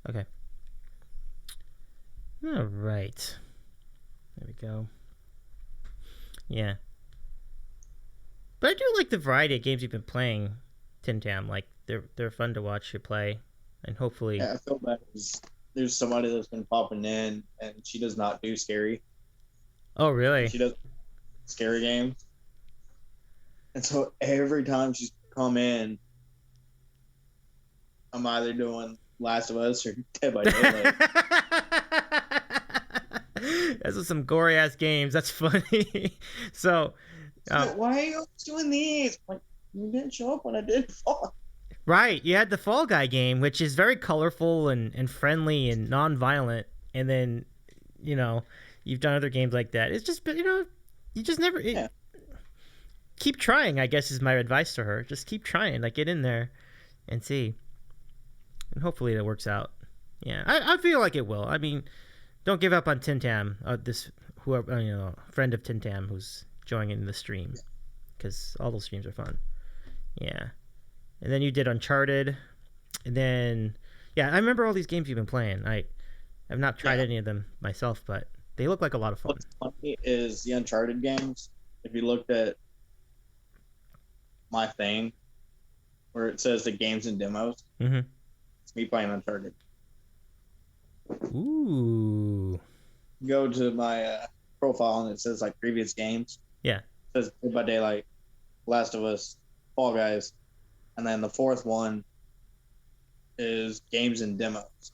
Okay. All right. There we go. Yeah. But I do like the variety of games you've been playing, TinTam. Like they're fun to watch you play, and hopefully. Yeah, I feel bad. There's somebody that's been popping in, and she does not do scary. Oh really? She does scary games, and so every time she's come in, I'm either doing Last of Us or Dead by Daylight. Those are some gory ass games. That's funny. So, why are you doing these? Like, you didn't show up when I did fall. Right, you had the Fall Guy game, which is very colorful and friendly and non-violent, and then, you've done other games like that. It's just, you just never... keep trying, I guess, is my advice to her. Just keep trying. Like, get in there and see. And hopefully that works out. Yeah, I feel like it will. I mean, don't give up on TinTam, friend of TinTam who's joining the stream, because all those streams are fun. Yeah. And then you did Uncharted, and then I remember all these games you've been playing. I've not tried any of them myself, but they look like a lot of fun. What's funny is the Uncharted games. If you looked at my thing where it says the games and demos, it's me playing Uncharted. Ooh. Go to my profile and it says like previous games. Yeah. It says Dead by Daylight, Last of Us, Fall Guys, and then the fourth one is games and demos.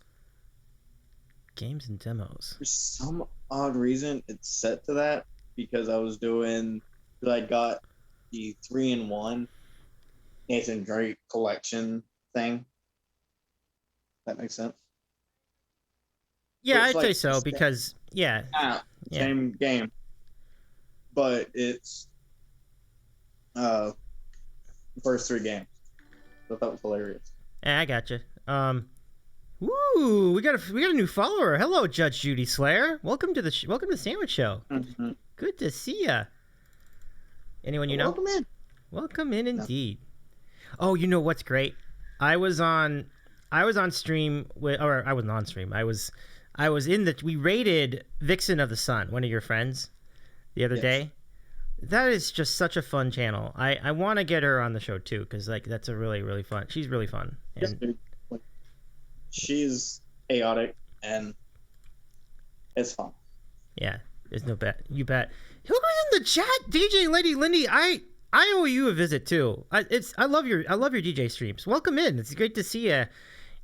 Games and demos. For some odd reason, it's set to that because I got the 3-in-1 Nathan Drake collection thing. That makes sense. Yeah, I'd say so because same game, but it's the first 3 games. So that was hilarious. Yeah, I gotcha. Woo! We got a new follower. Hello, Judge Judy Slayer. Welcome to the Sandwich Show. Mm-hmm. Good to see ya. Anyone you know? Welcome in. Welcome in, indeed. Oh, you know what's great? I was on stream I wasn't on stream. We raided Vixen of the Sun, one of your friends, the other day. That is just such a fun channel. I want to get her on the show too, because that's a really, really fun. She's really fun. And she's chaotic and it's fun. Yeah, there's no bet. You bet. Who was in the chat? DJ Lady Lindy. I owe you a visit too. I love your DJ streams. Welcome in. It's great to see you.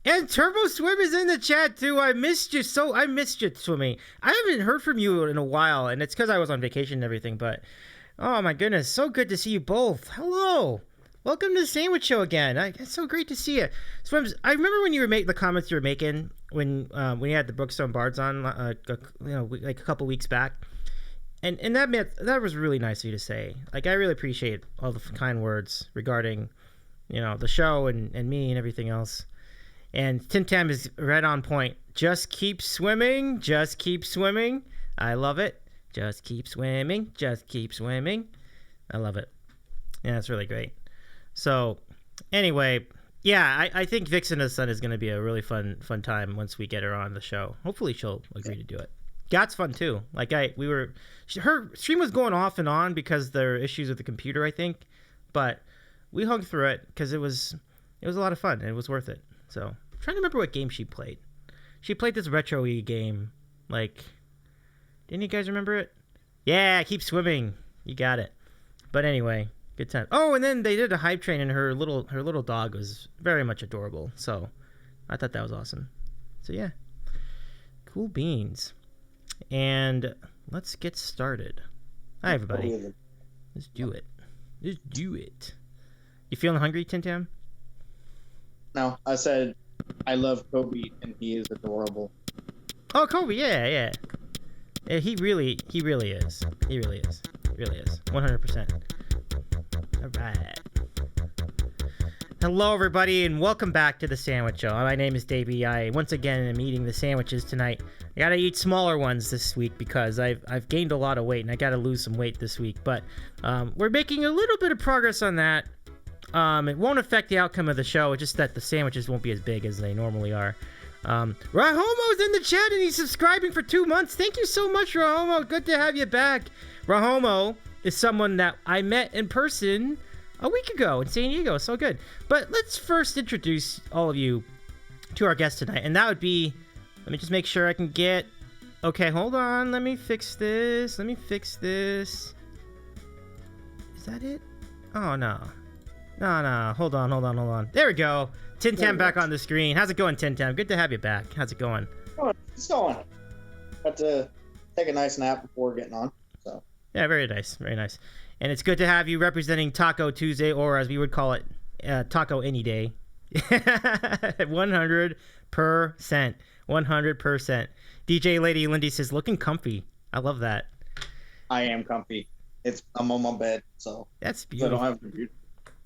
And Turbo Swim is in the chat too. I missed you, Swimmy. I haven't heard from you in a while, and it's because I was on vacation and everything. But oh my goodness, so good to see you both. Hello. Welcome to the Sandwich Show again. It's so great to see you. Swims, I remember when you were the comments you were making when you had the Brookstone Bards on, like a couple weeks back, and that was really nice of you to say. Like, I really appreciate all the kind words regarding, the show and me and everything else. And TinTam is right on point. Just keep swimming. Just keep swimming. I love it. Just keep swimming. Just keep swimming. I love it. Yeah, that's really great. So, anyway, I think Vixen of the Sun is going to be a really fun time once we get her on the show. Hopefully, she'll agree to do it. Got's fun too. Like her stream was going off and on because there were issues with the computer, I think, but we hung through it because it was a lot of fun and it was worth it. So, I'm trying to remember what game she played. She played this retro-y game. Like, didn't you guys remember it? Yeah, keep swimming. You got it. But anyway. Good time. Oh, and then they did a hype train, and her little dog was very much adorable. So, I thought that was awesome. So yeah, cool beans. And let's get started. Hi everybody. Let's do it. Let's do it. You feeling hungry, TinTam? No, I said I love Kobe, and he is adorable. Oh, Kobe, yeah. He really is. He really is. He really is. 100%. All right. Hello, everybody, and welcome back to the Sandwich Show. My name is Davey. I once again am eating the sandwiches tonight. I gotta eat smaller ones this week because I've gained a lot of weight and I gotta lose some weight this week. But we're making a little bit of progress on that. It won't affect the outcome of the show. It's just that the sandwiches won't be as big as they normally are. Rahomo's in the chat and he's subscribing for 2 months. Thank you so much, Rahomo. Good to have you back. Rahomo is someone that I met in person a week ago in San Diego. So good. But let's first introduce all of you to our guest tonight. And that would be, let me just make sure I can get, okay, hold on. Let me fix this. Is that it? Oh, no. No. Hold on. There we go. TinTam back on the screen. How's it going, TinTam? Good to have you back. How's it going? Oh, it's going. Got to take a nice nap before getting on. So. Yeah, very nice. And it's good to have you representing Taco Tuesday, or as we would call it, Taco Any Day. 100%. 100%. DJ Lady Lindy says, looking comfy. I love that. I am comfy. I'm on my bed, so. That's beautiful. So I don't have a computer.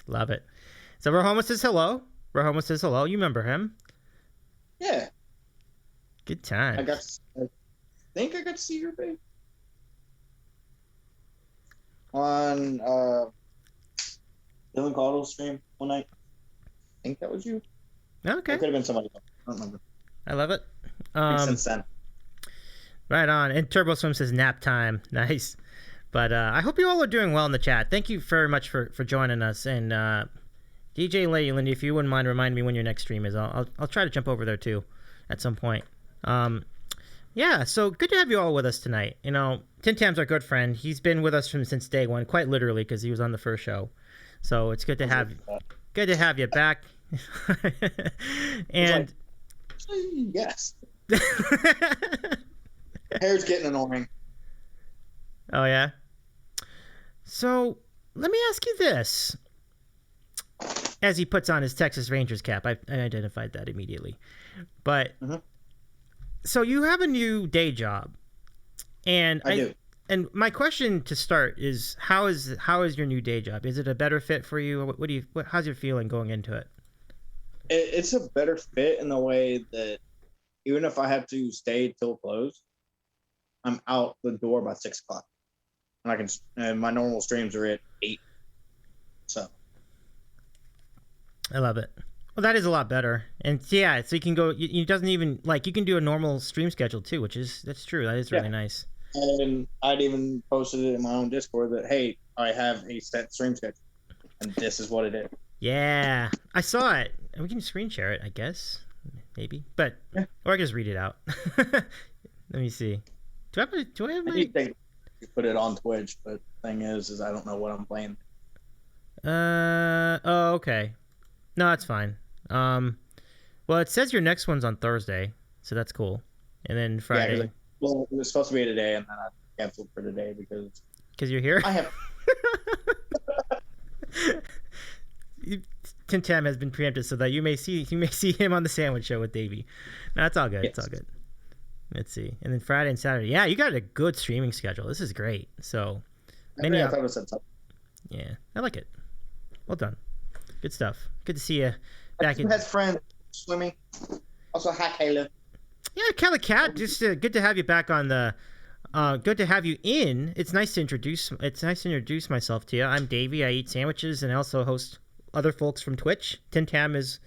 Love it. So Rahomo says hello. You remember him? Yeah. Good time. I think I got to see your face on Dylan Caudle's stream one night. I think that was you. Okay. It could have been somebody else. I don't remember. I love it. Since then. Right on. And Turbo Swim says nap time. Nice. But I hope you all are doing well in the chat. Thank you very much for joining us. And DJ Lady Lindy, if you wouldn't mind reminding me when your next stream is, I'll try to jump over there too at some point. Yeah, so good to have you all with us tonight. You know, TinTam's our good friend. He's been with us since day one, quite literally, because he was on the first show. So it's good to have you back. And yes, hair's getting annoying. Oh yeah. So let me ask you this. As he puts on his Texas Rangers cap, I identified that immediately. But so you have a new day job, and I do. And my question to start is, how is your new day job? Is it a better fit for you? How's your feeling going into it? It's a better fit in the way that even if I have to stay till close, I'm out the door by 6 o'clock, and my normal streams are at 8. So. I love it. Well, that is a lot better. And yeah, so you can go, it doesn't even, like, you can do a normal stream schedule too, that's true. That is really nice. And I'd even posted it in my own Discord that, hey, I have a set stream schedule, and this is what it is. Yeah, I saw it. And we can screen share it, I guess. Maybe. But, or I can just read it out. Let me see. Do I have my... I think you put it on Twitch, but the thing is I don't know what I'm playing. Oh, okay. No, that's fine. Well, it says your next one's on Thursday, so that's cool. And then Friday. Yeah, well, it was supposed to be today, and then I canceled for today because you're here. I have. TinTam has been preempted so that you may see him on the Sandwich Show with Davey. No, it's all good. Yes. It's all good. Let's see. And then Friday and Saturday. Yeah, you got a good streaming schedule. This is great. So, I thought it said something. Yeah, I like it. Well done. Good stuff. Good to see you back in. Has friends swimming. Also, hi, Kayla. Yeah, Kelly Cat. Just good to have you back on the. Good to have you in. It's nice to introduce myself to you. I'm Davey. I eat sandwiches and I also host other folks from Twitch. TinTam is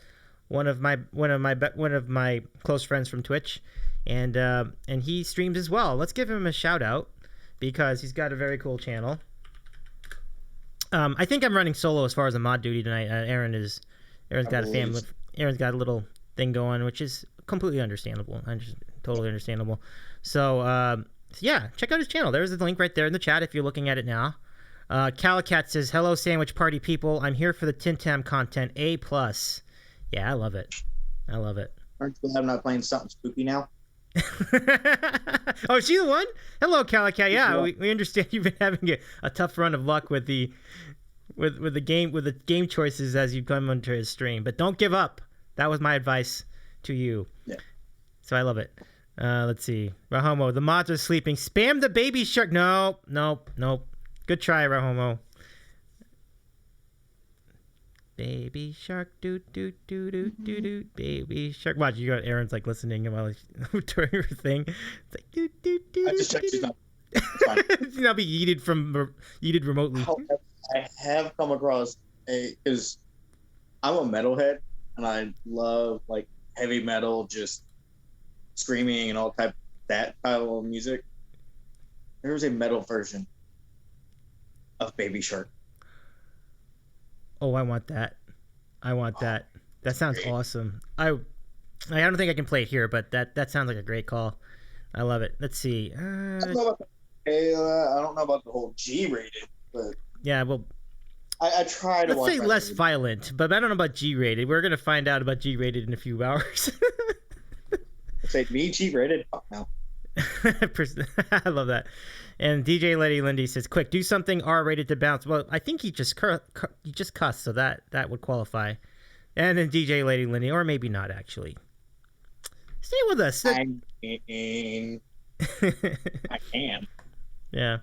one of my close friends from Twitch, and he streams as well. Let's give him a shout out because he's got a very cool channel. I think I'm running solo as far as a mod duty tonight. Aaron's got a family. Aaron's got a little thing going, which is completely understandable. Totally understandable. So yeah, check out his channel. There's the link right there in the chat if you're looking at it now. Calicat says, "Hello, sandwich party people. I'm here for the TinTam content. A+. Yeah, I love it. Aren't you glad I'm not playing something spooky now? Oh, is she the one? Hello, Calicat. Yeah, we understand you've been having a tough run of luck with the game choices as you've come onto his stream, but don't give up. That was my advice to you. Yeah. So I love it. Let's see. Rahomo, the mods are sleeping. Spam the baby shark. Nope. Good try, Rahomo. Baby shark, do do do do do do. Baby shark. Watch, you got Aaron's like listening while he's doing her thing. It's like do do do. I just checked she's not. She's not be yeeted remotely. However, I have come across because I'm a metalhead and I love like heavy metal, just screaming and all that type of music. There was a metal version of Baby Shark. Oh, I want that. I want that. That sounds great. awesome. I don't think I can play it here, but that sounds like a great call. I love it. Let's see. I don't know about the whole G-rated, but Yeah, well, I try to let's watch. say less violent, but I don't know about G-rated. We're gonna find out about G-rated in a few hours. Say me G-rated? Fuck no. I love that. And DJ Lady Lindy says, "Quick, do something R-rated to bounce." Well, I think he just cussed, so that would qualify. And then DJ Lady Lindy, or maybe not actually. Stay with us. I can. Yeah.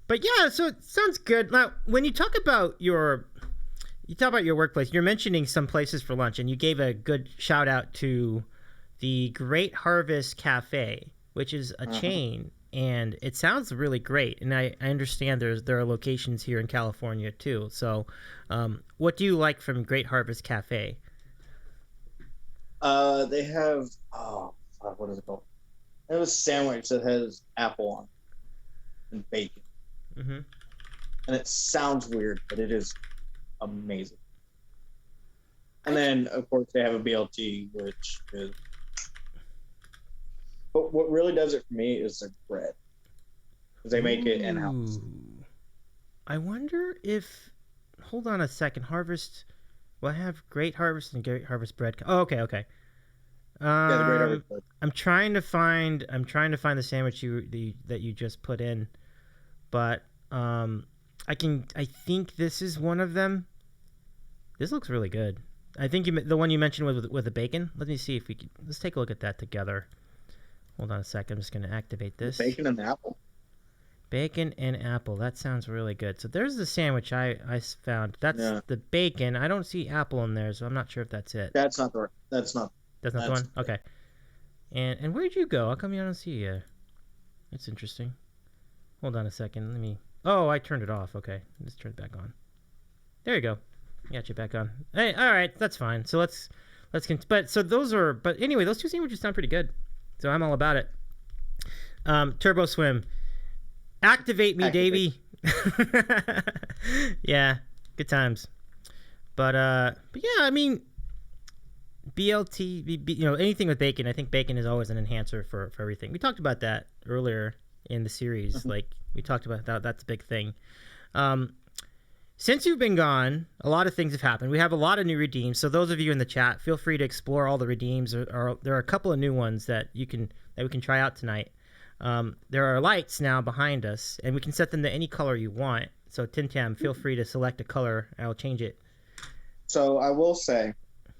But yeah, so it sounds good. Now, when you talk about your workplace, you're mentioning some places for lunch, and you gave a good shout out to the Great Harvest Cafe, which is a chain, and it sounds really great. And I understand there are locations here in California too. So, what do you like from Great Harvest Cafe? They have what is it called? They have a sandwich that has apple on it and bacon. Mm-hmm. And it sounds weird, but it is amazing. And then, of course, they have a BLT, which is. But what really does it for me is the bread, because they make it in house. I wonder if. Hold on a second. Harvest. Well, I have Great Harvest and Great Harvest bread. Oh, okay. Yeah, the Great Harvest bread. I'm trying to find the sandwich that you just put in, but I think this is one of them. This looks really good. I think the one you mentioned with the bacon. Let me see if we can. Let's take a look at that together. Hold on a second. I'm just going to activate this. Bacon and apple. Bacon and apple. That sounds really good. So there's the sandwich I found. That's the bacon. I don't see apple in there, so I'm not sure if that's it. That's not the one? Okay. And where'd you go? How come I don't see you? That's interesting. Hold on a second. Let me... Oh, I turned it off. Okay. Let's turn it back on. There you go. Got you back on. Hey, all right. That's fine. So let's but anyway, those two sandwiches sound pretty good. So I'm all about it. Turbo Swim. Activate me, Davey. Yeah. Good times. But yeah, I mean, BLT, anything with bacon. I think bacon is always an enhancer for everything. We talked about that earlier in the series. Like we talked about that's a big thing. Since you've been gone, a lot of things have happened. We have a lot of new redeems. So those of you in the chat, feel free to explore all the redeems. There are a couple of new ones that we can try out tonight. There are lights now behind us, and we can set them to any color you want. So TinTam, feel free to select a color. I'll change it. So I will say,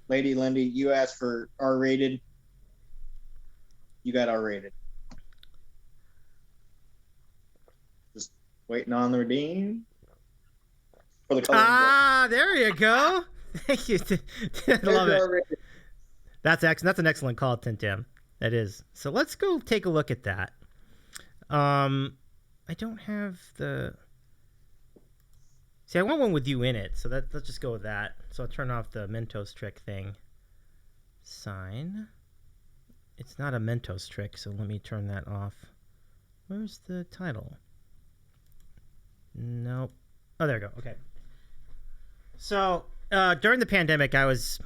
Lady Lindy, you asked for R-rated. You got R-rated. Just waiting on the redeem. For the color there you go. Thank you. I love it. R-rated. That's an excellent call, TinTam. That is. So let's go take a look at that. I don't have the... See, I want one with you in it, so let's just go with that. So I'll turn off the Mentos Trick thing. Sign. It's not a Mentos Trick, so let me turn that off. Where's the title? Nope. Oh, there we go. Okay. So during the pandemic, I was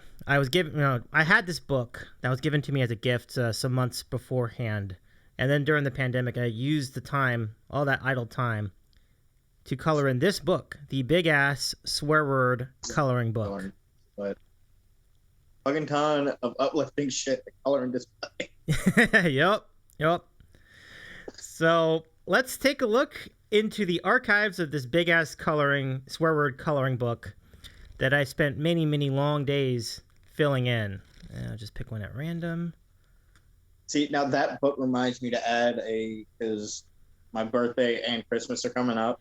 given, I had this book that was given to me as a gift some months beforehand, and then during the pandemic, I used the time, all that idle time, to color in this book, the big ass swear word coloring book. But fucking ton of uplifting shit to color and display. Yep. So let's take a look into the archives of this big ass swear word coloring book that I spent many, many long days filling in. And I'll just pick one at random. See, now that book reminds me to add because my birthday and Christmas are coming up.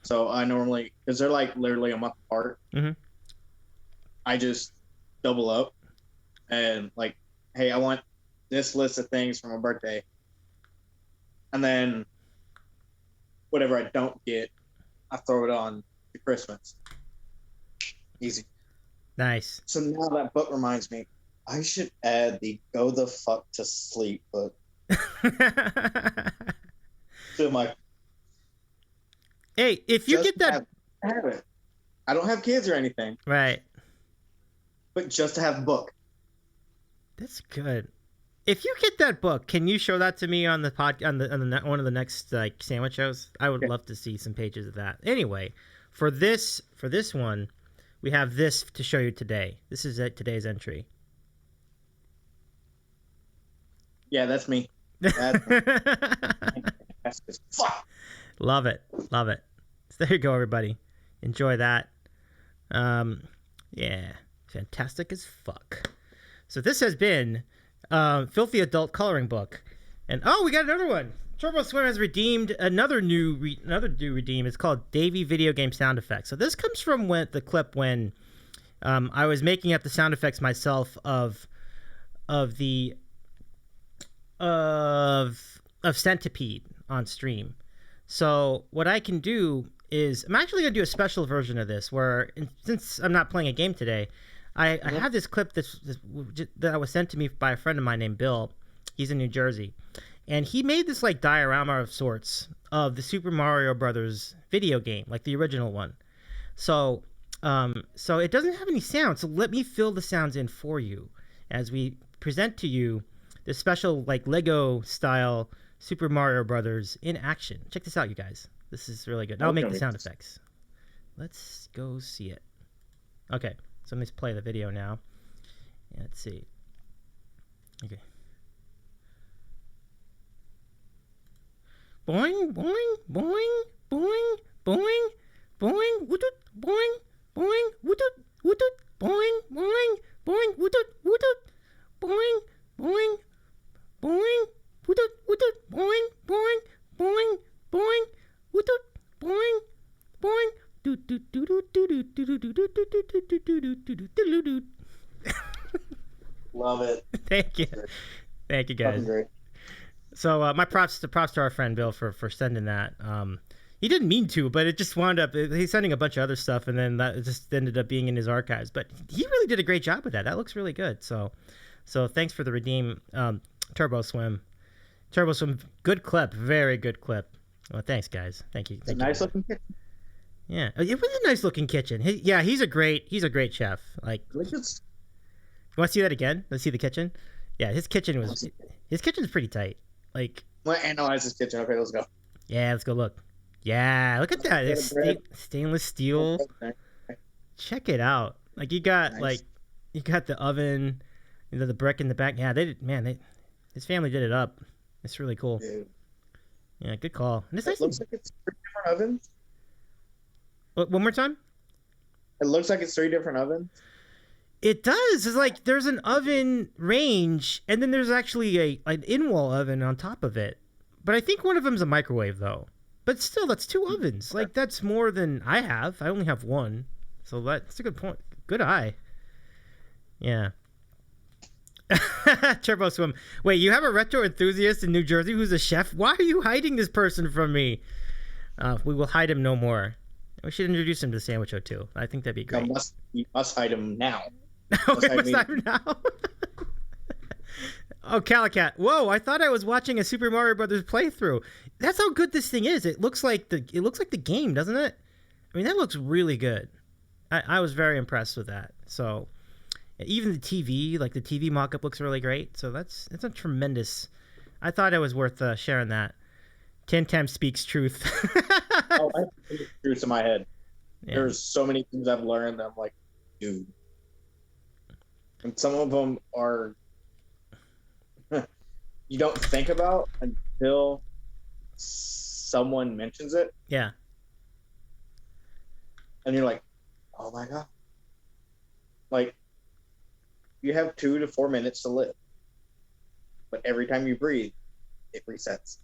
So I normally, because they're like literally a month apart, I just double up and like, hey, I want this list of things for my birthday. And then whatever I don't get, I throw it on to Christmas. Easy. Nice. So now that book reminds me, I should add the "Go the fuck to sleep" book to my. Hey, if you Just get that, have it. I don't have kids or anything, right, but just to have a book. that's good. If you get that book, can you show that to me on the one of the next like sandwich shows? I would love to see some pages of that. Anyway, for this one, we have this to show you today. This is today's entry. Yeah, that's me. That's fuck. Love it. Love it. So there you go, everybody. Enjoy that. Yeah. Fantastic as fuck. So this has been Filthy Adult Coloring Book. And we got another one. Turbo Swim has redeemed another new redeem. It's called Davy Video Game Sound Effects. So this comes from the clip when I was making up the sound effects myself of Centipede on stream. So what I can do is I'm actually going to do a special version of this where, since I'm not playing a game today, I have this clip that was sent to me by a friend of mine named Bill. He's in New Jersey. And he made this like diorama of sorts of the Super Mario Brothers video game, like the original one. So it doesn't have any sound. So let me fill the sounds in for you as we present to you this special like Lego style Super Mario Brothers in action. Check this out, you guys. This is really good. I'll make the sound effects. Let's go see it. Okay, so let's play the video now. Let's see. Okay. Boing, boing, boing, boing, boing, boing, woot-oot, boing, boing, woot-oot, woot-oot, boing, boing, boing, woot-oot, woot-oot, boing, boing, boing, woot-oot, woot-oot, boing, boing, boing, boing, woot-oot, boing, boing, do-do-do-do-do-do-do-do-do-do-do-do-do-do-do-do-do. Love it. Thank you. Thank you, guys. Great. So my props to our friend Bill for sending that. He didn't mean to, but it just wound up. He's sending a bunch of other stuff, and then that just ended up being in his archives. But he really did a great job with that. That looks really good. So thanks for the redeem, Turbo Swim. Turbo Swim, good clip, very good clip. Well, thanks, guys. Thank you. It's a nice looking kitchen. Yeah, it was a nice looking kitchen. He's a great chef. Like, you want to see that again? Let's see the kitchen. Yeah, his kitchen's pretty tight. Like, well, analyze this kitchen. Okay, let's go. Yeah, let's go look. Yeah, look at that. It's stainless steel. Check it out. Like you got the oven, the brick in the back. Yeah, his family did it up. It's really cool. Dude. Yeah, good call. And it looks like it's 3 different ovens. One more time. It looks like it's 3 different ovens. It does. It's like there's an oven range, and then there's actually an in-wall oven on top of it. But I think one of them's a microwave, though. But still, that's 2 ovens. Like, that's more than I have. I only have 1. So that's a good point. Good eye. Yeah. Turbo Swim. Wait, you have a retro enthusiast in New Jersey who's a chef? Why are you hiding this person from me? We will hide him no more. We should introduce him to Sandwich Show, too. I think that'd be great. You must hide him now. Must hide him now? Oh, Calicat. Whoa, I thought I was watching a Super Mario Brothers playthrough. That's how good this thing is. It looks like the game, doesn't it? I mean, that looks really good. I was very impressed with that. So even the TV, like the TV mock-up looks really great. So that's a tremendous. I thought it was worth sharing that. TinTam speaks truth. I speak truth in my head. Yeah. There's so many things I've learned that I'm like, dude. And some of them are you don't think about until someone mentions it. Yeah. And you're like, oh my God. Like, you have 2 to 4 minutes to live. But every time you breathe, it resets.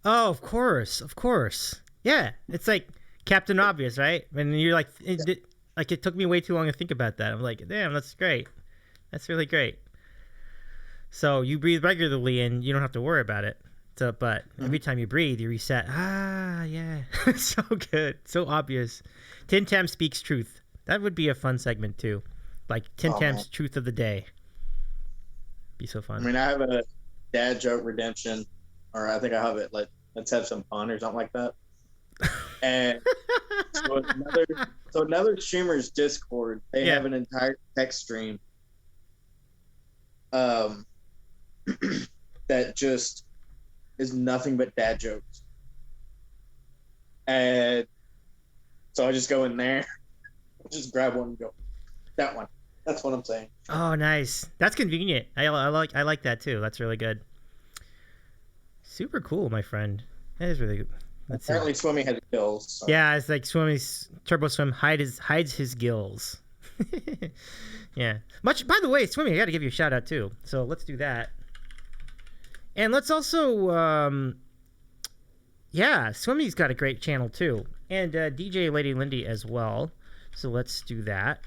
Oh, of course. Yeah, it's like Captain Obvious, right? And you're like, it took me way too long to think about that. I'm like, damn, that's great. That's really great. So you breathe regularly and you don't have to worry about it. So, but every time you breathe, you reset. Ah, yeah. So good. So obvious. TinTam speaks truth. That would be a fun segment too, like TinTam's Truth of the Day. Be so fun. I mean, I have a dad joke redemption, or I think I have it like let's have some fun or something like that. And so another streamer's Discord, they have an entire text stream that just is nothing but dad jokes. And so I just go in there, just grab one and go, that one. That's what I'm saying. Oh, nice. That's convenient. I like that too. That's really good. Super cool, my friend. That is really good. Apparently, Swimmy has gills. So. Yeah, it's like Swimmy's Turbo Swim hides his gills. Yeah. By the way, Swimmy, I got to give you a shout out too. So let's do that. And let's also, Swimmy's got a great channel too, and DJ Lady Lindy as well. So let's do that.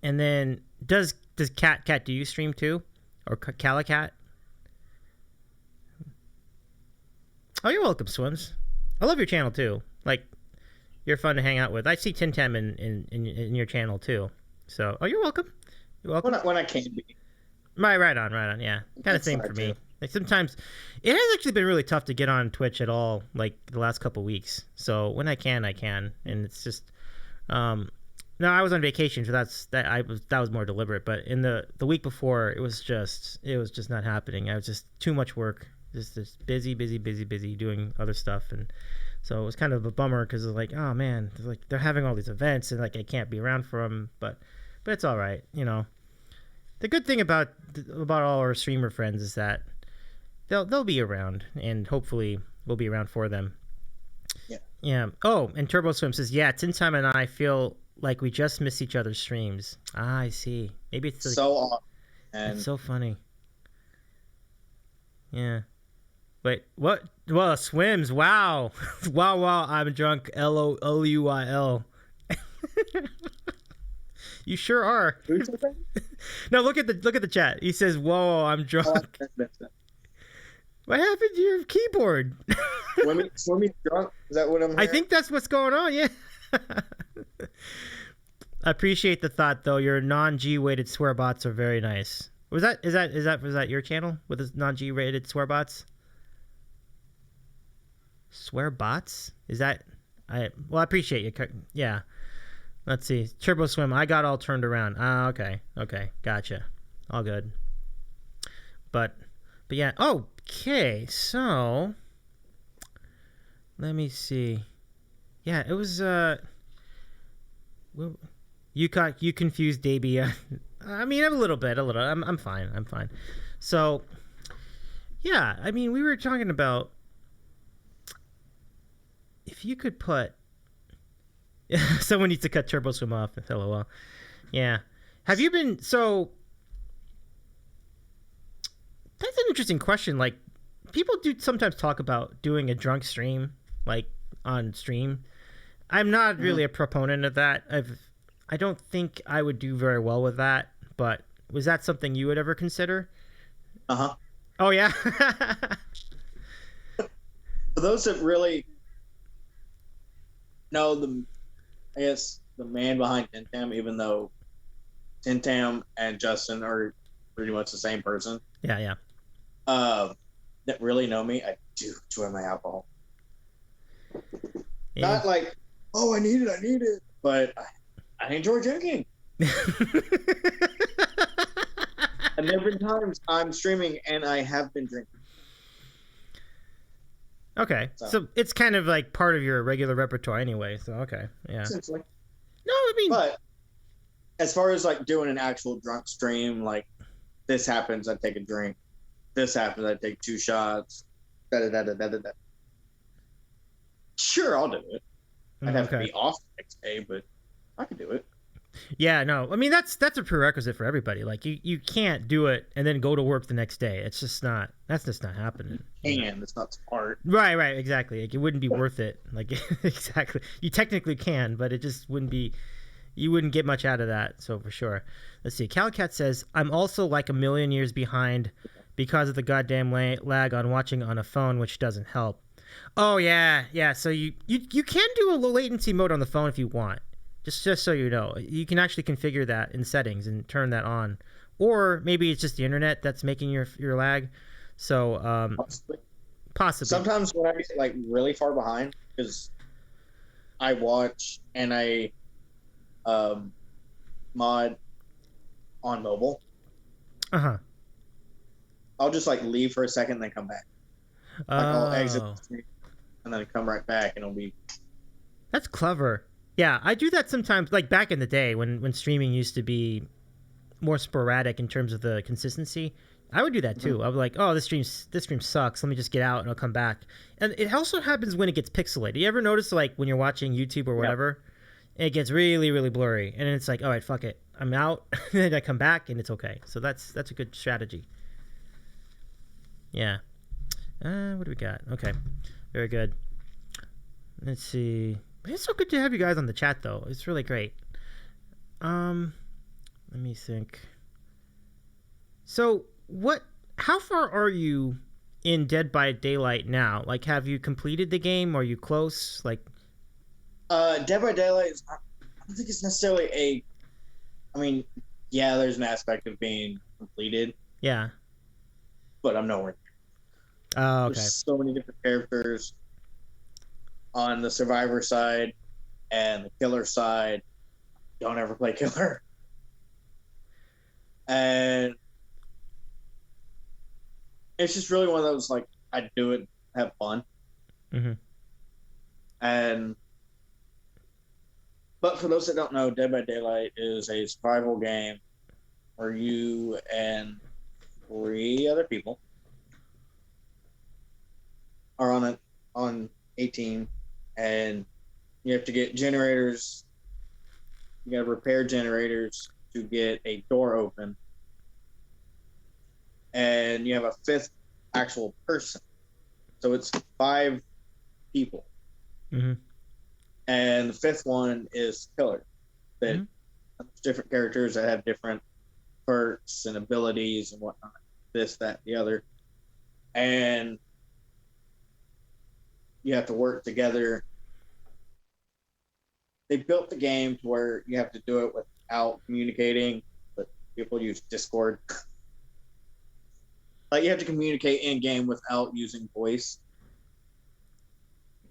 And then does Cat do you stream too, or Calicat? Oh, you're welcome, Swims. I love your channel too. Like, you're fun to hang out with. I see TinTam in your channel too. So, you're welcome. You're welcome. When I can be. Right on. Yeah, kind of same for me. Like sometimes, it has actually been really tough to get on Twitch at all. Like the last couple weeks. So when I can, and it's just, no, I was on vacation, so that was more deliberate. But in the week before, it was just not happening. I was just too much work. Just busy doing other stuff, and so it was kind of a bummer because it's like, oh man, like they're having all these events and like I can't be around for them, but it's all right, you know. The good thing about all our streamer friends is that they'll be around, and hopefully we'll be around for them. Yeah. Oh, and Turbo Swim says, yeah, TinTam and I feel like we just miss each other's streams. I see. Maybe it's like, so awesome. And it's so funny. Yeah. Wait, what? Well, Swims. Wow. wow. I'm drunk. LOLUIL. You sure are. No, look at the chat. He says, "Whoa, I'm drunk." What happened to your keyboard? Swimming drunk? Is that what I'm hearing? I think that's what's going on. Yeah. I appreciate the thought, though. Your non-G weighted swear bots are very nice. Was that your channel with the non-G rated swear bots? Swear bots? Is that I appreciate you. Yeah. Let's see. Turbo Swim, I got all turned around. Okay. Gotcha. All good. But yeah. Okay. So let me see. Yeah, it was you confused Davy. I mean, a little bit. I'm fine. So, yeah, I mean, we were talking about if you could put. Someone needs to cut Turbo Swim off. LOL. Yeah. Have you been so? That's an interesting question. Like, people do sometimes talk about doing a drunk stream, like on stream. I'm not really a proponent of that. I don't think I would do very well with that, but was that something you would ever consider? Uh-huh. Oh, yeah? For those that really know the man behind TinTam, even though TinTam and Justin are pretty much the same person. Yeah. That really know me, I do enjoy my alcohol. Yeah. Not like, oh, I need it, but I enjoy drinking. And there have been times I'm streaming and I have been drinking. Okay, so it's kind of like part of your regular repertoire anyway. So okay, yeah. Essentially. No, I mean, but as far as like doing an actual drunk stream, like this happens, I take a drink. This happens, I take 2 shots. Da. Sure, I'll do it. I'd have to be off the next day, but I can do it. Yeah, no, I mean that's a prerequisite for everybody. Like you can't do it and then go to work the next day. It's just not. That's just not happening. It's not smart. Right, exactly. Like it wouldn't be worth it. Like exactly. You technically can, but it just wouldn't be. You wouldn't get much out of that. So for sure. Let's see. Calicat says, "I'm also like a million years behind because of the goddamn lag on watching on a phone, which doesn't help." Oh yeah. So you can do a low latency mode on the phone if you want. Just so you know, you can actually configure that in settings and turn that on, or maybe it's just the internet that's making your lag. So possibly. Sometimes when I get like really far behind, because I watch and I mod on mobile, I'll just like leave for a second and then come back. Like I'll exit the stream and then come right back, and it'll be. That's clever. Yeah, I do that sometimes. Like back in the day when streaming used to be more sporadic in terms of the consistency, I would do that too. I would like, oh, this stream sucks. Let me just get out and I'll come back. And it also happens when it gets pixelated. You ever notice like when you're watching YouTube or whatever, it gets really, really blurry, and then it's like, all right, fuck it, I'm out. And then I come back and it's okay. So that's a good strategy. Yeah. What do we got? Okay, very good. Let's see. It's so good to have you guys on the chat, though. It's really great. Let me think. So, how far are you in Dead by Daylight now? Like, have you completed the game? Are you close? Like, Dead by Daylight is, I don't think it's necessarily I mean, yeah, there's an aspect of being completed. Yeah. But I'm nowhere. Oh, okay. There's so many different characters on the survivor side and the killer side. Don't ever play killer. And it's just really one of those, like, I do it, have fun. Mm-hmm. But for those that don't know, Dead by Daylight is a survival game where you and 3 other people are on a team, and you have to get generators. You got to repair generators to get a door open, and you have a 5th actual person. So it's 5 people, and the 5th one is killer. That different characters that have different perks and abilities and whatnot. This, that, the other, and you have to work together. They built the game to where you have to do it without communicating, but people use Discord. Like, you have to communicate in game without using voice.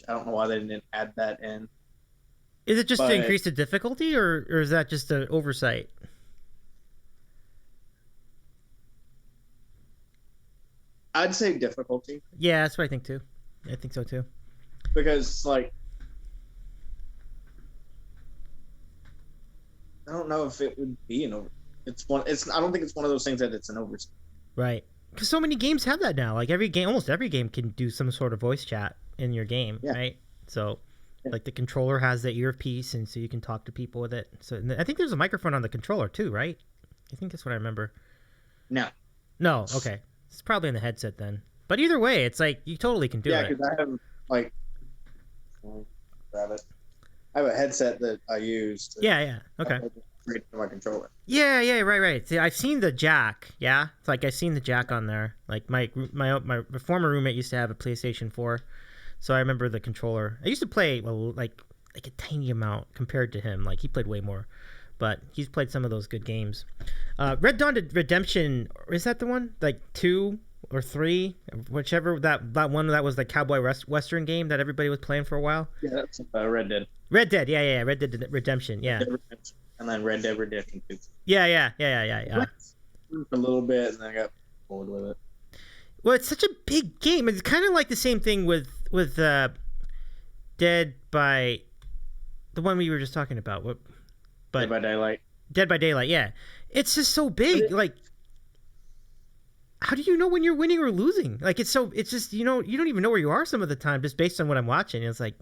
I don't know why they didn't add that in. Is it just to increase the difficulty, or is that just an oversight? I'd say difficulty. Yeah, that's what I think too. I think so too. Because, like, I don't know if it would be an over. I don't think it's one of those things that it's an oversight. Right. Because so many games have that now. Like almost every game can do some sort of voice chat in your game, right? So, like, the controller has the earpiece, and so you can talk to people with it. So I think there's a microphone on the controller too, right? I think that's what I remember. No. Okay. It's probably in the headset then. But either way, it's like you totally can do it. Yeah, because I have, like, grab it. I have a headset that I use. Yeah. Okay. To my controller. Yeah. Right. See, I've seen the jack. Yeah, it's like I've seen the jack on there. Like my former roommate used to have a PlayStation 4, so I remember the controller. I used to play like a tiny amount compared to him. Like, he played way more, but he's played some of those good games. Red Dawn Redemption, is that the one? Like 2 or 3, whichever that one that was the cowboy western game that everybody was playing for a while. Yeah, that's Red Dead. Red Dead, yeah. Red Dead Redemption, yeah. And then Red Dead Redemption 2. Yeah. A little bit, and then I got bored with it. Well, it's such a big game. It's kind of like the same thing with Dead by the one we were just talking about. Dead by Daylight. Dead by Daylight, yeah. It's just so big. Like, how do you know when you're winning or losing? Like, it's just, you don't even know where you are some of the time just based on what I'm watching. It's like,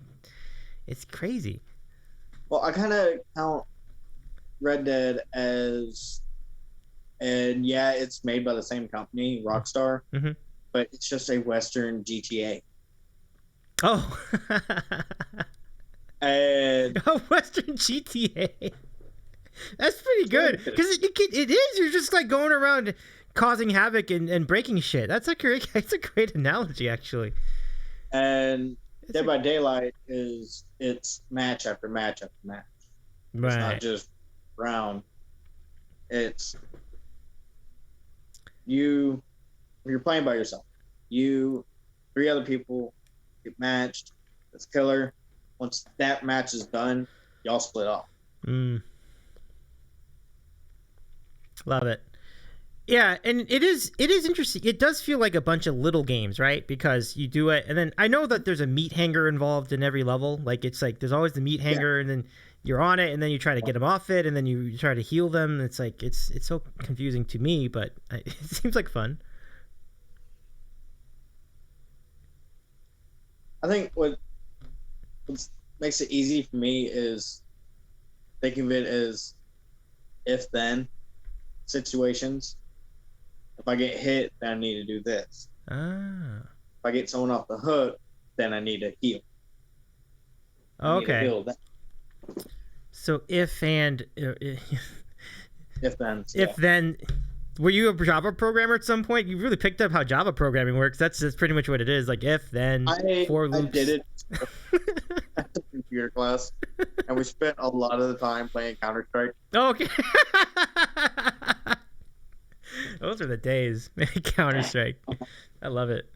it's crazy. Well, I kind of count Red Dead as, and yeah, it's made by the same company, Rockstar, but it's just a Western GTA. Oh. And a Western GTA. That's pretty good, because it is. You're just like going around causing havoc and breaking shit. That's a great analogy, actually. And Dead by Daylight it's match after match after match. It's not Right. just round. It's you. You're playing by yourself. You, 3 other people get matched. It's killer. Once that match is done, y'all split off. Love it. Yeah, and it is interesting. It does feel like a bunch of little games, right? Because you do it, and then I know that there's a meat hanger involved in every level. Like it's like there's always the meat hanger, and then you're on it, and then you try to get them off it, and then you try to heal them. It's like it's so confusing to me, but it seems like fun. I think what makes it easy for me is thinking of it as if then situations. If I get hit, then I need to do this. Ah. If I get someone off the hook, then I need to heal. Okay. Heal that. So if and If then. if then, were you a Java programmer at some point? You really picked up how Java programming works. That's pretty much what it is. Like if then for loops. I did it at the computer class, and we spent a lot of the time playing Counter-Strike. Oh, okay. Those are the days. Counter-Strike. I love it.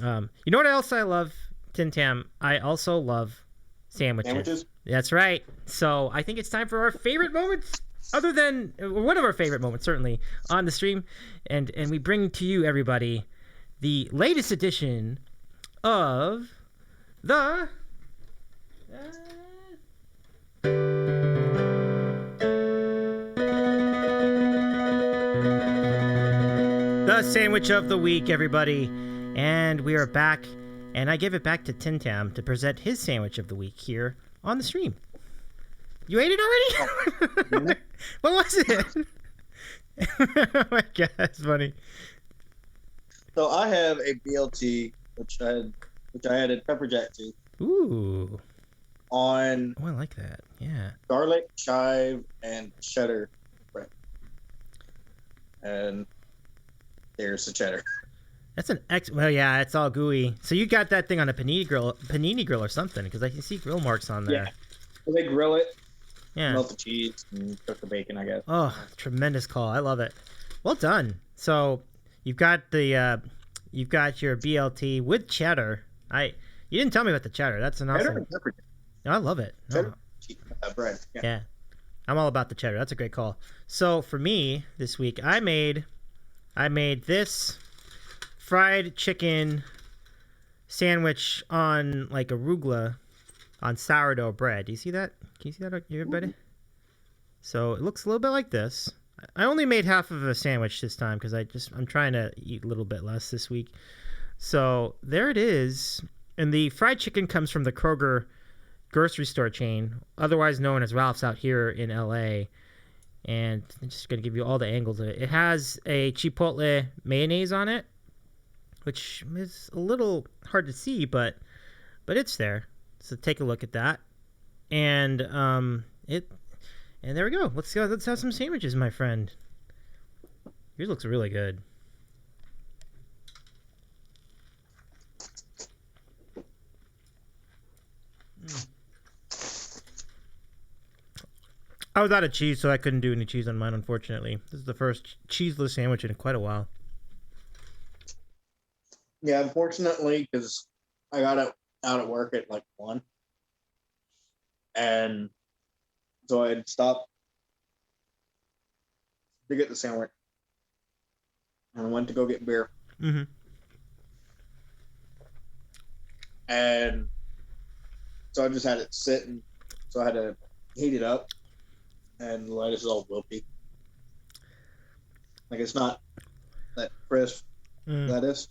You know what else I love, TinTam? I also love sandwiches. That's right. So I think it's time for our favorite moments, other than one of our favorite moments, certainly, on the stream. And we bring to you, everybody, the latest edition of the... The sandwich of the week, everybody. And we are back, and I give it back to TinTam to present his sandwich of the week here on the stream. You ate it already? What was it? Oh my god, that's funny. So I have a BLT, which I added pepper jack to. Ooh. On Oh, I like that. Yeah. garlic, chive, and cheddar bread. And there's the cheddar. That's an well, yeah, it's all gooey. So you got that thing on a panini grill or something, because I can see grill marks on there. Yeah. So they grill it, Yeah. melt the cheese, and cook the bacon, I guess. Oh, tremendous call. I love it. Well done. So you've got your BLT with cheddar. You didn't tell me about the cheddar. That's an Cheddar awesome. and pepper jack. No, I love it. No. Cheddar, bread. Yeah. I'm all about the cheddar. That's a great call. So for me this week, I made this fried chicken sandwich on like arugula on sourdough bread. Do you see that? Can you see that, everybody? So it looks a little bit like this. I only made half of a sandwich this time because I'm trying to eat a little bit less this week. So there it is. And the fried chicken comes from the Kroger grocery store chain, otherwise known as Ralph's out here in LA. And I'm just going to give you all the angles of it. It has a chipotle mayonnaise on it, which is a little hard to see, but it's there. So take a look at that. And there we go. Let's have some sandwiches, my friend. Yours looks really good. I was out of cheese, so I couldn't do any cheese on mine, unfortunately. This is the first cheeseless sandwich in quite a while. Yeah, unfortunately, because I got out at work at like 1. And so I had stopped to get the sandwich. And I went to go get beer. Mm-hmm. And so I just had it sitting. So I had to heat it up. And the lettuce is all wilty. Like it's not that crisp lettuce.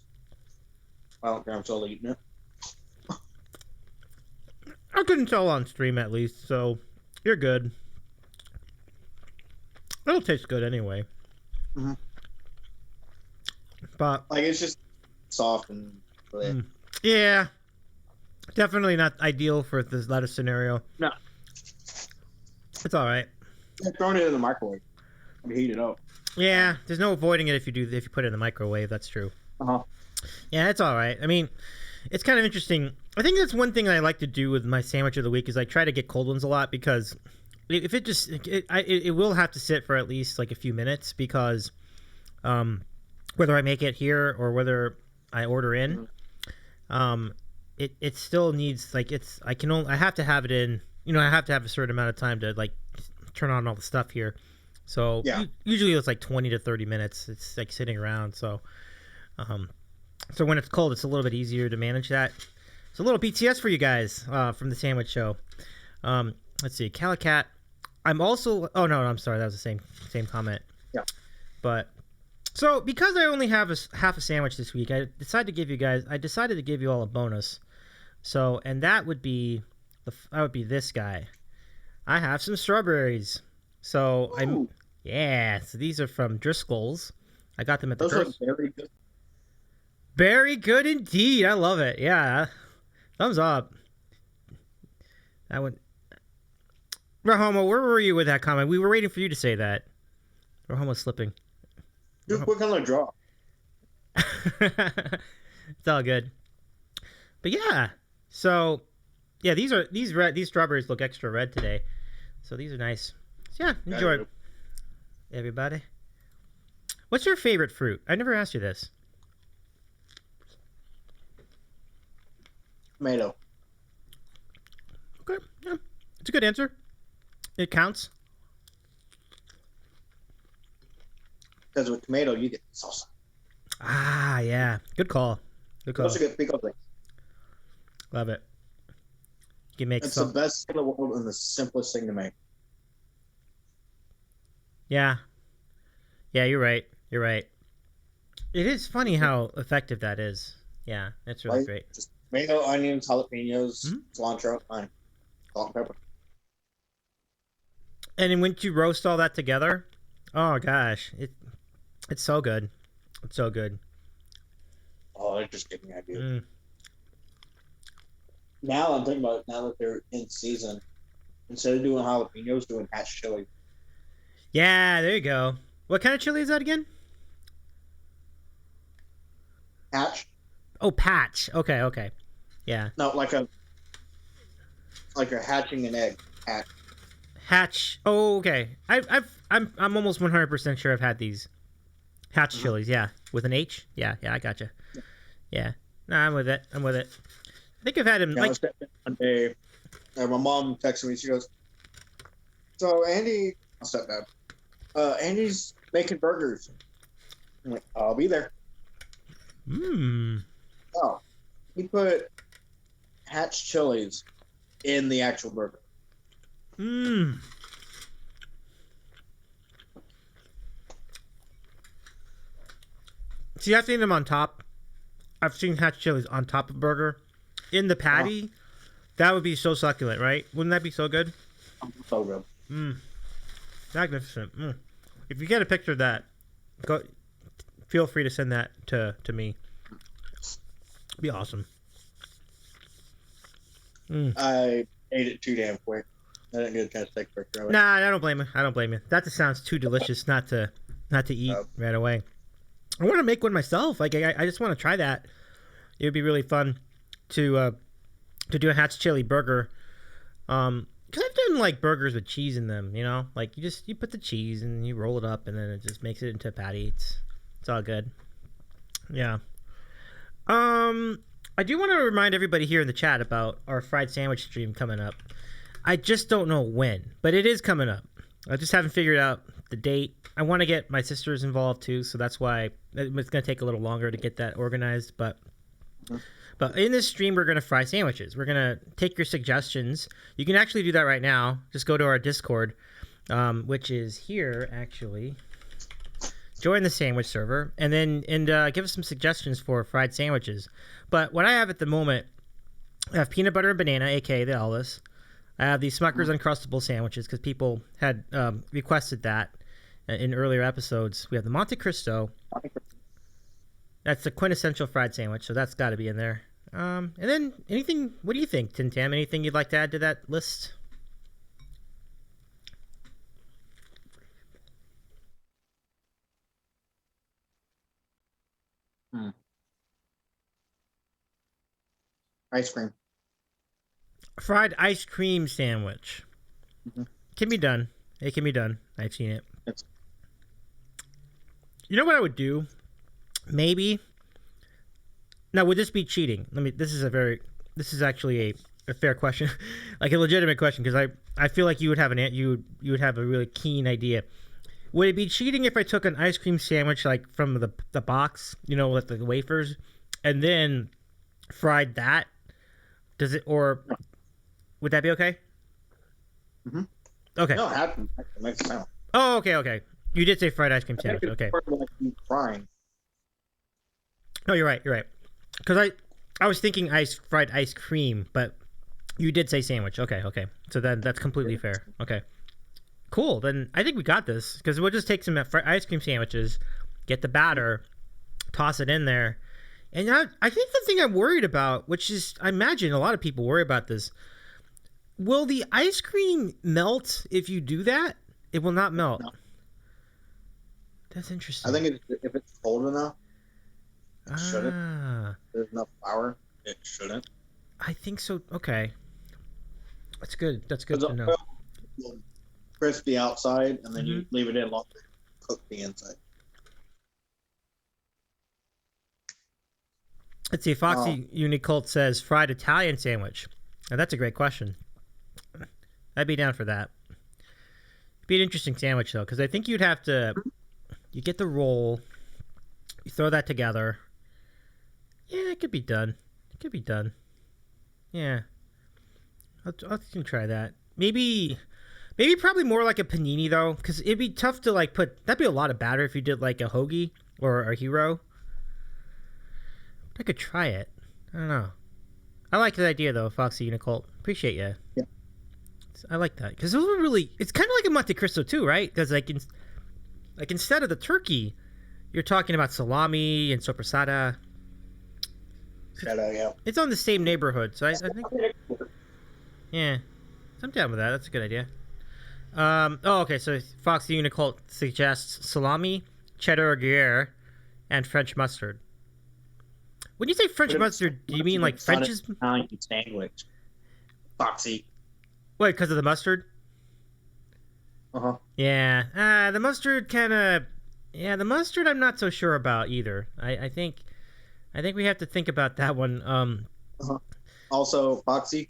I don't care, I'm still eating it. I couldn't tell on stream, at least, so you're good. It'll taste good anyway. Mm-hmm. But like it's just soft and yeah, definitely not ideal for this lettuce scenario. No, it's all right. I'm throwing it in the microwave to heat it up. Yeah, there's no avoiding it if you put it in the microwave. That's true. Yeah, it's all right. I mean, it's kind of interesting. I think that's one thing I like to do with my sandwich of the week is I try to get cold ones a lot because if it just it will have to sit for at least like a few minutes because whether I make it here or whether I order in, it still needs like I have to have it in. I have to have a certain amount of time to like turn on all the stuff here. So Yeah. usually it's like 20 to 30 minutes. It's like sitting around. So so when it's cold, it's a little bit easier to manage that. It's a little BTS for you guys from the Sandwich Show. Let's see, Calicat. I'm also. Oh no, I'm sorry. That was the same comment. Yeah. But so because I only have half a sandwich this week, I decided to give you all a bonus. So and that would be this guy. I have some strawberries. So Ooh. So these are from Driscoll's. I got them at the Those are very good. Very good indeed. I love it. Yeah. Thumbs up. That one. Rahomo, where were you with that comment? We were waiting for you to say that. Rahomo's slipping. Dude, what kind of draw? It's all good. But yeah. So yeah, these strawberries look extra red today. So these are nice. So yeah, enjoy it, everybody. What's your favorite fruit? I never asked you this. Tomato. Okay, yeah, it's a good answer. It counts. Because with tomato, you get salsa. Ah, yeah, good call. Good call. You also get pickle things. Love it. You can make It's the best thing in the world and the simplest thing to make. Yeah. Yeah, you're right. You're right. It is funny how effective that is. Yeah, that's really great. Just tomato, onions, jalapenos, cilantro, and salt and pepper. And then once you roast all that together, oh gosh, it's so good. It's so good. Oh, it just gave me ideas. Now I'm thinking about it, now that they're in season, instead of doing jalapenos, doing hatch chili. Yeah, there you go. What kind of chili is that again? Hatch? Oh, patch. Okay. Yeah. No, like a hatching an egg. Hatch. Oh, okay. I'm almost 100% sure I've had these hatch chilies. Yeah, with an H. Yeah, I gotcha. Yeah. No, I'm with it. I think I've had them. Like one day, my mom texted me. She goes, "So Andy, I'll step down. Andy's making burgers." I'm like, "I'll be there." Oh, he put hatch chilies in the actual burger. See, I've seen them on top. I've seen hatch chilies on top of burger. In the patty, that would be so succulent, right? Wouldn't that be so good? So good. Magnificent. If you get a picture of that, feel free to send that to me. It'd be awesome. I ate it too damn quick. I didn't get a chance to take a picture of it. Nah, I don't blame you. That just sounds too delicious not to eat right away. I want to make one myself. Like I just want to try that. It would be really fun to do a hatch chili burger. Because I've done like burgers with cheese in them. Like you put the cheese and you roll it up and then it just makes it into a patty. It's all good. Yeah. I do want to remind everybody here in the chat about our fried sandwich stream coming up. I just don't know when, but it is coming up. I just haven't figured out the date. I want to get my sisters involved too, so that's why it's going to take a little longer to get that organized. But in this stream, we're going to fry sandwiches. We're going to take your suggestions. You can actually do that right now. Just go to our Discord, which is here actually. Join the sandwich server and give us some suggestions for fried sandwiches. But what I have at the moment, I have peanut butter and banana, aka the Elvis. I have these Smucker's Uncrustable sandwiches because people had requested that in earlier episodes. We have the Monte Cristo. That's the quintessential fried sandwich, so that's got to be in there. And then anything, what do you think, TinTam? Anything you'd like to add to that list? Ice cream. Fried ice cream sandwich. can be done. It can be done. I've seen it. It's, You know what I would do? Maybe. Now, would this be cheating? This is actually a fair question, like a legitimate question, because I feel like you would have you would have a really keen idea. Would it be cheating if I took an ice cream sandwich like from the box, with the wafers, and then fried that? Does it, or would that be okay? Mm-hmm. Okay. No, it makes sense. Oh, okay. You did say fried ice cream sandwich. Okay. Frying. No, you're right. Because I was thinking fried ice cream, but you did say sandwich. Okay. So then that's completely fair. Okay. Cool. Then I think we got this, because we'll just take some ice cream sandwiches, get the batter, toss it in there. And I think the thing I'm worried about, which is, I imagine a lot of people worry about this, will the ice cream melt if you do that? It will not melt. No. That's interesting. I think if it's cold enough, it shouldn't. There's enough flour, it shouldn't. I think so. Okay. That's good. That's good to know. Crispy outside, and then you leave it in longer, cook the inside. Let's see. Foxy Unicult says fried Italian sandwich. Now, that's a great question. I'd be down for that. It'd be an interesting sandwich, though, because I think you'd have to... You get the roll, you throw that together. Yeah, it could be done. Yeah. I can try that. Maybe probably more like a panini, though, because it'd be tough to, like, that'd be a lot of batter if you did, like, a hoagie or a hero. I could try it. I don't know. I like the idea, though, Foxy Unicult. Appreciate you. Yeah. I like that, because those were really... It's kind of like a Monte Cristo, too, right? Because, like instead of the turkey, you're talking about salami and sopressata. Yeah. It's on the same neighborhood, so I think... Yeah. I'm down with that. That's a good idea. Okay, so Foxy Unicult suggests salami, cheddar Gruyere, and French mustard. When you say French mustard, do you mean like French's... Italian sandwich. Foxy. Wait, because of the mustard? Uh-huh. Yeah. The mustard kind of... Yeah, the mustard I'm not so sure about either. I think we have to think about that one. Uh-huh. Also, Foxy,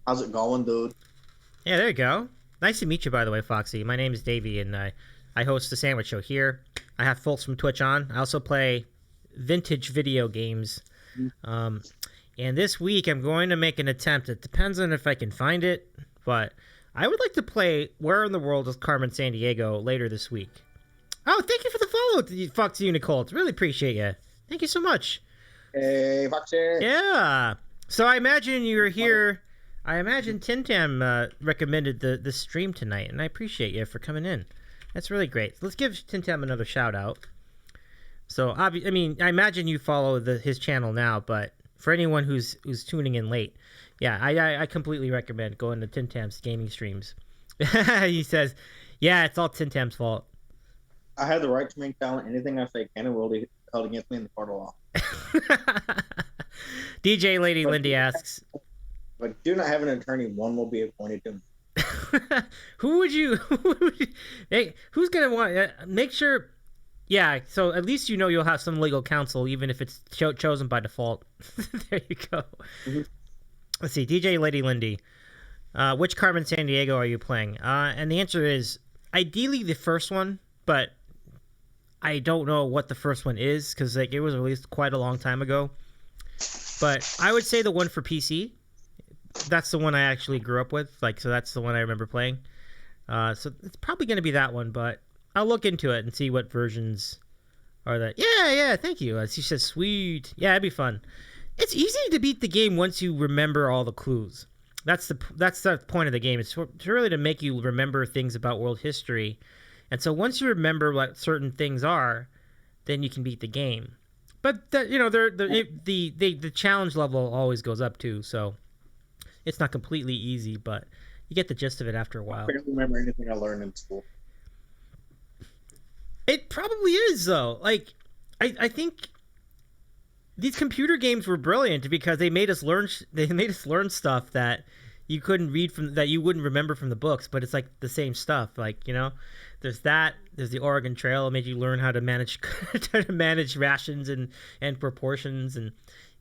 how's it going, dude? Yeah, there you go. Nice to meet you, by the way, Foxy. My name is Davy, and I host the Sandwich Show here. I have Folks from Twitch on. I also play vintage video games. And this week I'm going to make an attempt. It depends on if I can find it, but I would like to play Where in the World is Carmen Sandiego later this week. Oh, thank you for the follow, Foxy Unicult. Really appreciate you. Thank you so much. Hey, Foxy. Yeah. So I imagine you were here. I imagine TinTam recommended the stream tonight, and I appreciate you for coming in. That's really great. Let's give TinTam another shout out. So, I imagine you follow his channel now, but for anyone who's tuning in late, yeah, I completely recommend going to TinTam's gaming streams. He says, yeah, it's all TinTam's fault. I have the right to make talent. Anything I say can and will be held against me in the court of law. DJ Lady Lindy asks, but do not have an attorney. One will be appointed to me. Who's gonna want? Make sure. Yeah, so at least you'll have some legal counsel, even if it's chosen by default. There you go. Mm-hmm. Let's see, DJ Lady Lindy. Which Carmen Sandiego are you playing? And the answer is ideally the first one, but I don't know what the first one is because it was released quite a long time ago. But I would say the one for PC. That's the one I actually grew up with. So that's the one I remember playing. So it's probably going to be that one, but I'll look into it and see what versions are that. Yeah, thank you. She says, sweet. Yeah, it'd be fun. It's easy to beat the game once you remember all the clues. That's the point of the game. It's really to make you remember things about world history. And so once you remember what certain things are, then you can beat the game. But the challenge level always goes up too, so it's not completely easy, but you get the gist of it after a while. I can't remember anything I learned in school. It probably is, though. I think these computer games were brilliant because they made us learn stuff that you couldn't read from that you wouldn't remember from the books, but it's like the same stuff. Like, you know, there's the Oregon Trail. It made you learn how to manage rations and proportions and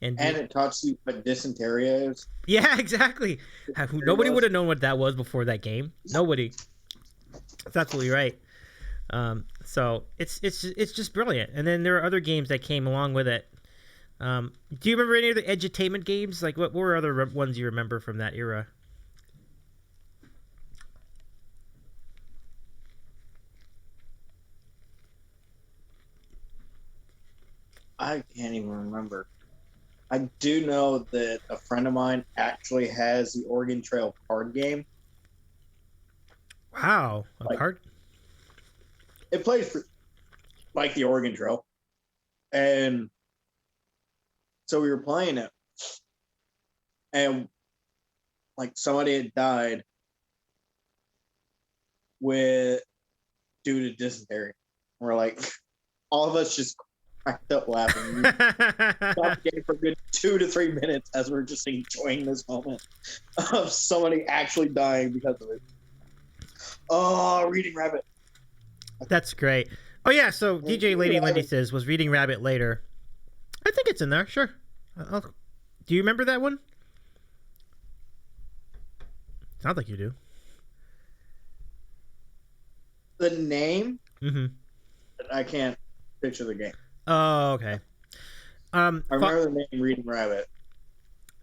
it taught you what dysentery is. Yeah, exactly. Nobody would have known what that was before that game. Nobody. That's absolutely right. So it's just brilliant. And then there are other games that came along with it. Do you remember any of the edutainment games? Like, what were other ones you remember from that era? I can't even remember. I do know that a friend of mine actually has the Oregon Trail card game. Wow, card? It plays like the Oregon Trail. And so we were playing it. And like somebody had died due to dysentery. We're like, all of us just cracked up laughing. We stopped the game for a good 2 to 3 minutes as we're just enjoying this moment of somebody actually dying because of it. Oh, Reading Rabbit. That's great. Oh yeah, so DJ Lady Lindy says, was Reading Rabbit later? I think it's in there, sure. Do you remember that one? Sounds like you do. The name? Mm-hmm. I can't picture the game. Oh, okay. I remember the name Reading Rabbit.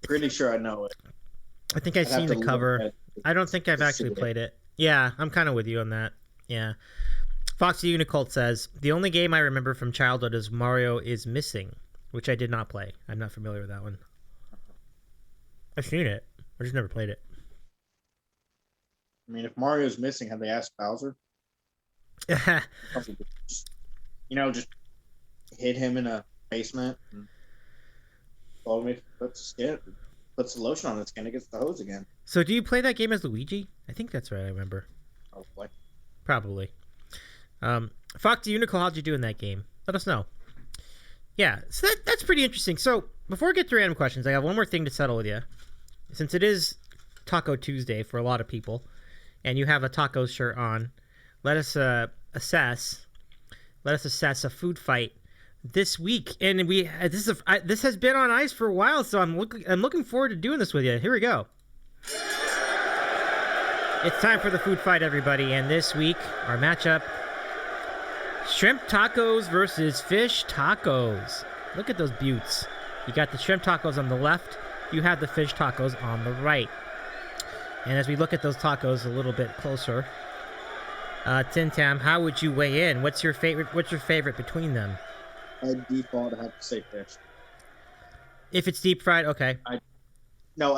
Pretty sure I know it. I think I've seen the cover. I don't think I've actually played it. Yeah, I'm kind of with you on that. Yeah. Foxy Unicult says, the only game I remember from childhood is Mario is Missing, which I did not play. I'm not familiar with that one. I've seen it. I just never played it. I mean, if Mario's missing, have they asked Bowser? Just hit him in a basement and puts the lotion on his skin and gets the hose again. So do you play that game as Luigi? I think that's right, I remember. Probably. Foxy Unicorn, how'd you do in that game? Let us know. Yeah, so that's pretty interesting. So before we get to random questions, I have one more thing to settle with you. Since it is Taco Tuesday for a lot of people, and you have a taco shirt on, let us assess a food fight this week. And this has been on ice for a while, so I'm looking forward to doing this with you. Here we go. It's time for the food fight, everybody. And this week, our matchup: shrimp tacos versus fish tacos. Look at those buttes. You got the shrimp tacos on the left. You have the fish tacos on the right. And as we look at those tacos a little bit closer, TinTam, how would you weigh in? What's your favorite between them? By default, I have to say fish. If it's deep fried, okay. I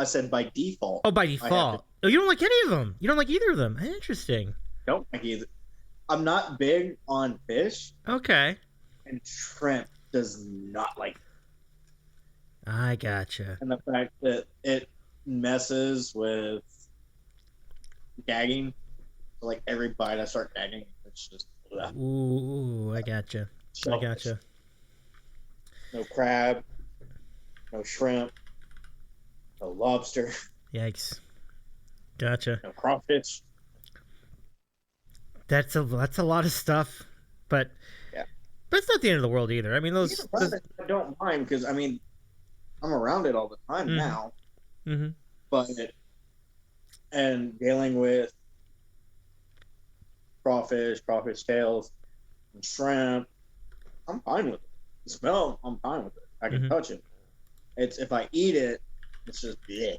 said by default. Oh, by default. Oh, you don't like any of them. You don't like either of them. Interesting. Don't like either. I'm not big on fish. Okay. And shrimp does not like it. I gotcha. And the fact that it messes with gagging. Like every bite I start gagging. It's just... Ugh. Ooh, I gotcha. I gotcha. No crab. No shrimp. No lobster. Yikes. Gotcha. No crawfish. That's a lot of stuff, but yeah. But it's not the end of the world either. I mean, those I don't mind because I'm around it all the time now. Mm-hmm. But dealing with crawfish tails, and shrimp, I'm fine with it. The smell, I'm fine with it. I can touch it. It's if I eat it, it's just bleh.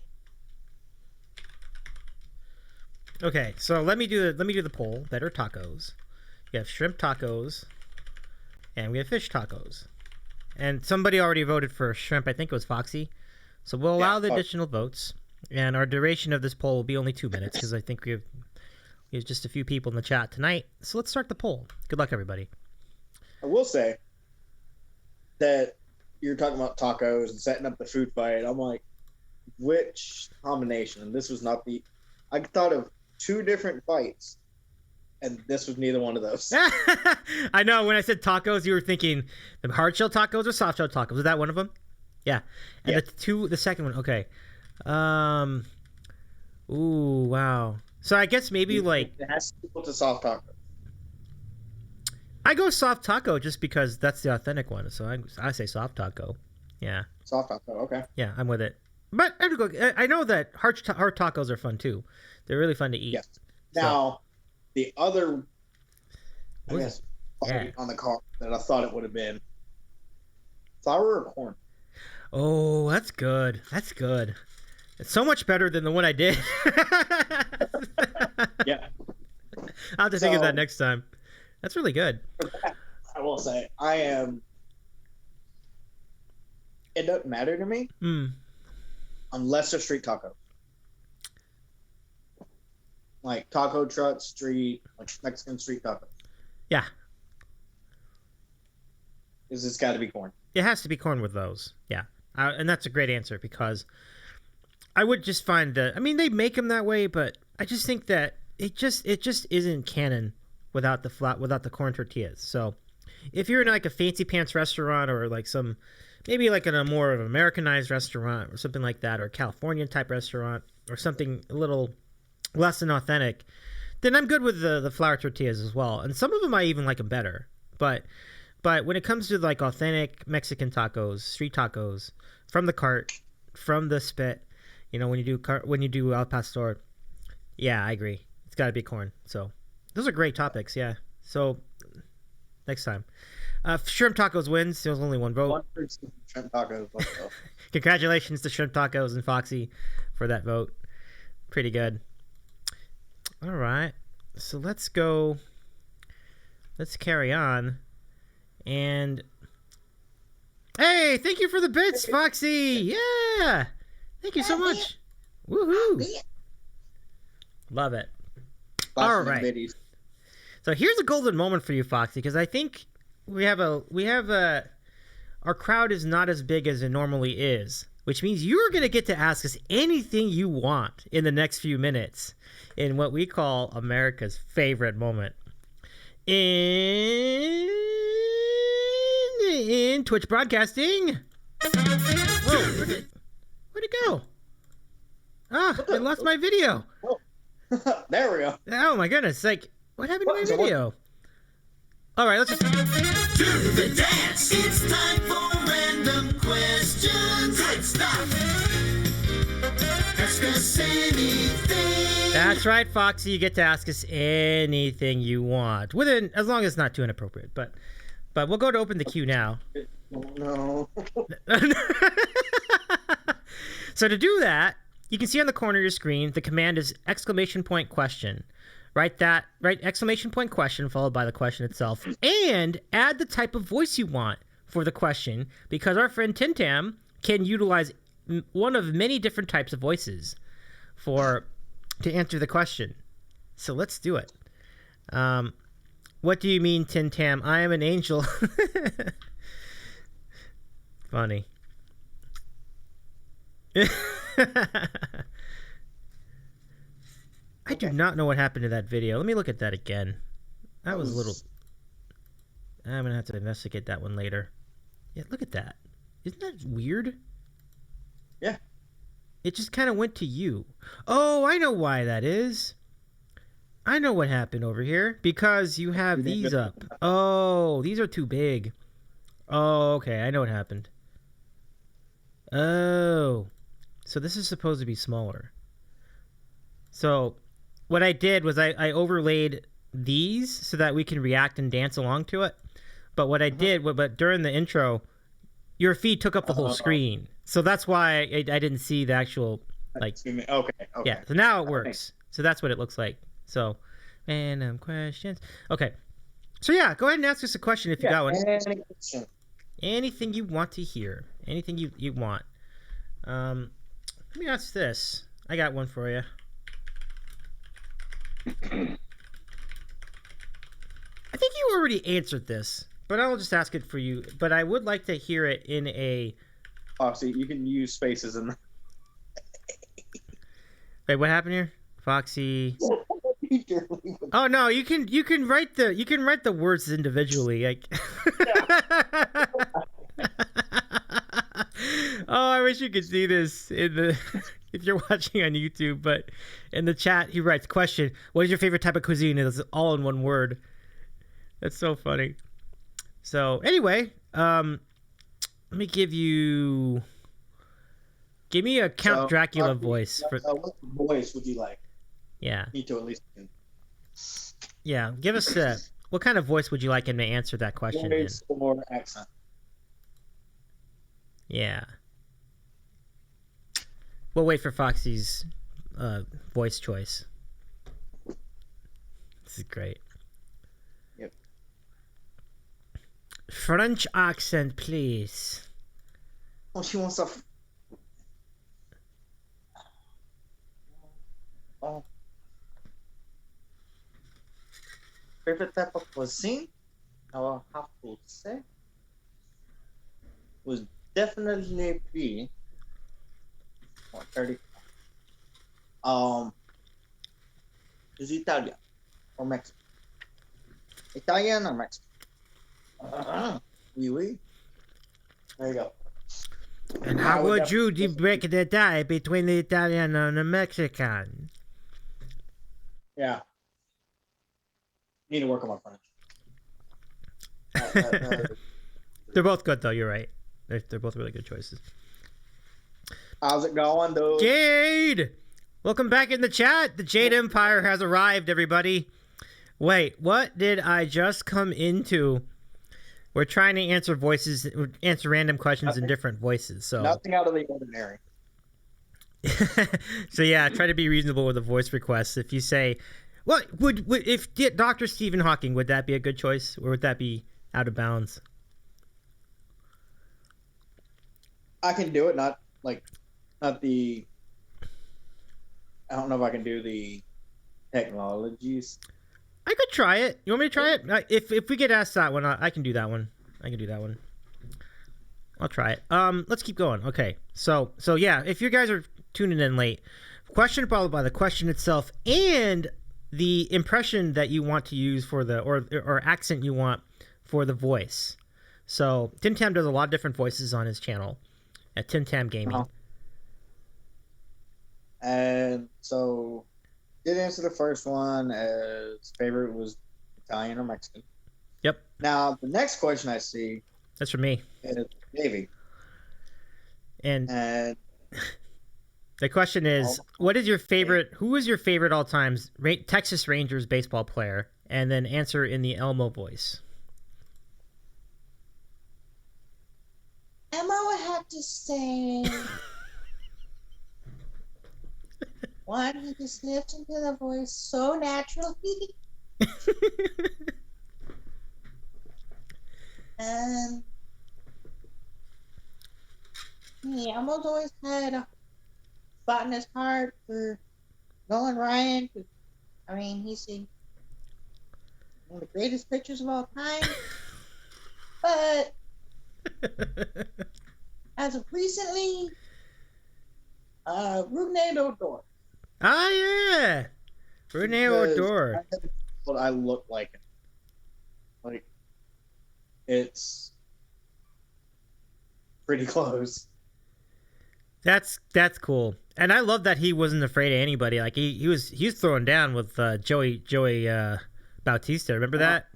Okay, so let me do the poll. Better tacos. You have shrimp tacos, and we have fish tacos. And somebody already voted for shrimp. I think it was Foxy. So we'll allow the additional votes. And our duration of this poll will be only 2 minutes because I think we have just a few people in the chat tonight. So let's start the poll. Good luck, everybody. I will say that you're talking about tacos and setting up the food fight. I'm like, which combination? And this was not I thought of 2 different fights, and this was neither one of those. I know. When I said tacos, you were thinking the hard shell tacos or soft shell tacos. Was that one of them? Yeah. And the second one. Okay. Ooh, wow. So I guess maybe like It has to be equal to soft taco. I go soft taco just because that's the authentic one. So I say soft taco. Yeah. Soft taco, okay. Yeah, I'm with it. But I know that hard tacos are fun too. They're really fun to eat. Yes. Now, the other, I What guess, Yeah. on the card that I thought it would have been flour or corn. Oh, that's good. That's good. It's so much better than the one I did. Yeah. I'll have to think of that So- next time. That's really good. I will say, it doesn't matter to me Mm. unless they're street tacos. Like taco truck, street, like Mexican street tacos. Yeah. Because it's got to be corn. It has to be corn with those. Yeah. And that's a great answer because I would just find that, I mean, they make them that way, but I just think that it just isn't canon without the corn tortillas. So if you're in like a fancy pants restaurant or like maybe like in a more of an Americanized restaurant or something like that, or a Californian type restaurant or something a little less than authentic, then I'm good with the flour tortillas as well. And some of them I even like them better. But when it comes to like authentic Mexican tacos, street tacos, from the cart, from the spit, when you do al pastor, yeah, I agree. It's got to be corn. So those are great topics. Yeah. So next time, shrimp tacos wins. There's only one vote. One for shrimp tacos. Congratulations to shrimp tacos and Foxy for that vote. Pretty good. All right. So let's go. Let's carry on. And hey, thank you for the bits, Foxy. Yeah. Thank you so much. Woohoo. Love it. All right. So here's a golden moment for you, Foxy, because I think we have our crowd is not as big as it normally is, which means you're going to get to ask us anything you want in the next few minutes in what we call America's favorite moment. In Twitch broadcasting. Whoa, where'd it go? I lost my video. There we go. Oh my goodness! Like, what happened to my video? All right, let's just do the dance. It's time for random questions. Right, stop. Ask us anything. That's right, Foxy. You get to ask us anything you want, as long as it's not too inappropriate. But we'll go to open the queue now. No. So to do that, you can see on the corner of your screen, the command is !question. Write !question followed by the question itself, and add the type of voice you want for the question, because our friend TinTam can utilize one of many different types of voices to answer the question. So let's do it. What do you mean, TinTam? I am an angel. Funny. I do not know what happened to that video. Let me look at that again. That was a little... I'm going to have to investigate that one later. Yeah, look at that. Isn't that weird? Yeah. It just kind of went to you. Oh, I know why that is. I know what happened over here. Because you have these up. Oh, these are too big. Oh, okay. I know what happened. Oh. So this is supposed to be smaller. So what I did was I overlaid these so that we can react and dance along to it. But what I did, but during the intro, your feed took up the whole screen. So that's why I didn't see the actual, like... Okay. Yeah, so now it works. So that's what it looks like. So, random questions. Okay. So yeah, go ahead and ask us a question if you got one. Anything you want to hear. Anything you want. Let me ask this. I got one for you. I think you already answered this, but I'll just ask it for you. But I would like to hear it in a... Foxy, you can use spaces in... Wait, what happened here? Foxy... Oh no, you can write the words individually. Like... Oh, I wish you could see this in the if you're watching on YouTube, but in the chat he writes, question, what is your favorite type of cuisine? It's all in one word. That's so funny. So anyway, let me give me a Count Dracula voice. What voice would you like? Yeah. Me to at least. Yeah, give us what kind of voice would you like him to answer that question in? Voice or accent? Yeah. We'll wait for Foxy's voice choice. This is great. Yep. French accent, please. Oh, she wants a. Oh. Favorite type of cuisine? I will have to say would definitely be 30. Is Italian or Mexican? Italian or Mexican? Oui. There you go. And how would you break the tie between the Italian and the Mexican? Yeah. Need to work on my French. They're both good, though. You're right. They're both really good choices. How's it going, dude? Jade! Welcome back in the chat. The Jade Empire has arrived, everybody. Wait, what did I just come into? We're trying to answer random questions in different voices. So nothing out of the ordinary. So yeah, try to be reasonable with the voice requests. If you say, "What would if Dr. Stephen Hawking, would that be a good choice, or would that be out of bounds?" I can do it. Not the. I don't know if I can do the technologies. I could try it. You want me to try it? If we get asked that one, I can do that one. I'll try it. Let's keep going. Okay. So yeah, if you guys are tuning in late, question followed by the question itself and the impression that you want to use for the or accent you want for the voice. So TinTam does a lot of different voices on his channel at TinTam Gaming. Uh-huh. And so, did answer the first one as favorite was Italian or Mexican. Yep. Now the next question I see. That's for me. Is Davy. And the question is, what is your favorite? Who is your favorite all times Texas Rangers baseball player? And then answer in the Elmo voice. Emma would have to say one, he just slipped into the voice so naturally. And he almost always had a spot in his heart for Nolan Ryan. I mean, he's one of the greatest pitchers of all time. But as of recently, Rune Odor. Ah, yeah. Rune Odor. What I look like. Like, it's pretty close. That's cool. And I love that he wasn't afraid of anybody. Like he was throwing down with Joey Bautista. Remember that?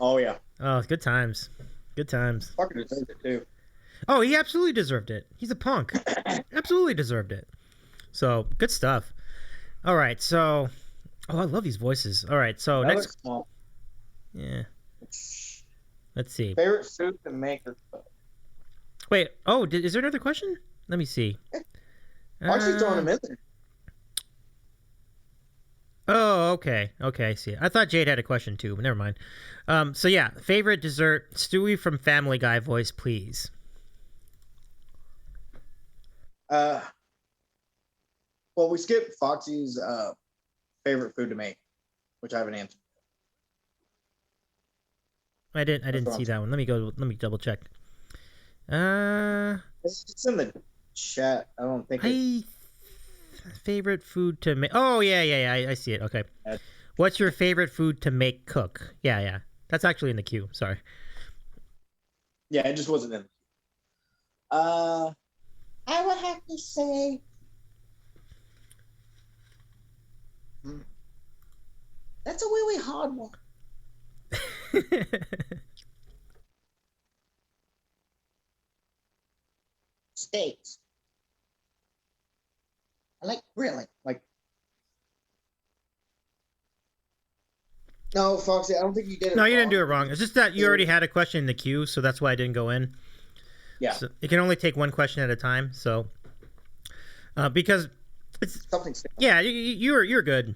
Oh yeah. Oh, good times. Good times. Fucking deserved it too. Oh, he absolutely deserved it. He's a punk. Absolutely deserved it. So, good stuff. All right, so... Oh, I love these voices. All right, so That next... looks small. Yeah. Let's see. Favorite food to make or cook? Wait, oh, is there another question? Let me see. Actually throwing them in there. Oh, okay. Okay, I see. I thought Jade had a question too, but never mind. So yeah, favorite dessert, Stewie from Family Guy voice, please. Well, we skipped Foxy's favorite food to make, which I haven't answered. I didn't see that one. Let me double check. It's in the chat. I don't think favorite food to make. Oh yeah, I see it. Okay. What's your favorite food to make cook? Yeah. That's actually in the queue. Sorry. Yeah, it just wasn't in. I would have to say That's a really hard one. Steaks. I like grilling. Like, no, Foxy, I don't think you did it. No, you didn't wrong. do it wrong. It's just that you already had a question in the queue, so that's why I didn't go in. Yeah. So it can only take one question at a time. So, because it's Something simple. yeah, you're good.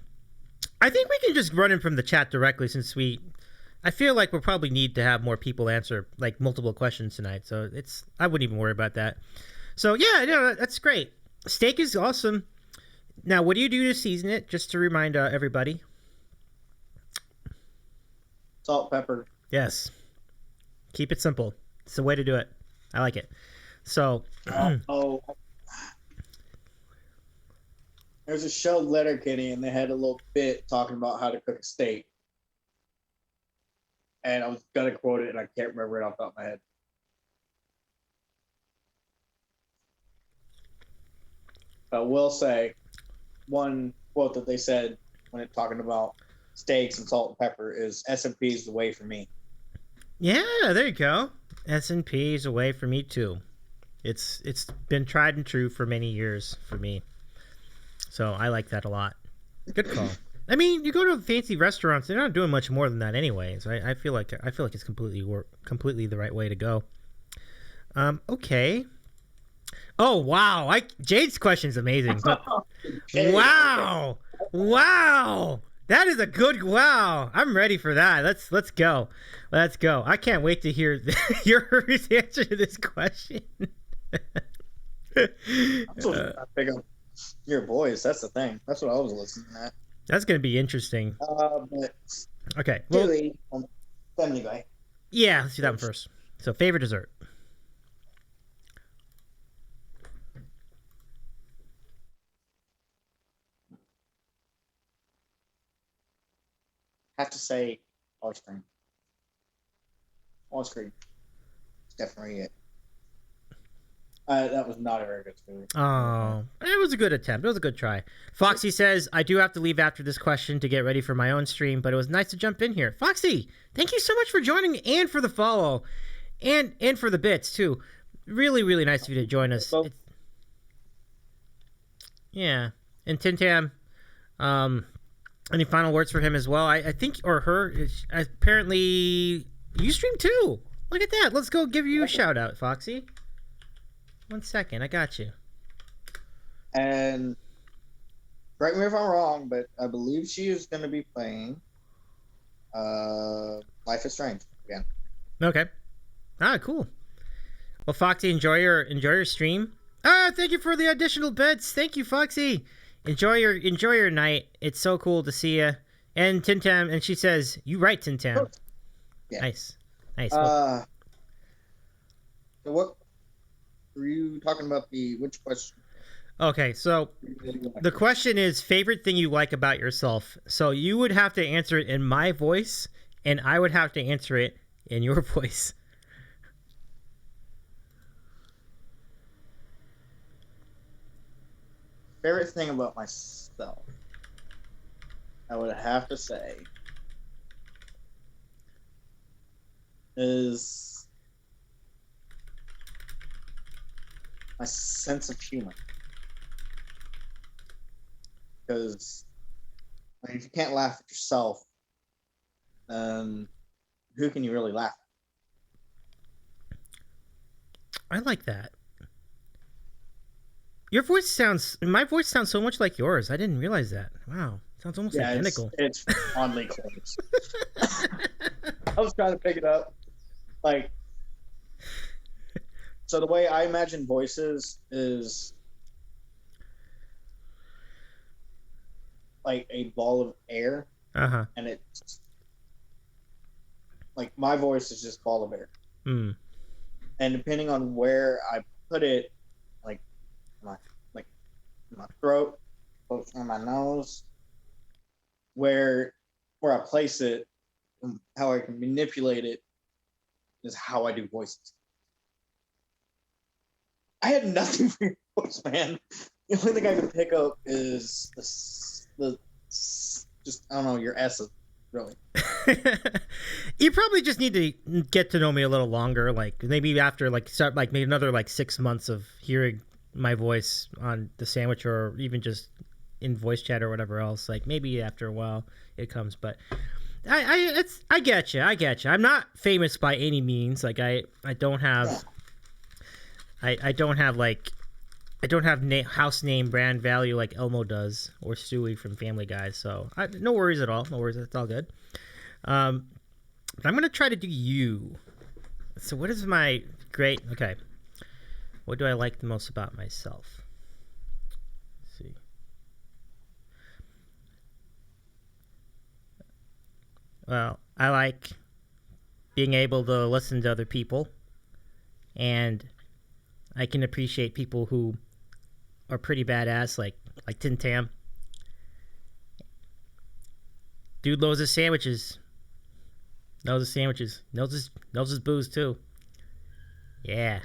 I think we can just run in from the chat directly since I feel like we'll probably need to have more people answer like multiple questions tonight. So I wouldn't even worry about that. So yeah, no, that's great. Steak is awesome. Now, what do you do to season it? Just to remind everybody. Salt, pepper. Yes. Keep it simple. It's the way to do it. I like it. So. There's a show, Letterkenny, and they had a little bit talking about how to cook a steak. And I was going to quote it, and I can't remember it off the top of my head. I will say one quote that they said when it talking about steaks and salt and pepper is S&P is the way for me. Yeah, there you go. S&P is a way for me too. It's been tried and true for many years for me. So I like that a lot. Good call. I mean, you go to fancy restaurants, they're not doing much more than that anyways, right? I feel like it's completely the right way to go. Okay. Oh wow! Jade's question is amazing. But wow, that is a good wow. I'm ready for that. Let's go. I can't wait to hear your answer to this question. I'm supposed to pick up your voice. That's the thing. That's what I was listening at. That's gonna be interesting. But Okay. Well, Family Guy. Yeah, let's do that one first. So, favorite dessert. Have to say ice cream. Ice cream. It's definitely it. That was not a very good story. Oh, it was a good attempt. It was a good try. Foxy says, I do have to leave after this question to get ready for my own stream, but it was nice to jump in here. Foxy, thank you so much for joining and for the follow and for the bits, too. Really, really nice of you to join us. Yeah. And TinTam, any final words for him as well? I think, or her, apparently, you stream too. Look at that. Let's go give you a shout out, Foxy. 1 second, I got you. And correct me if I'm wrong, but I believe she is going to be playing Life is Strange again. Okay. Cool. Well, Foxy, enjoy your stream. Thank you for the additional bits. Thank you, Foxy. Enjoy your night. It's so cool to see you. And TinTam, and she says, "You right, TinTam." Yeah. Nice. So what were you talking about? Which question? Okay, so the question is favorite thing you like about yourself. So you would have to answer it in my voice, and I would have to answer it in your voice. Favorite thing about myself, I would have to say, is my sense of humor. Because if you can't laugh at yourself, who can you really laugh at? I like that. My voice sounds so much like yours. I didn't realize that. Wow. Sounds almost identical. It's oddly close. I was trying to pick it up. So the way I imagine voices is like a ball of air. Uh-huh. And it's like my voice is just ball of air. Hmm. And depending on where I put it, my throat, close on my nose, where I place it, how I can manipulate it is how I do voices. I had nothing for your voice, man. The only thing I can pick up is the just I don't know your essence, really. You probably just need to get to know me a little longer, like maybe after maybe another 6 months of hearing my voice on the sandwich, or even just in voice chat or whatever else. Like maybe after a while it comes, but I get you. I'm not famous by any means. Like I don't have house name brand value like Elmo does, or Stewie from Family Guy. So no worries at all. No worries. It's all good. But I'm gonna try to do you. So what is my great? Okay. What do I like the most about myself? Let's see. Well, I like being able to listen to other people, and I can appreciate people who are pretty badass, like TinTam. Dude knows his sandwiches. Knows his sandwiches. Knows his booze too. Yeah.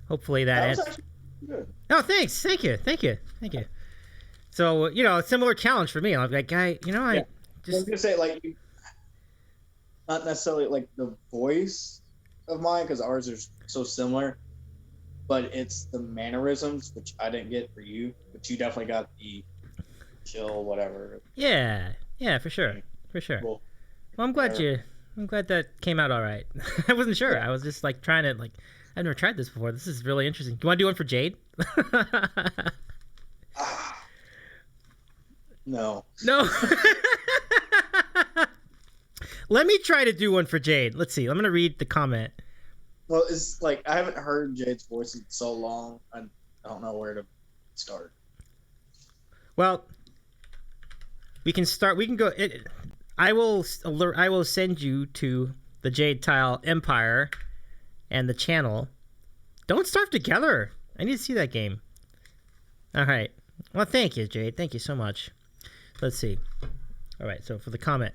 Hopefully that was answers. actually good. Oh, thanks. Thank you. So, a similar challenge for me. I'm like, I I was just gonna say not necessarily like the voice of mine, because ours are so similar, but it's the mannerisms, which I didn't get for you, but you definitely got the chill, whatever. yeah, for sure. Cool. Well, I'm glad that came out all right. I wasn't sure. I was just trying to I've never tried this before. This is really interesting. Do you want to do one for Jade? No. Let me try to do one for Jade. Let's see. I'm going to read the comment. Well, it's I haven't heard Jade's voice in so long, I don't know where to start. Well, we can start. We can go. I will send you to the Jade Tile Empire and the channel. Don't Starve Together. I need to see that game. All right. Well, thank you, Jade. Thank you so much. Let's see. All right. So for the comment.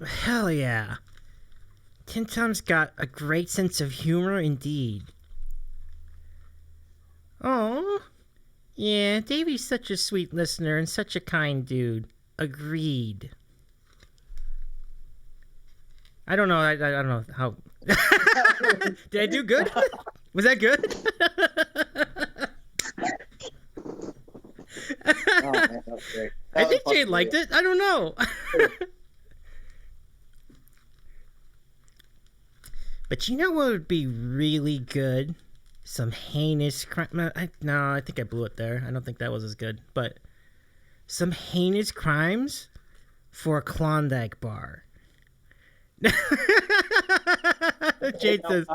Hell yeah. TinTam's got a great sense of humor indeed. Oh, yeah, Davy's such a sweet listener and such a kind dude. Agreed. I don't know. I don't know how. Did I do good? Was that good? Oh, man, that was great. I think Jade liked it. I don't know. But you know what would be really good? Some heinous crime. No, I think I blew it there. I don't think that was as good. But some heinous crimes for a Klondike bar. Jade says,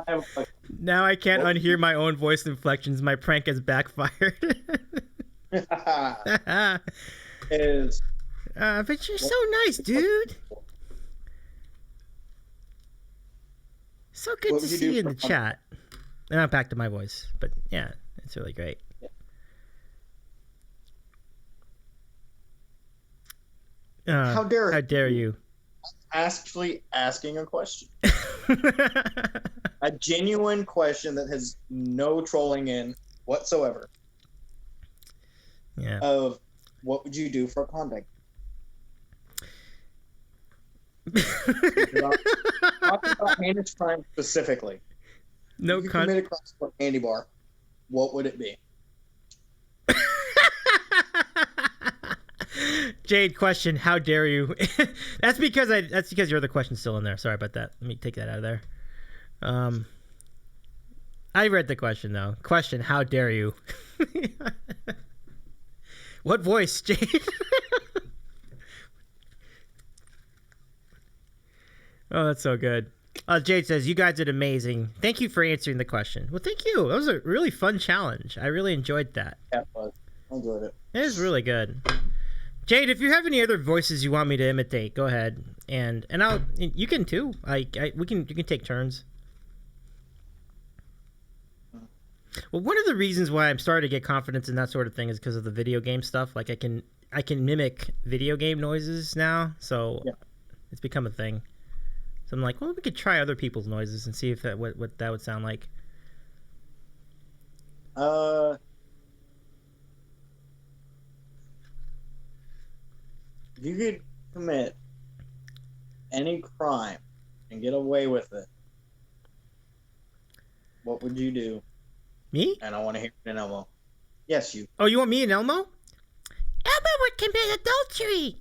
now I can't unhear my own voice inflections. My prank has backfired. Is but you're so nice, dude. So good What to would you see do you in for the fun? chat. And I'm back to my voice. But yeah, it's really great. How dare you? actually asking a question? A genuine question that has no trolling in whatsoever. Yeah. Of what would you do for a Klondike? Talking about heinous crime specifically. No if you committed crimes for a candy bar, what would it be? Jade, question: how dare you? That's because your other question's still in there. Sorry about that. Let me take that out of there. I read the question though. Question: how dare you? What voice, Jade? Oh, that's so good. Jade says, you guys did amazing. Thank you for answering the question. Well, thank you. That was a really fun challenge. I really enjoyed that. Yeah, I enjoyed it. It was really good. Jade, if you have any other voices you want me to imitate, go ahead. And you can too. You can take turns. Well, one of the reasons why I'm starting to get confidence in that sort of thing is because of the video game stuff. Like I can mimic video game noises now, so it's become a thing. So I'm like, well, we could try other people's noises and see if what that would sound like. if you could commit any crime and get away with it, what would you do? Me? And I want to hear it in Elmo. Yes, you. Oh, you want me and Elmo? Elmo would commit adultery.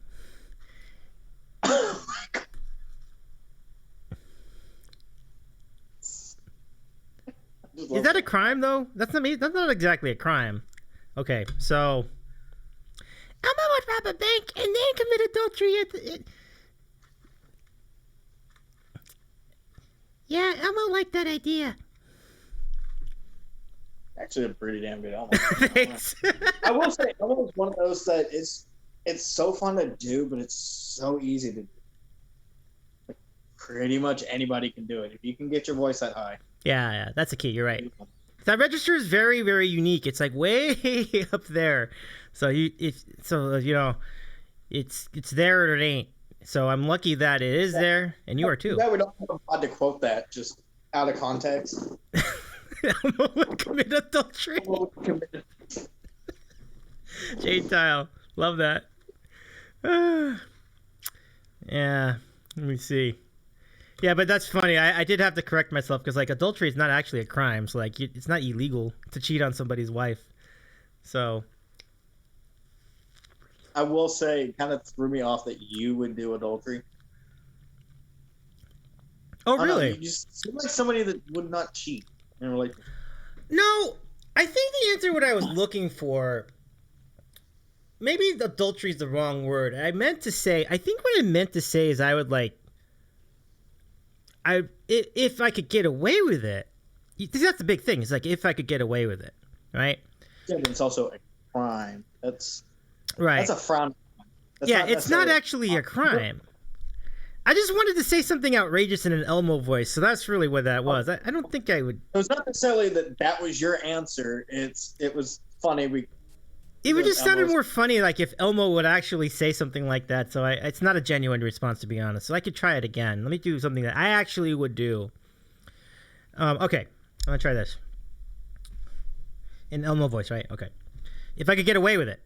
Oh my God. Is that a crime though? That's not me. That's not exactly a crime. Okay, so Elmo would rob a bank and then commit adultery. Yeah, Elmo liked that idea. Actually a pretty damn good Elmo? thanks. I will say Elmo is one of those that it's so fun to do, but it's so easy to do. Like, pretty much anybody can do it if you can get your voice that high. Yeah, that's the key. You're right. That register is very, very unique. It's like way up there. So it's there or it ain't. So I'm lucky that it is there, and you are too. Yeah, we don't have a pod to quote that just out of context. Elmo would commit adultery. Jade Tile, love that. Yeah, let me see. Yeah, but that's funny. I did have to correct myself because like adultery is not actually a crime. So like it's not illegal to cheat on somebody's wife. So I will say, it kind of threw me off that you would do adultery. oh I don't know, really? you just seem like somebody that would not cheat in a relationship. No, I think the answer what I was looking for. Maybe adultery is the wrong word. I think what I meant to say is I would like. If I could get away with it, that's the big thing. It's like if I could get away with it, right? Yeah, but it's also a crime. That's Right. a frown. That's Yeah, it's not necessarily actually a crime. I just wanted to say something outrageous in an Elmo voice, so that's really what that was. I don't think I would. It was not necessarily that was your answer. It was funny. It would just sounded Elmo's- more funny, like if Elmo would actually say something like that. So it's not a genuine response, to be honest. So I could try it again. Let me do something that I actually would do. Okay, I'm gonna try this in Elmo voice, right? Okay, if I could get away with it.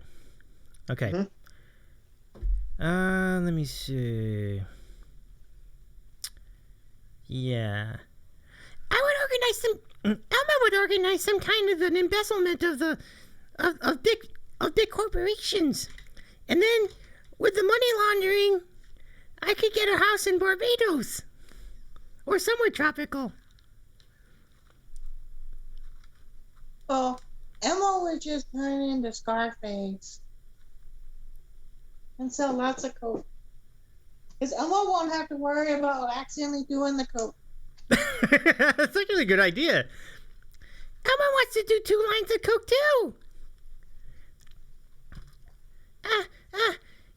Okay. Mhm. Let me see. Yeah. Elmo would organize some kind of an embezzlement of big corporations, and then with the money laundering, I could get a house in Barbados or somewhere tropical. Well, Elmo would just turn into Scarface and sell lots of coke. Because Elmo won't have to worry about accidentally doing the coke. That's actually a good idea. Elmo wants to do 2 lines of coke too.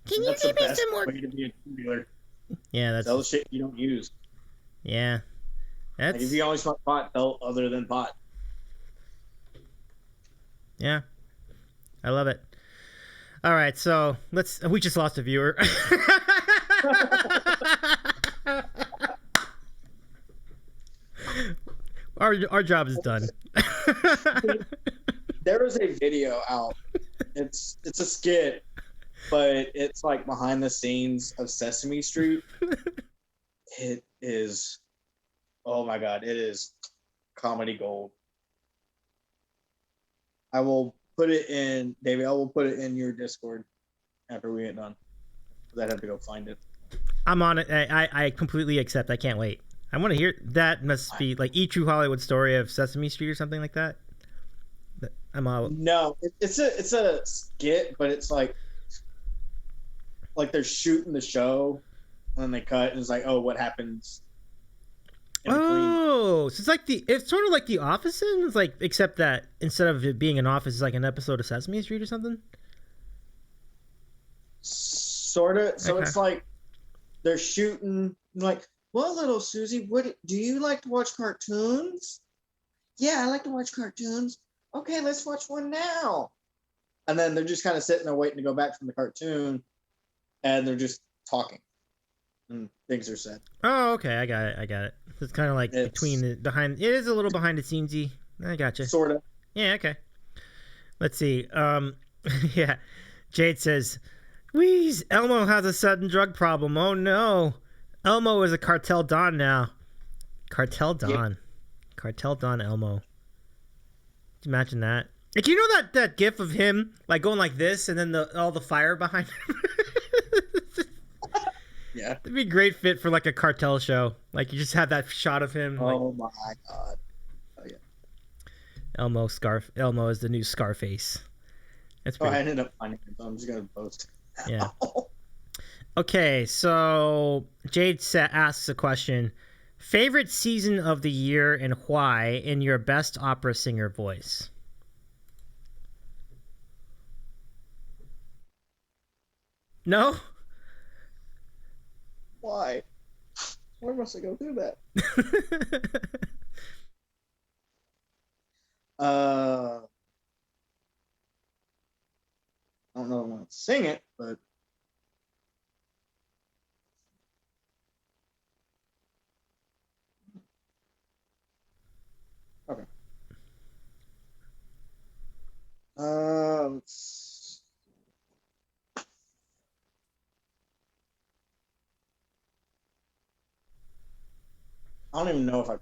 Can you That's the give me best some more? way to be a dealer. Yeah, that's Sell shit you don't use. yeah. Like That's if you only smoke pot, sell other than pot. yeah. I love it. All right, so we just lost a viewer. Our job is done. There is a video out. It's a skit, but it's like behind the scenes of Sesame Street. It is, oh my God, it is comedy gold. I will put it in, David. I will put it in your Discord after we get done. I'd have to go find it. I'm on it. I completely accept. I can't wait. I want to hear that. Must be like E True Hollywood Story of Sesame Street or something like that. I'm all. No, it's a skit, but it's like they're shooting the show, and then they cut, and it's like, oh, what happens? in between? Oh, so it's sort of like The Office, it's like except that instead of it being an office, it's like an episode of Sesame Street or something. Sort of. So Okay. it's like they're shooting like, well, little Susie, what do you like to watch cartoons? Yeah, I like to watch cartoons. Okay, let's watch one now. And then they're just kind of sitting there waiting to go back from the cartoon, and they're just talking, and things are said. Oh, okay, I got it. It's kind of like It's- between the behind. It is a little behind the scenesy. I gotcha. Sort of. Yeah, okay. Let's see. Yeah. Jade says, Wheeze, Elmo has a sudden drug problem. Oh no. Elmo is a cartel don now. Cartel don. Yep. Cartel don Elmo. Imagine that. Like, you know that gif of him like going like this and then all the fire behind him? Yeah. It'd be a great fit for like a cartel show. Like you just have that shot of him. Oh my god. Oh yeah. Elmo is the new Scarface. That's Oh, I pretty. ended up finding it, so I'm just gonna post. Yeah. Okay, so Jade asks a question: favorite season of the year and why in your best opera singer voice? No? Why? Where must I go do that? I don't know if I want to sing it, but okay. I don't even know if I.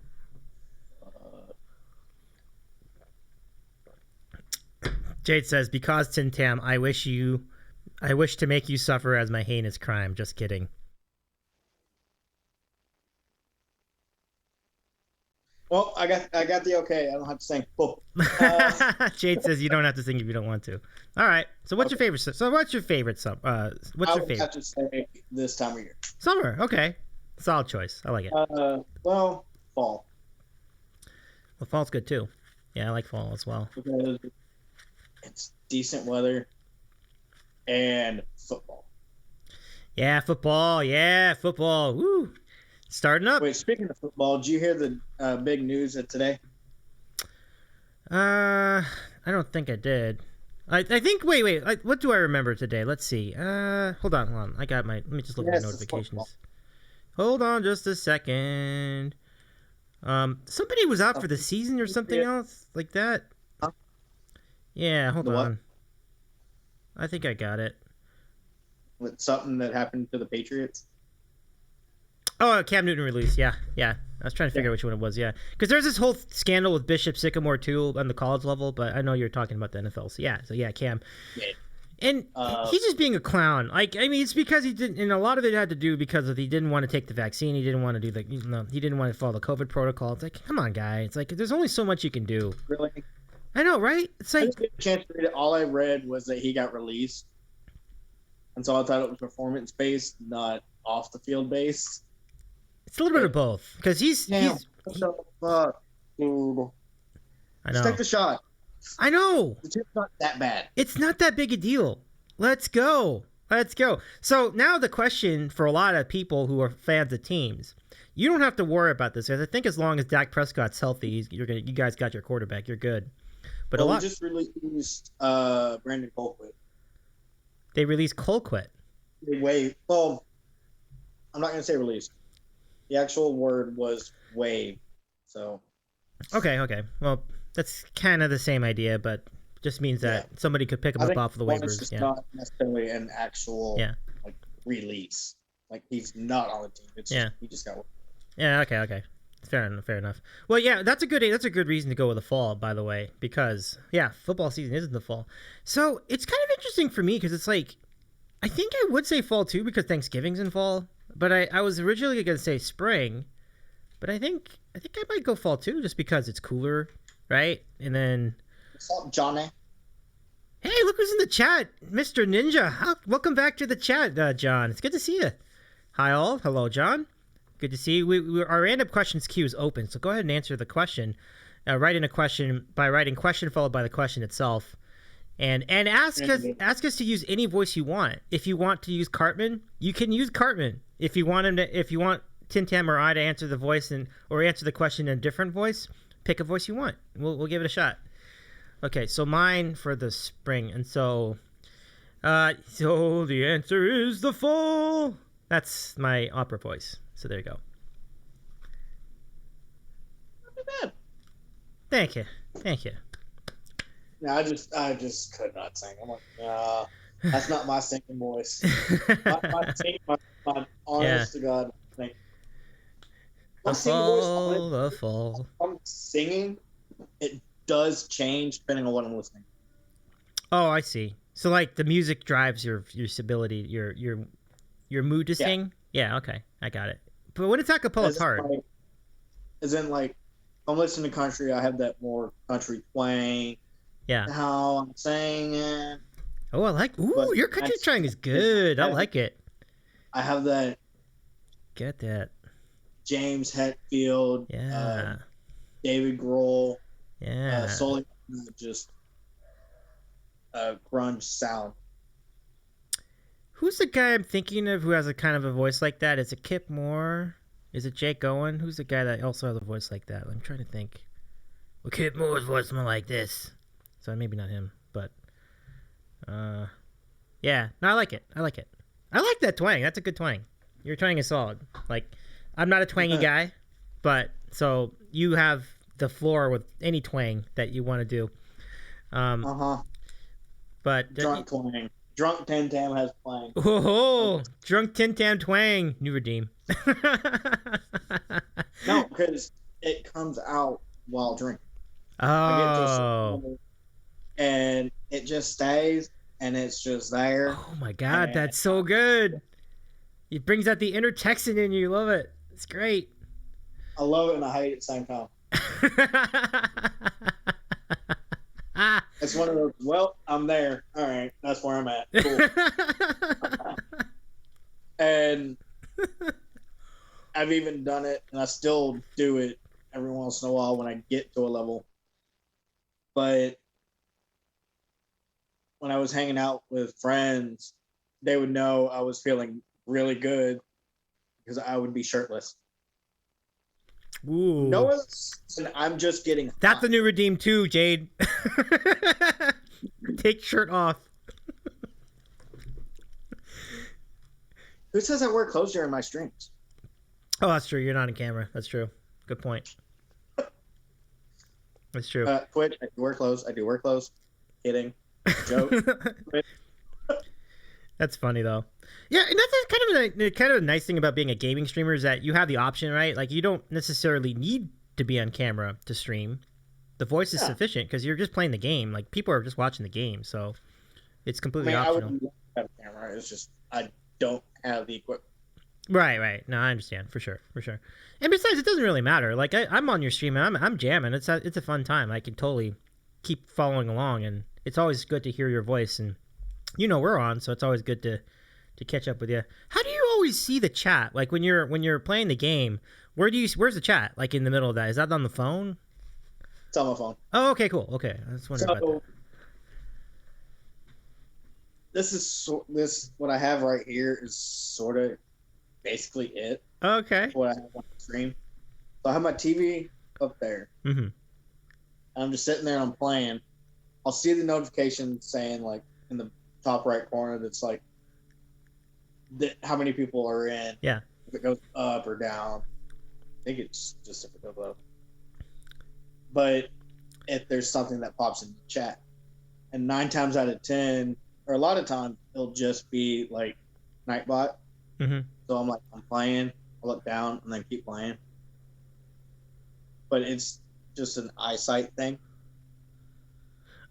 Jade says, because TinTam, I wish to make you suffer as my heinous crime. Just kidding. Well, I got the okay. I don't have to sing. Cool. Jade says you don't have to sing if you don't want to. All right. So what's your favorite? So what's your favorite? What's I your would favorite? have to say this time of year. Summer. Okay. Solid choice. I like it. Well, fall, Well, fall's good too. Yeah, I like fall as well. because it's decent weather and football. Yeah, football. Yeah, football. Woo. Starting up. Wait, speaking of football, did you hear the big news of today? I don't think I did. I think. Wait. What do I remember today? Let's see. Hold on. I got my. Let me just look at Yes, my it's notifications. football. Hold on, just a second. Somebody was out for the season or something else like that. Huh? Yeah, hold The what? on. I think I got it. With something that happened to the Patriots. Oh, Cam Newton release. Yeah. I was trying to figure out which one it was. Yeah, because there's this whole scandal with Bishop Sycamore too on the college level, but I know you're talking about the NFL. So yeah, Cam. Yeah. And he's just being a clown. Like, I mean, it's because he didn't, and a lot of it had to do because he didn't want to take the vaccine. He didn't want to do he didn't want to follow the COVID protocol. It's like, come on, guy. It's like there's only so much you can do. Really? I know, right? It's I like, didn't get a chance to read it. All I read was that he got released, and so I thought it was performance based, not off the field based. it's a little bit of both because he's. What the fuck, dude? I Just know. take the shot. I know. The chip's not that bad. It's not that big a deal. Let's go. So now the question for a lot of people who are fans of teams, you don't have to worry about this. Because I think as long as Dak Prescott's healthy, you guys got your quarterback. You're good. But We just released Brandon Colquitt. they released Colquitt. Well, I'm not gonna say released. The actual word was wave. So Okay. Well, that's kind of the same idea, but just means that somebody could pick him I up think off of the it's waivers. just Yeah. not necessarily an actual like release. Like he's not on the team. It's just, he just got. Yeah. Okay. Fair enough. Well, yeah, that's a good reason to go with the fall, by the way, because football season is in the fall. So it's kind of interesting for me because it's like, I think I would say fall too because Thanksgiving's in fall, but I was originally gonna say spring, but I think I might go fall too just because it's cooler, right? And then, What's up, Johnny? hey, look who's in the chat, Mr. Ninja. Welcome back to the chat, John. It's good to see you. Hi all. Hello, John. Good to see you. Our random questions queue is open, so go ahead and answer the question. Write in a question by writing question followed by the question itself, and ask us to use any voice you want. If you want to use Cartman, you can use Cartman. If you want TinTam or I to answer the voice or answer the question in a different voice, pick a voice you want. We'll give it a shot. Okay, so mine for the spring, and so the answer is the fall. That's my opera voice. So there you go. Not too bad. Thank you. Yeah, I just could not sing. I'm like, That's not my singing voice. My honest to God thing. My singing voice, The fall. if I'm singing, it does change depending on what I'm listening. Oh, I see. So like the music drives your ability, your mood to sing. Yeah, okay, I got it. But when it's acapella, it's hard. As in, like, if I'm listening to country, I have that more country twang. Yeah. How I'm singing. Oh, I like. Ooh, your country twang is good. I like it. I have that. Get that. James Hetfield. Yeah. David Grohl. Yeah. Solely just grunge sound. Who's the guy I'm thinking of who has a kind of a voice like that? Is it Kip Moore? Is it Jake Owen? Who's the guy that also has a voice like that? I'm trying to think. Well, Kip Moore's voice more like this. So maybe not him, but yeah. No, I like it. I like that twang. That's a good twang. Your twang is solid. Like, I'm not a twangy guy, but so you have the floor with any twang that you want to do. But drunk twang. Drunk TinTam has twang. Oh, drunk TinTam twang. New redeem. No, because it comes out while drinking. Oh. And it just stays, and it's just there. Oh my God, that's so good. It brings out the inner Texan in you. Love it. It's great. I love it and I hate it at the same time. It's one of those, well, I'm there. All right, that's where I'm at. Cool. And I've even done it, and I still do it every once in a while when I get to a level. But when I was hanging out with friends, they would know I was feeling really good because I would be shirtless. Ooh. No, I'm just getting hot. That's the new redeem too, Jade. Take shirt off. Who says I wear clothes during my streams? Oh, that's true. You're not on camera. That's true. Good point. That's true. Quit. I do wear clothes. I do wear clothes. Kidding. Joke. That's funny though. Yeah, and that's kind of a nice thing about being a gaming streamer is that you have the option, right? Like you don't necessarily need to be on camera to stream. The voice is sufficient because you're just playing the game. Like people are just watching the game, so it's completely optional. I wouldn't have a camera. It's just I don't have the equipment. Right. No, I understand for sure. And besides, it doesn't really matter. Like I'm on your stream and I'm jamming. It's a fun time. I can totally keep following along, and it's always good to hear your voice. And we're on, so it's always good to catch up with you. How do you always see the chat? Like when you're playing the game, where's the chat? Like in the middle of that? Is that on the phone? It's on my phone. Oh, okay, cool. Okay, I was wondering about that. This what I have right here is sort of basically it. Okay. What I have on the screen. So I have my TV up there. Mm-hmm. I'm just sitting there and I'm playing. I'll see the notification saying like in the top right corner that's like how many people are in. Yeah. If it goes up or down. I think it's just if it goes up. But if there's something that pops in the chat, and 9 times out of 10, or a lot of times, it'll just be like Nightbot. Mm-hmm. So I'm playing, I look down, and then keep playing. But it's just an eyesight thing.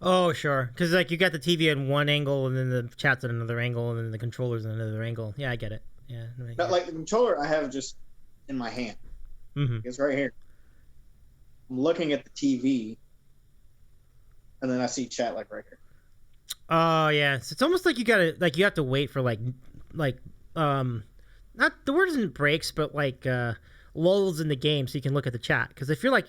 Oh, sure. Because like you got the TV in one angle, and then the chat's at another angle, and then the controller's at another angle. Yeah, I get it. Yeah. But like the controller, I have just in my hand. Mm-hmm. It's right here. I'm looking at the TV, and then I see chat like right here. Oh yeah, so it's almost like you have to wait for like not the word isn't breaks, but like lulls in the game so you can look at the chat. Because if you're like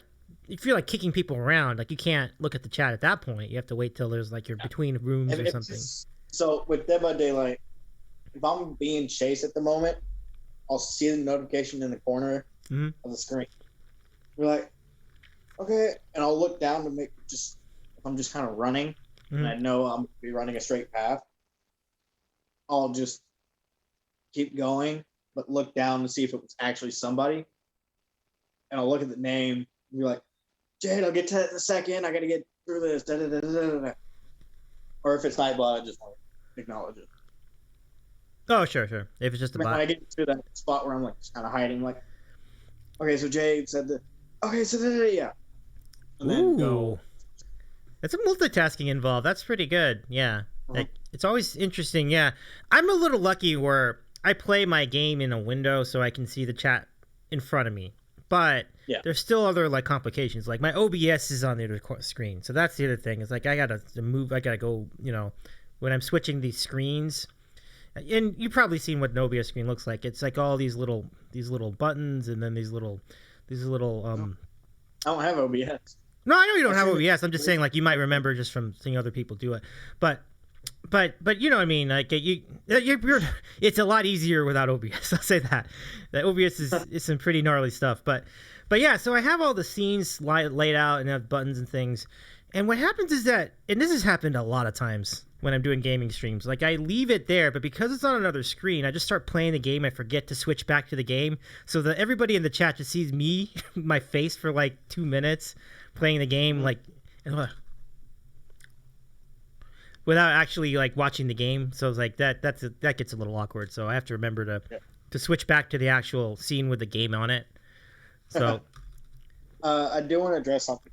kicking people around, like you can't look at the chat at that point. You have to wait till there's like you're between rooms or something. So with Dead by Daylight, if I'm being chased at the moment, I'll see the notification in the corner of the screen. We're like, okay, and I'll look down to make if I'm just kind of running, and I know I'm going to be running a straight path, I'll just keep going, but look down to see if it was actually somebody, and I'll look at the name and be like, Jade, I'll get to that in a second, I got to get through this, da-da-da-da-da-da. Or if it's Nightbot, I just want acknowledge it. Oh, sure. If it's just a When bot. I get to that spot where I'm like just kind of hiding, like, okay, so Jade said that. Okay, so yeah, and then go. That's some multitasking involved. That's pretty good. Yeah. Uh-huh. Like, it's always interesting. Yeah. I'm a little lucky where I play my game in a window so I can see the chat in front of me. But there's still other like complications. Like my OBS is on the other screen. So that's the other thing. It's like I got to move. I got to go, when I'm switching these screens. And you've probably seen what an OBS screen looks like. It's like all these little buttons and then these little I don't have OBS. No, I know you don't have OBS. I'm just saying, like, you might remember just from seeing other people do it. But you know what I mean? Like, it's a lot easier without OBS. I'll say that. That OBS is some pretty gnarly stuff. But yeah, so I have all the scenes laid out and have buttons and things. And what happens is that, and this has happened a lot of times when I'm doing gaming streams, like I leave it there, but because it's on another screen, I just start playing the game. I forget to switch back to the game. So that everybody in the chat just sees me, my face for like 2 minutes playing the game, like, without actually like watching the game. So it's like that gets a little awkward. So I have to remember to switch back to the actual scene with the game on it. So I do want to address something.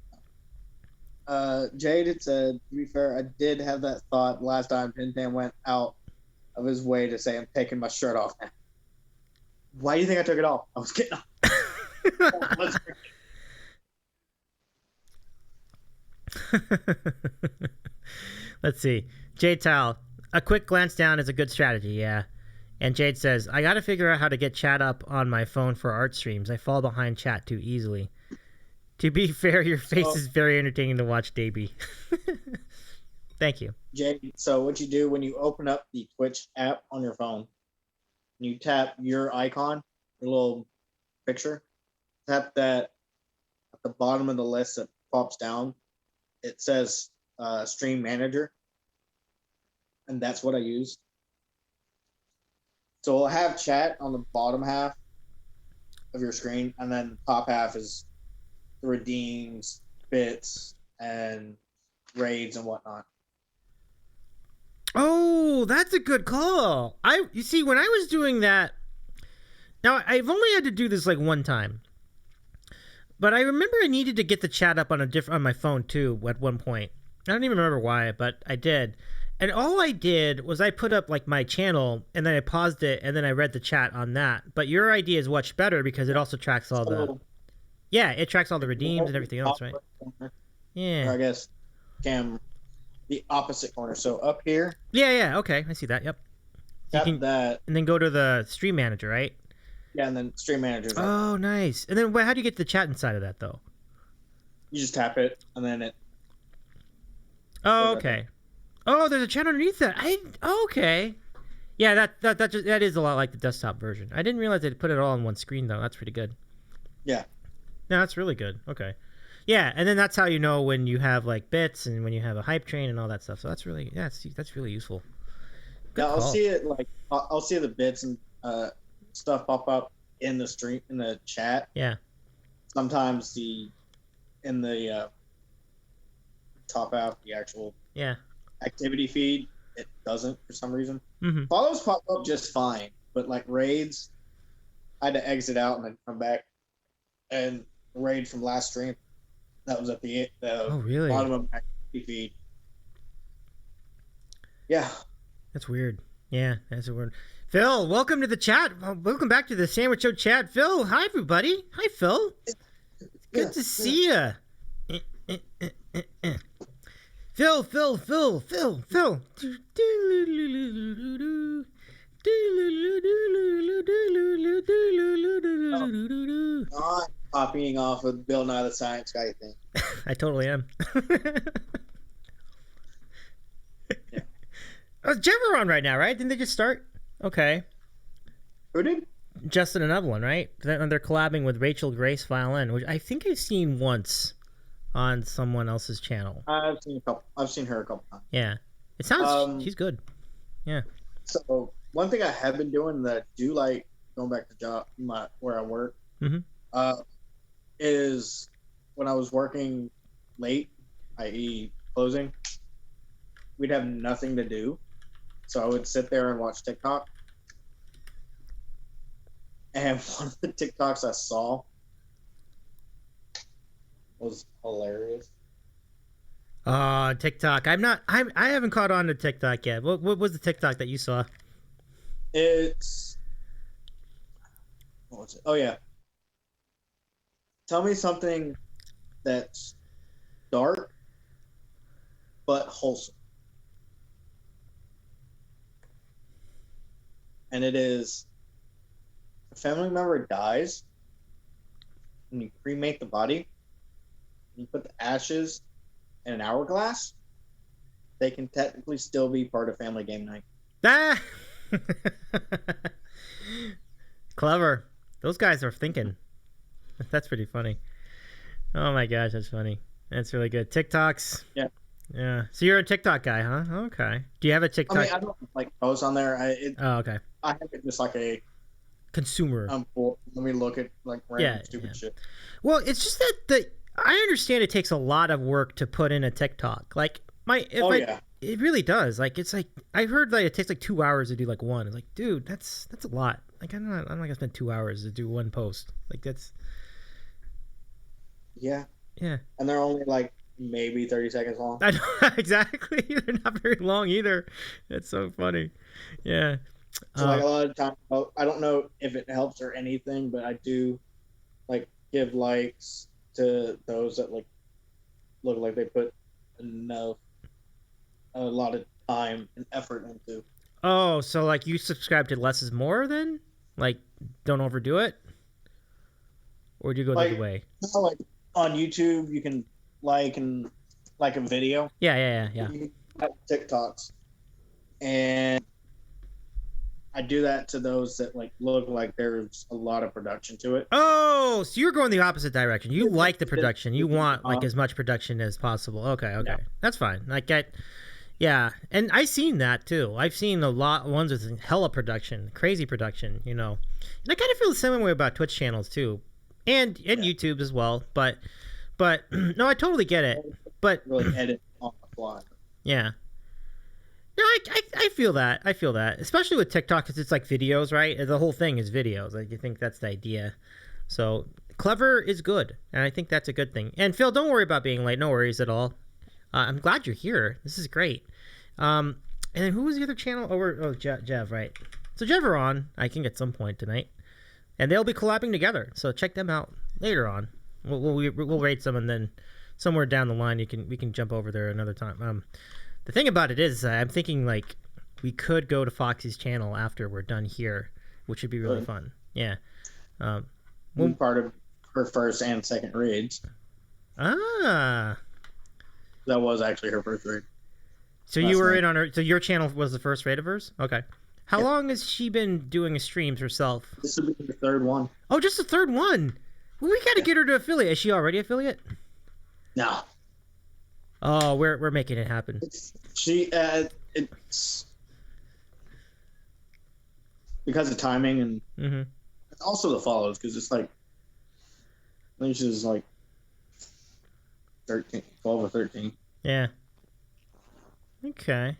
Jade had said, to be fair, I did have that thought last time TinTam went out of his way to say, I'm taking my shirt off now. Why do you think I took it off? I was getting off. Let's see. Jade Tal, a quick glance down is a good strategy, yeah. And Jade says, I got to figure out how to get chat up on my phone for art streams. I fall behind chat too easily. To be fair, your face is very entertaining to watch, Davey. Thank you. Jade, so what you do when you open up the Twitch app on your phone, you tap your icon, your little picture, tap that at the bottom of the list that pops down. It says Stream Manager, and that's what I use. So I'll have chat on the bottom half of your screen, and then the top half is the redeems, bits, and raids and whatnot. Oh, that's a good call. You see, when I was doing that, now I've only had to do this like one time, but I remember I needed to get the chat up on my phone too at one point. I don't even remember why, but I did. And all I did was I put up like my channel and then I paused it and then I read the chat on that. But your idea is much better because it also tracks all it tracks all the redeems and everything else, right? Yeah. Or I guess the opposite corner. So up here. Yeah. Okay, I see that. Yep. Tap that, and then go to the Stream Manager, right? Yeah, and then Stream Manager. Oh, nice. And then how do you get the chat inside of that though? You just tap it and then it. Oh, okay. Oh, there's a chat underneath that. Okay. Yeah, that is a lot like the desktop version. I didn't realize they'd put it all on one screen though. That's pretty good. Yeah. No, that's really good. Okay. Yeah, and then that's how you know when you have like bits and when you have a hype train and all that stuff. So that's really that's really useful. Good call. I'll see it like I'll see the bits and stuff pop up in the stream in the chat. Yeah. Sometimes in the top half, the actual activity feed, it doesn't for some reason. Mm-hmm. Follows pop up just fine, but like raids, I had to exit out and then come back. And raid from last stream, that was at the really? Bottom of my feed. Yeah, that's weird. Yeah, that's a weird. Phil, welcome to the chat. Welcome back to the Sandwich Show chat. Phil, hi everybody. Hi Phil. Good to see you. Phil. Not copying off of Bill Nye the Science Guy thing. I totally am. Yeah. Oh, Jennifer on right now, right? Didn't they just start? Okay. Who did? Justin and Evelyn, right? They're collabing with Rachel Grace Violin, which I think I've seen once on someone else's channel. I've seen her a couple times. Yeah. It sounds she's good. Yeah. So one thing I have been doing that I do like going back to where I work, is when I was working late, i.e. closing, we'd have nothing to do. So I would sit there and watch TikTok. And one of the TikToks I saw was hilarious. TikTok. I haven't caught on to TikTok yet. What was the TikTok that you saw? What was it? Oh yeah. Tell me something that's dark but wholesome. And it is a family member dies and you cremate the body, and you put the ashes in an hourglass, they can technically still be part of family game night. Ah! Clever. Those guys are thinking. That's pretty funny. Oh my gosh, that's funny. That's really good. TikToks. Yeah. Yeah. So you're a TikTok guy, huh? Okay. Do you have a TikTok? I mean, I don't like post on there. Oh, okay. I have it just like a Consumer. let me look at like random stupid shit. Well, it's just that I understand it takes a lot of work to put in a TikTok. Like it really does. Like it's like I heard that it takes like 2 hours to do like one. It's like, dude, that's a lot. Like I'm not gonna spend 2 hours to do one post. Like that's. Yeah. Yeah. And they're only like maybe 30 seconds long. I know, exactly. They're not very long either. It's so funny. Yeah. So like a lot of times, I don't know if it helps or anything, but I do like give likes to those that like look like they put a lot of time and effort into. Oh, so like you subscribe to less is more then? Like don't overdo it? Or do you go the other way? No, like on YouTube you can like a video. Yeah. You have TikToks. And I do that to those that like look like there's a lot of production to it. Oh, so you're going the opposite direction. You like the production. You want like as much production as possible. Okay. Yeah. That's fine. Like yeah. And I've seen that too. I've seen a lot ones with hella production, crazy production, you know. And I kind of feel the same way about Twitch channels too. And YouTube as well. But no, I totally get it. But really edit on the fly. Yeah. No, I feel that. I feel that. Especially with TikTok, because it's like videos, right? The whole thing is videos. Like, I think that's the idea. So, clever is good. And I think that's a good thing. And Phil, don't worry about being late. No worries at all. I'm glad you're here. This is great. And then who was the other channel? Jev, right. So, Jev are on, I think, at some point tonight. And they'll be collabing together. So, check them out later on. We'll rate some, and then somewhere down the line, we can jump over there another time. The thing about it is, I'm thinking like we could go to Foxy's channel after we're done here, which would be really fun. Yeah. One part of her first and second raids. Ah. That was actually her first raid. So you were in on her. So your channel was the first raid of hers? Okay. How long has she been doing streams herself? This will be the third one. Oh, just the third one. Well, we got to get her to affiliate. Is she already affiliate? No. Oh, we're making it happen. It's because of timing and also the follows, because it's like I think she's like 12 or 13. Yeah. Okay.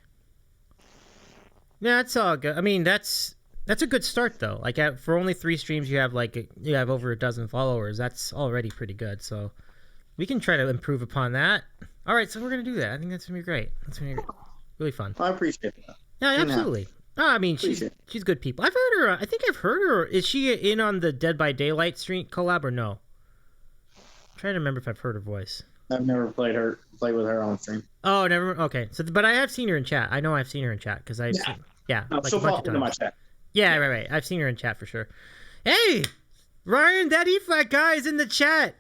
Yeah, that's all good. I mean, that's a good start though. Like for only 3 streams, you have over a dozen followers. That's already pretty good. So we can try to improve upon that. All right, so we're gonna do that. I think that's gonna be great. That's gonna be really fun. I appreciate that. Yeah, absolutely. No, I mean, she's good people. I've heard her. I think I've heard her. Is she in on the Dead by Daylight stream collab or no? I'm trying to remember if I've heard her voice. I've never played with her on stream. Oh, never. Okay, so but I have seen her in chat. I know I've seen her in chat because I've seen, like she'll a bunch pop of into my times. chat. Yeah, right. I've seen her in chat for sure. Hey, Ryan, that E-Flat guy is in the chat.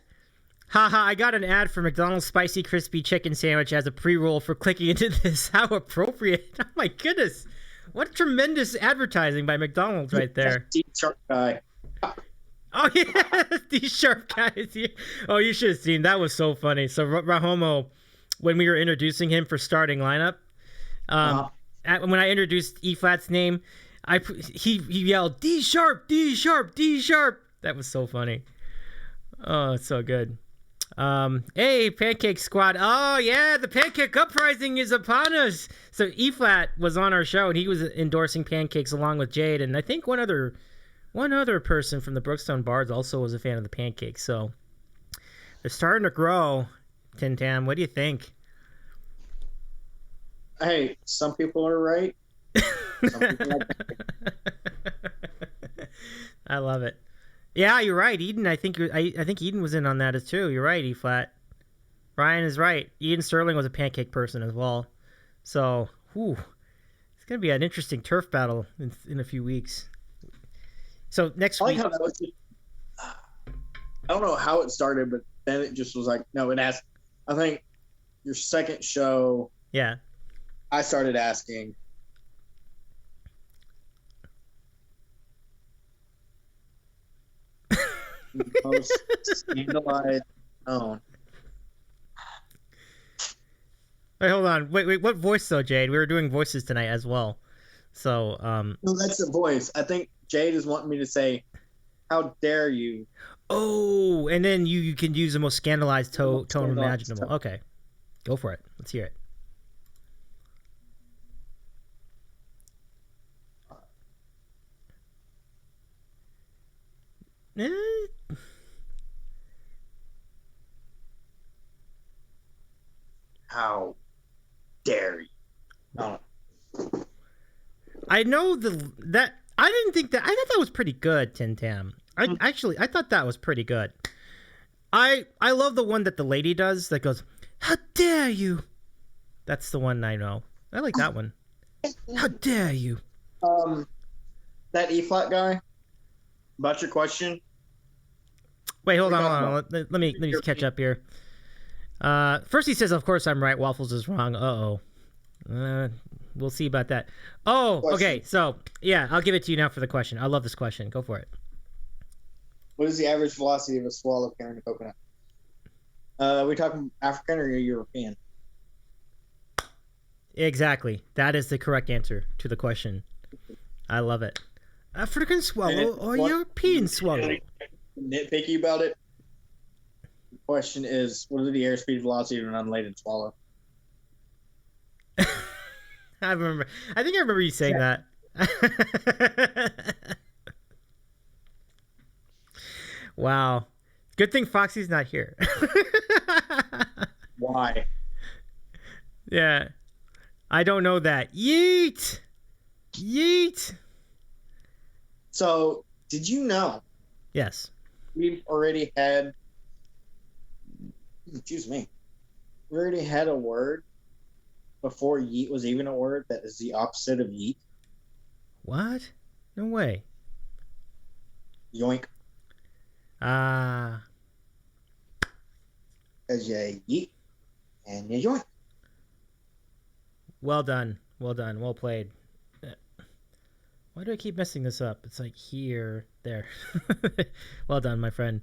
Haha, I got an ad for McDonald's Spicy Crispy Chicken Sandwich as a pre-roll for clicking into this. How appropriate. Oh my goodness. What tremendous advertising by McDonald's right there. D-sharp guy. Oh yeah, these sharp guys. Oh, you should have seen. That was so funny. So Rahomo, when we were introducing him for starting lineup, when I introduced E-Flat's name, he yelled, D-sharp, D-sharp, D-sharp. That was so funny. Oh, it's so good. Hey, Pancake Squad. Oh, yeah, the Pancake Uprising is upon us. So E-Flat was on our show, and he was endorsing Pancakes along with Jade, and I think one other person from the Brookstone Bards also was a fan of the Pancakes. So they're starting to grow. TinTam, what do you think? Hey, some people are right. Some people are I love it. Yeah, you're right, Eden. I think Eden was in on that as too. You're right, E-Flat. Ryan is right. Eden Sterling was a Pancake person as well. So, it's gonna be an interesting turf battle in a few weeks. So next week. I don't know how it started, but then it just was like, no, it asked. I think your second show. Yeah. I started asking. Most scandalized tone. Wait, hold on. Wait. What voice though, Jade? We were doing voices tonight as well. So, No, that's the voice. I think Jade is wanting me to say, "How dare you?" Oh, and then you can use the most scandalized tone imaginable. tone. Okay, go for it. Let's hear it. How dare you? Oh. I know that I didn't think that. I thought that was pretty good, TinTam. I thought that was pretty good. I love the one that the lady does that goes, "How dare you?" That's the one I know. I like that one. How dare you? That E-Flat guy. About your question. Wait, hold on. Let me just catch up here. First he says, "Of course I'm right. Waffles is wrong." We'll see about that. Oh, okay. So yeah, I'll give it to you now for the question. I love this question. Go for it. What is the average velocity of a swallow carrying a coconut? We talking African or European? Exactly. That is the correct answer to the question. I love it. African swallow or European swallow? Nitpicky about it. The question is, what is the airspeed velocity of an unladen swallow? I think I remember you saying that. Wow. Good thing Foxy's not here. Why? Yeah. I don't know that. Yeet! Yeet! So, did you know Yes. we've already had... Excuse me. We already had a word before yeet was even a word that is the opposite of yeet. What? No way. Yoink. Ah. As you yeet and you yoink. Well done. Well done. Well played. Why do I keep messing this up? It's like here, there. Well done, my friend.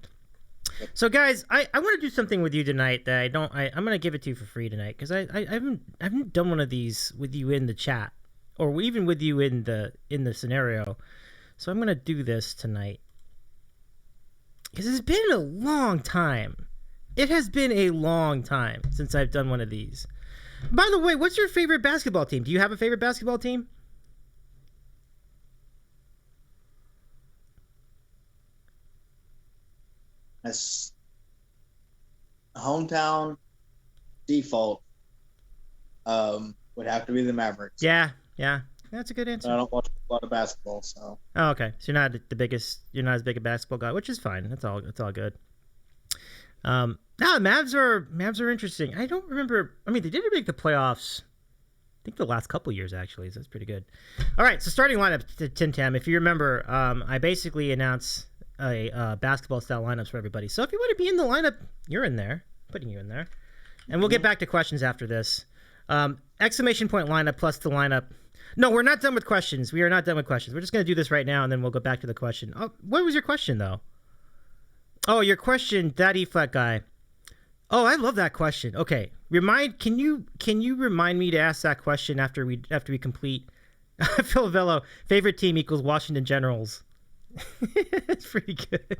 So, guys, I want to do something with you tonight that I'm going to give it to you for free tonight because I haven't done one of these with you in the chat or even with you in the scenario. So I'm going to do this tonight because it's been a long time. It has been a long time since I've done one of these. By the way, what's your favorite basketball team? Do you have a favorite basketball team? That's hometown default. Would have to be the Mavericks. Yeah. That's a good answer. I don't watch a lot of basketball, so. Oh, okay. So you're not the biggest. You're not as big a basketball guy, which is fine. That's all good. Mavs are interesting. I don't remember. I mean, they didn't make the playoffs. I think the last couple years actually. So that's pretty good. All right. So starting lineup, TinTam. If you remember, I basically announced a basketball style lineups for everybody. So if you want to be in the lineup, you're in there. Putting you in there, and we'll get back to questions after this. Exclamation point lineup plus the lineup. No, we're not done with questions. We are not done with questions. We're just going to do this right now, and then we'll go back to the question. Oh, what was your question, though? Oh, your question, that E-flat guy. Oh, I love that question. Okay, can you remind me to ask that question after we complete? Phil Vello, favorite team equals Washington Generals. It's pretty good.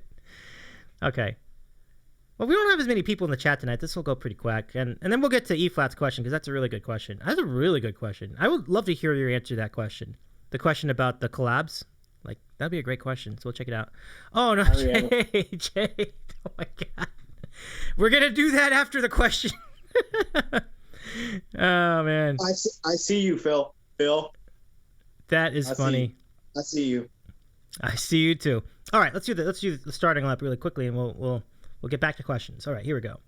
Okay. Well, we don't have as many people in the chat tonight. This will go pretty quick. And then we'll get to E-Flat's question, because that's a really good question. That's a really good question. I would love to hear your answer to that question. The question about the collabs. Like, that'd be a great question. So we'll check it out. Oh, no, Jay. Oh, my God. We're going to do that after the question. Oh, man. I see you, Phil. Phil. That is funny. I see you. I see you, too. All right, let's do the starting lineup really quickly, and we'll get back to questions. All right, here we go.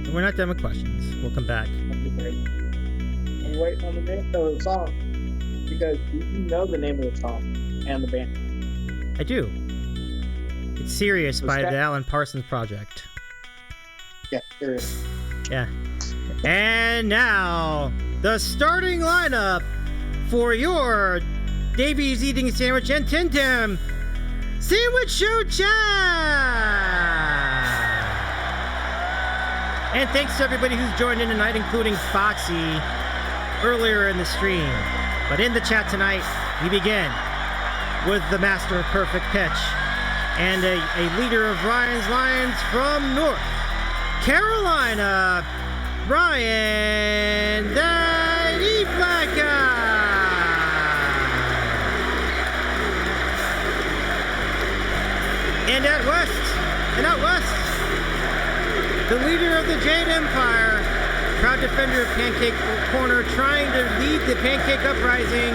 So we're not done with questions. We'll come back. I'm waiting on the name of the song, because you know the name of the song and the band. I do. It's Serious by the Alan Parsons Project. Yeah, Serious. Yeah. And now, the starting lineup for your Davy's Eating Sandwich and TinTam Sandwich Show Chat! And thanks to everybody who's joined in tonight, including Foxy earlier in the stream. But in the chat tonight, we begin with the master of perfect pitch and a leader of Ryan's Lions from North Carolina, Ryan the E-Flat Guy. And out west, the leader of the Jade Empire, proud defender of Pancake Corner, trying to lead the Pancake Uprising.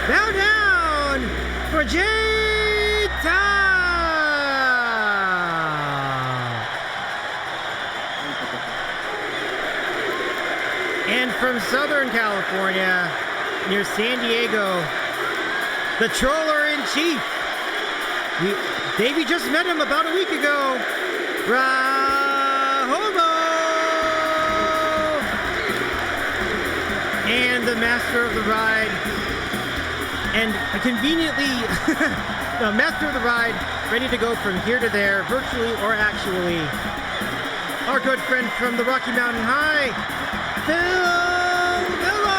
Bow down for Jade Time! And from Southern California, near San Diego, the Troller-in-Chief. Davey just met him about a week ago. Rahobo! And the master of the ride. And conveniently, the master of the ride, ready to go from here to there, virtually or actually. Our good friend from the Rocky Mountain High, Phil Villo!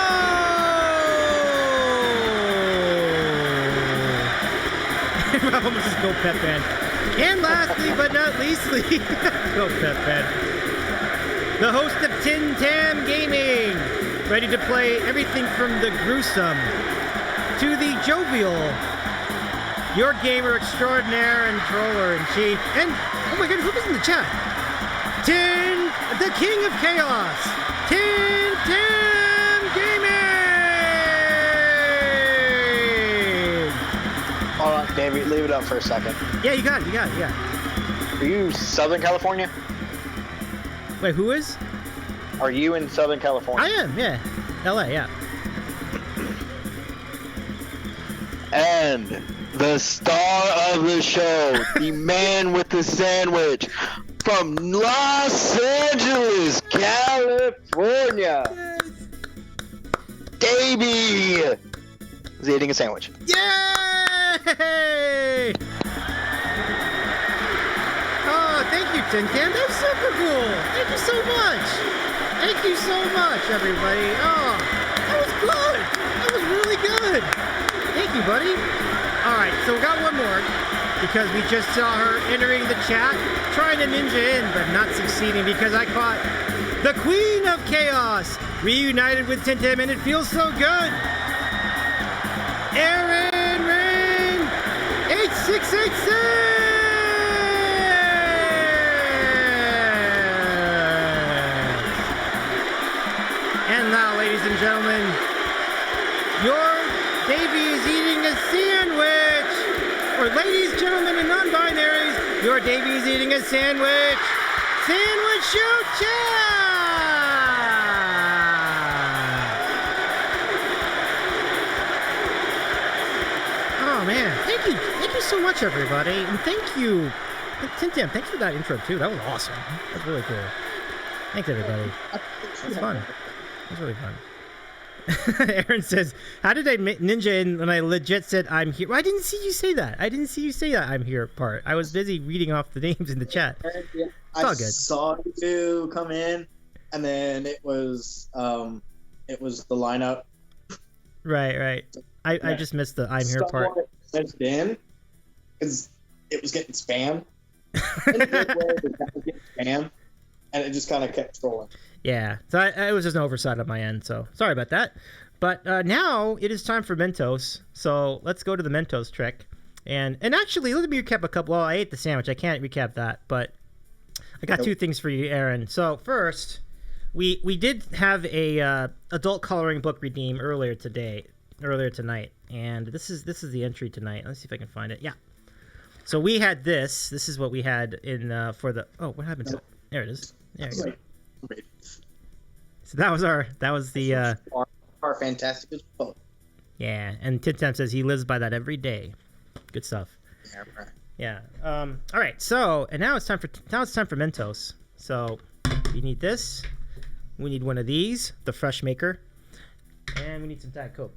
Almost just go Pep Band. And lastly, but not leastly, go Pep Band. The host of TinTam Gaming, ready to play everything from the gruesome to the jovial. Your gamer extraordinaire and troller-in-chief. And, oh my goodness, who's in the chat? The king of chaos, TinTam Gaming! Hold on, David, leave it up for a second. Yeah, you got it, yeah. Are you Southern California? Wait, who is? Are you in Southern California? I am, yeah. LA, yeah. And the star of the show, the man with the sandwich, from Los Angeles, California, Davy is eating a sandwich. Yay! Oh, thank you, TinTam. That's super cool. Thank you so much. Thank you so much, everybody. Oh, that was good. That was really good. Thank you, buddy. All right, so we got one more because we just saw her entering the chat, trying to ninja in, but not succeeding because I caught the Queen of Chaos reunited with TinTam, and it feels so good. Aaron Rain, 8686. And now, ladies and gentlemen, your Davy is eating a sandwich. Or ladies, gentlemen, and non-binaries, your Davy is eating a sandwich. Sandwich Show Chat! Oh, man. Thank you. Thank you so much, everybody. And thank you. TinTam, thanks for that intro, too. That was awesome. That's really cool. Thanks, everybody. It was fun. It was really fun. Aaron says, "How did I ninja in when I legit said I'm here?" Well, I didn't see you say that. I didn't see you say that I'm here part. I was busy reading off the names in the chat. I all good. saw you come in, and then it was the lineup. Right. I just missed the I'm here part. Missed in because it was getting spam. In a good way, it was getting spam, and it just kind of kept scrolling. Yeah, so it was just an oversight on my end, so sorry about that. But now it is time for Mentos, so let's go to the Mentos trick. And actually, let me recap a couple. Well, I ate the sandwich. I can't recap that, but I got two things for you, Aaron. So first, we did have a adult coloring book redeem earlier tonight, and this is the entry tonight. Let's see if I can find it. Yeah. So we had this. This is what we had in for the. Oh, what happened to it? There it is. There you go. So that was the our fantastic as fuck. Yeah, and TinTam says he lives by that every day. Good stuff. Yeah, right. Yeah. All right. So and now it's time for Mentos. So we need this. We need one of these, the Fresh Maker, and we need some Diet Coke.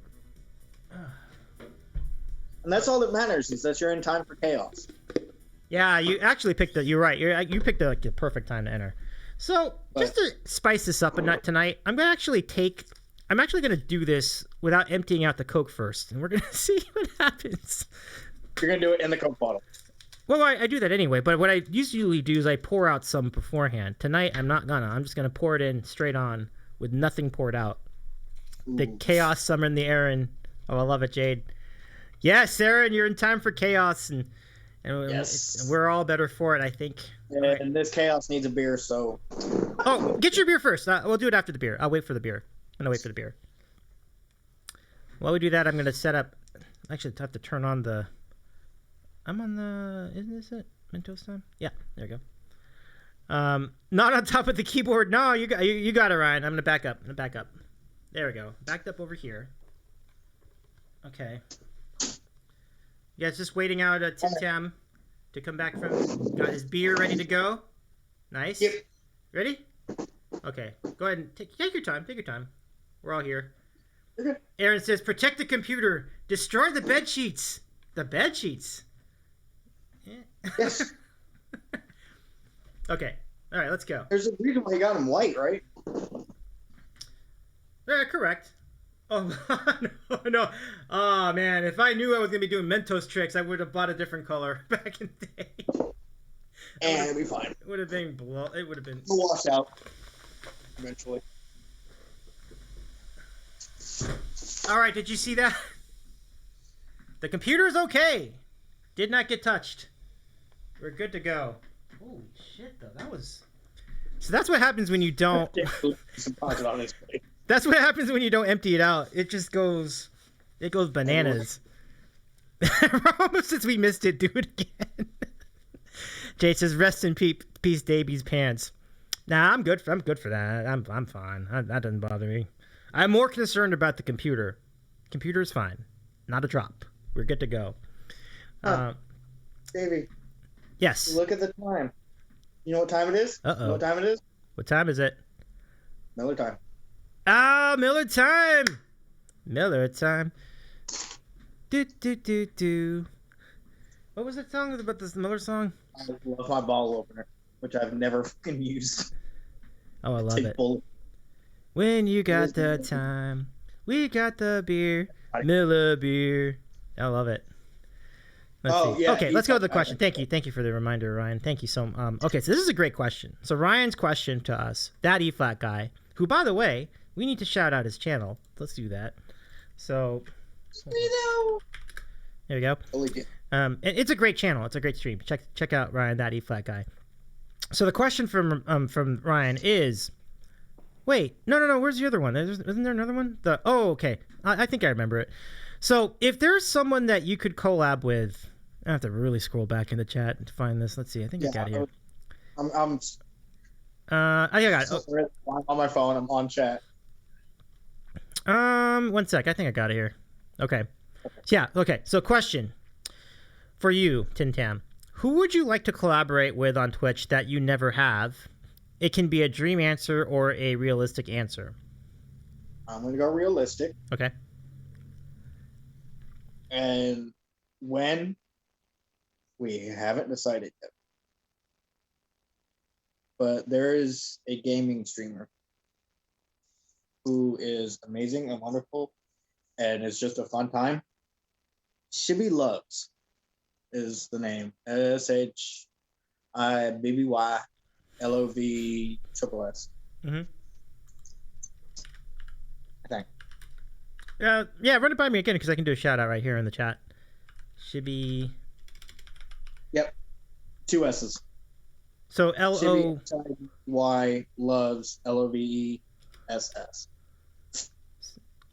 And that's all that matters is that you're in time for chaos. Yeah, you actually picked you're right. You picked the perfect time to enter. So just to spice this up a nut tonight, I'm actually gonna do this without emptying out the Coke first, and we're gonna see what happens. You're gonna do it in the Coke bottle. Well, I do that anyway, but what I usually do is I pour out some beforehand. Tonight, I'm not gonna. I'm just gonna pour it in straight on with nothing poured out. Ooh. The chaos summer in the Aaron. Oh, I love it, Jade. Yes, Aaron, you're in time for chaos, and yes. We're all better for it, I think. And right. This chaos needs a beer, so. Oh, get your beer first. We'll do it after the beer. I'll wait for the beer. I'm gonna wait for the beer. While we do that, I'm gonna set up. Actually, I have to turn on the. I'm on the. Isn't this it? Mentos time? Yeah, there you go. Not on top of the keyboard. No, you got it, Ryan. I'm gonna back up. There we go. Backed up over here. Okay. You guys just waiting out TinTam to come back from. Got his beer ready to go. Nice. Yep. Ready? Okay. Go ahead and take your time. Take your time. We're all here. Okay. Aaron says, "Protect the computer. Destroy the bed sheets." The bed sheets. Yeah. Yes. Okay. All right. Let's go. There's a reason why you got them white, right? Correct. Oh no! Oh man! If I knew I was gonna be doing Mentos tricks, I would have bought a different color back in the day. And it'd be fine. It would have been It would have been wash out eventually. All right. Did you see that? The computer's okay. Did not get touched. We're good to go. Holy shit! Though that was. So that's what happens when you don't. That's what happens when you don't empty it out. It just goes. It goes bananas. Since we missed it, do it again. Jay says, "Rest in peace, Davy's pants." Nah, I'm good for that. I'm fine. That doesn't bother me. I'm more concerned about the computer. Computer's fine. Not a drop. We're good to go. Davey. Yes. Look at the time. You know what time it is? Uh-oh. You know what time it is? What time is it? Miller time. Ah, Miller time. Miller time. Do. What was that song about this Miller song? I love my bottle opener, which I've never fucking used. Oh, I love it. When you got the time, we got the beer, Miller beer. I love it. Let's see. Yeah. Okay, let's go to the question. Thank you for the reminder, Ryan. Thank you so much. Okay, so this is a great question. So Ryan's question to us, that E-flat guy, who, by the way, we need to shout out his channel. Let's do that. So there we go. It's a great channel. It's a great stream. Check out Ryan, that E-flat guy. So the question from Ryan is, wait, no. Where's the other one? Isn't there another one? Okay. I think I remember it. So if there's someone that you could collab with, I have to really scroll back in the chat to find this. Let's see. I think I got it here. I got it. On my phone. I'm on chat. 1 sec. I think I got it here. Okay. Yeah. Okay. So question for you, TinTam. Who would you like to collaborate with on Twitch that you never have? It can be a dream answer or a realistic answer. I'm gonna go realistic. Okay. And when, we haven't decided yet. But there is a gaming streamer who is amazing and wonderful, and it's just a fun time. Shibby Loves is the name. SHIBBYLOVSS. Mm-hmm. I think. Yeah, run it by me again because I can do a shout out right here in the chat. Shibby. Yep. 2 S's. So LO. Y loves LOVESS.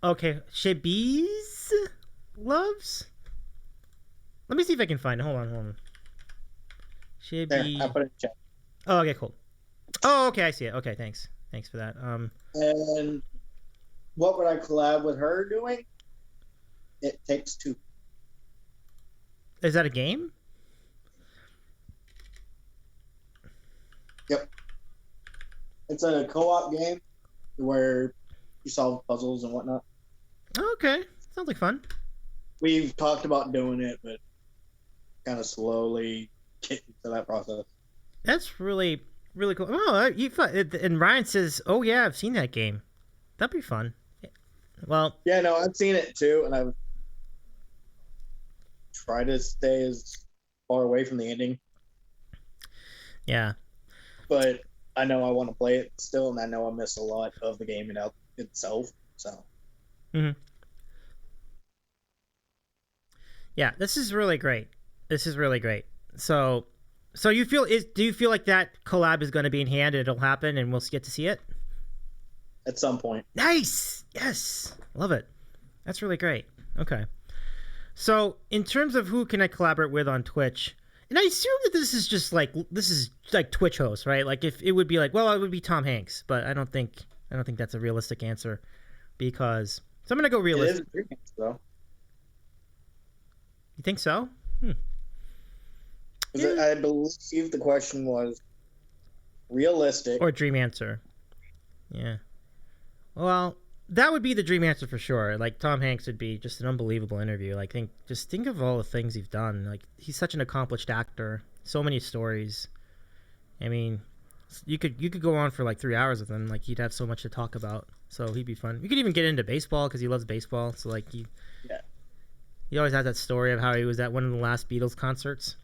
Okay, Shibby's loves. Let me see if I can find it. Hold on. There, Shibby. I put it in chat. Oh, okay, cool. Oh, okay, I see it. Okay, thanks for that. And what would I collab with her doing? It Takes Two. Is that a game? Yep. It's a co-op game where you solve puzzles and whatnot. Okay, sounds like fun. We've talked about doing it, but kind of slowly getting to that process. That's really cool. Oh, and Ryan says, "Oh yeah, I've seen that game. That'd be fun." Well, Yeah, no, I've seen it too, and I've tried to stay as far away from the ending. yeah. But I know I want to play it still, and I know I miss a lot of the game itself. So, Yeah, this is really great. So you feel do you feel like that collab is going to be in hand and it'll happen and we'll get to see it? at some point. Nice. Yes. Love it. That's really great. Okay. So in terms of who can I collaborate with on Twitch, and I assume that this is like Twitch hosts, right? Like if it would be like, well, it would be Tom Hanks, but I don't think that's a realistic answer because so I'm gonna go It realistic. is a dream, though. You think so? I believe the question was realistic. Or dream answer. Yeah. Well, that would be the dream answer for sure. Like Tom Hanks would be just an unbelievable interview. Like think of all the things he's done. Like he's such an accomplished actor. So many stories. I mean, you could go on for like 3 hours with him. Like he'd have so much to talk about. So he'd be fun. You could even get into baseball because he loves baseball. So like he always has that story of how he was at one of the last Beatles concerts,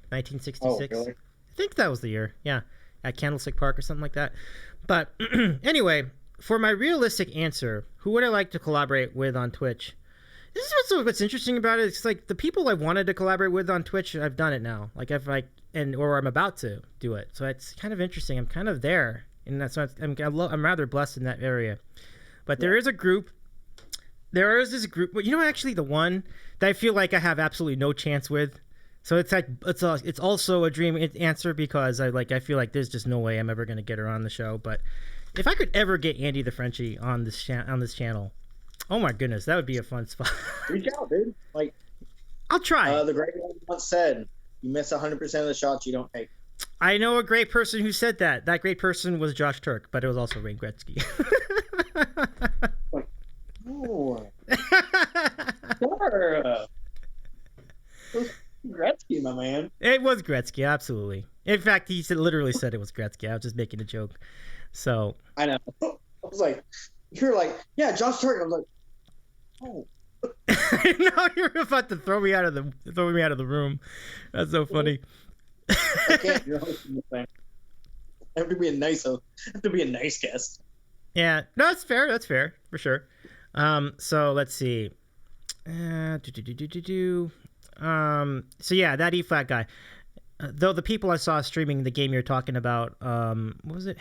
1966. Oh, really? I think that was the year. Yeah, at Candlestick Park or something like that. But anyway, for my realistic answer, who would I like to collaborate with on Twitch? This is what's interesting about it. It's like the people I wanted to collaborate with on Twitch, I've done it now. Or I'm about to do it. So it's kind of interesting. I'm kind of there, and that's why I'm rather blessed in that area. But there is a group. There is this group. Well, actually, the one that I feel like I have absolutely no chance with. So it's like it's also a dream answer because I feel like there's just no way I'm ever gonna get her on the show. But if I could ever get Andy the Frenchie on this channel, oh my goodness, that would be a fun spot. Reach out, dude. Like I'll try. the great one once said, "You miss 100% of the shots you don't take." I know a great person who said that. That great person was Josh Turk, but it was also Wayne Gretzky. Oh, sure. Gretzky, my man. It was Gretzky, absolutely. In fact, he literally said it was Gretzky. I was just making a joke. So I know. I was like, you're like, yeah, Josh Turk. I was like, oh. No, you're about to throw me out of the room. That's so funny. I can't. You're hosting the thing. I have to be a nice guest. Yeah, no, that's fair. That's fair for sure. So let's see. So yeah, that E flat guy. Though the people I saw streaming the game you're talking about, what was it?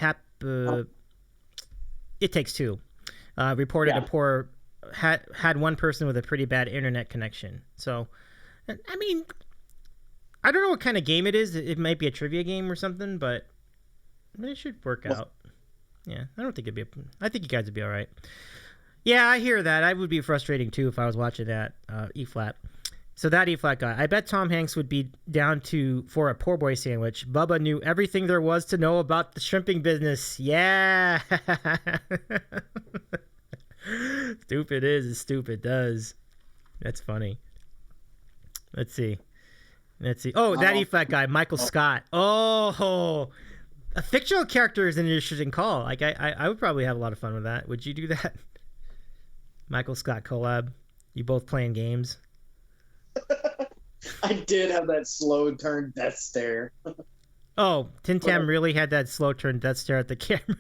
It Takes Two. Reported a poor had one person with a pretty bad internet connection. So, I mean, I don't know what kind of game it is. It might be a trivia game or something, but it should work out. Yeah, I think you guys would be all right. Yeah, I hear that. I would be frustrating too if I was watching that E flat. So that E flat guy, I bet Tom Hanks would be down for a poor boy sandwich. Bubba knew everything there was to know about the shrimping business. Yeah. Stupid is as stupid does. That's funny. Let's see. Oh, that E-Flat guy, Michael Scott. Oh, a fictional character is an interesting call. Like I would probably have a lot of fun with that. Would you do that? Michael Scott collab. You both playing games. I did have that slow turn death stare. Oh, TinTam really had that slow turn death stare at the camera.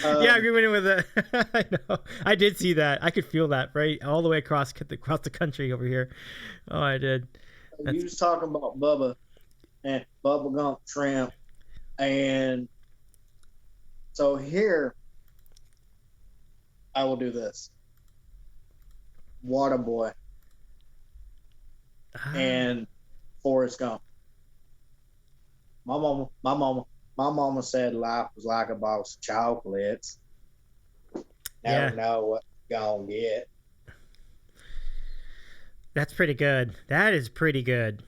Yeah, we went in with it. I know. I did see that. I could feel that right all the way across the country over here. Oh, I did. You was talking about Bubba and Bubblegum Shrimp, and so here I will do this. Waterboy and Forrest Gump. My mama said life was like a box of chocolates. Never know what you're gonna get. That's pretty good. That is pretty good.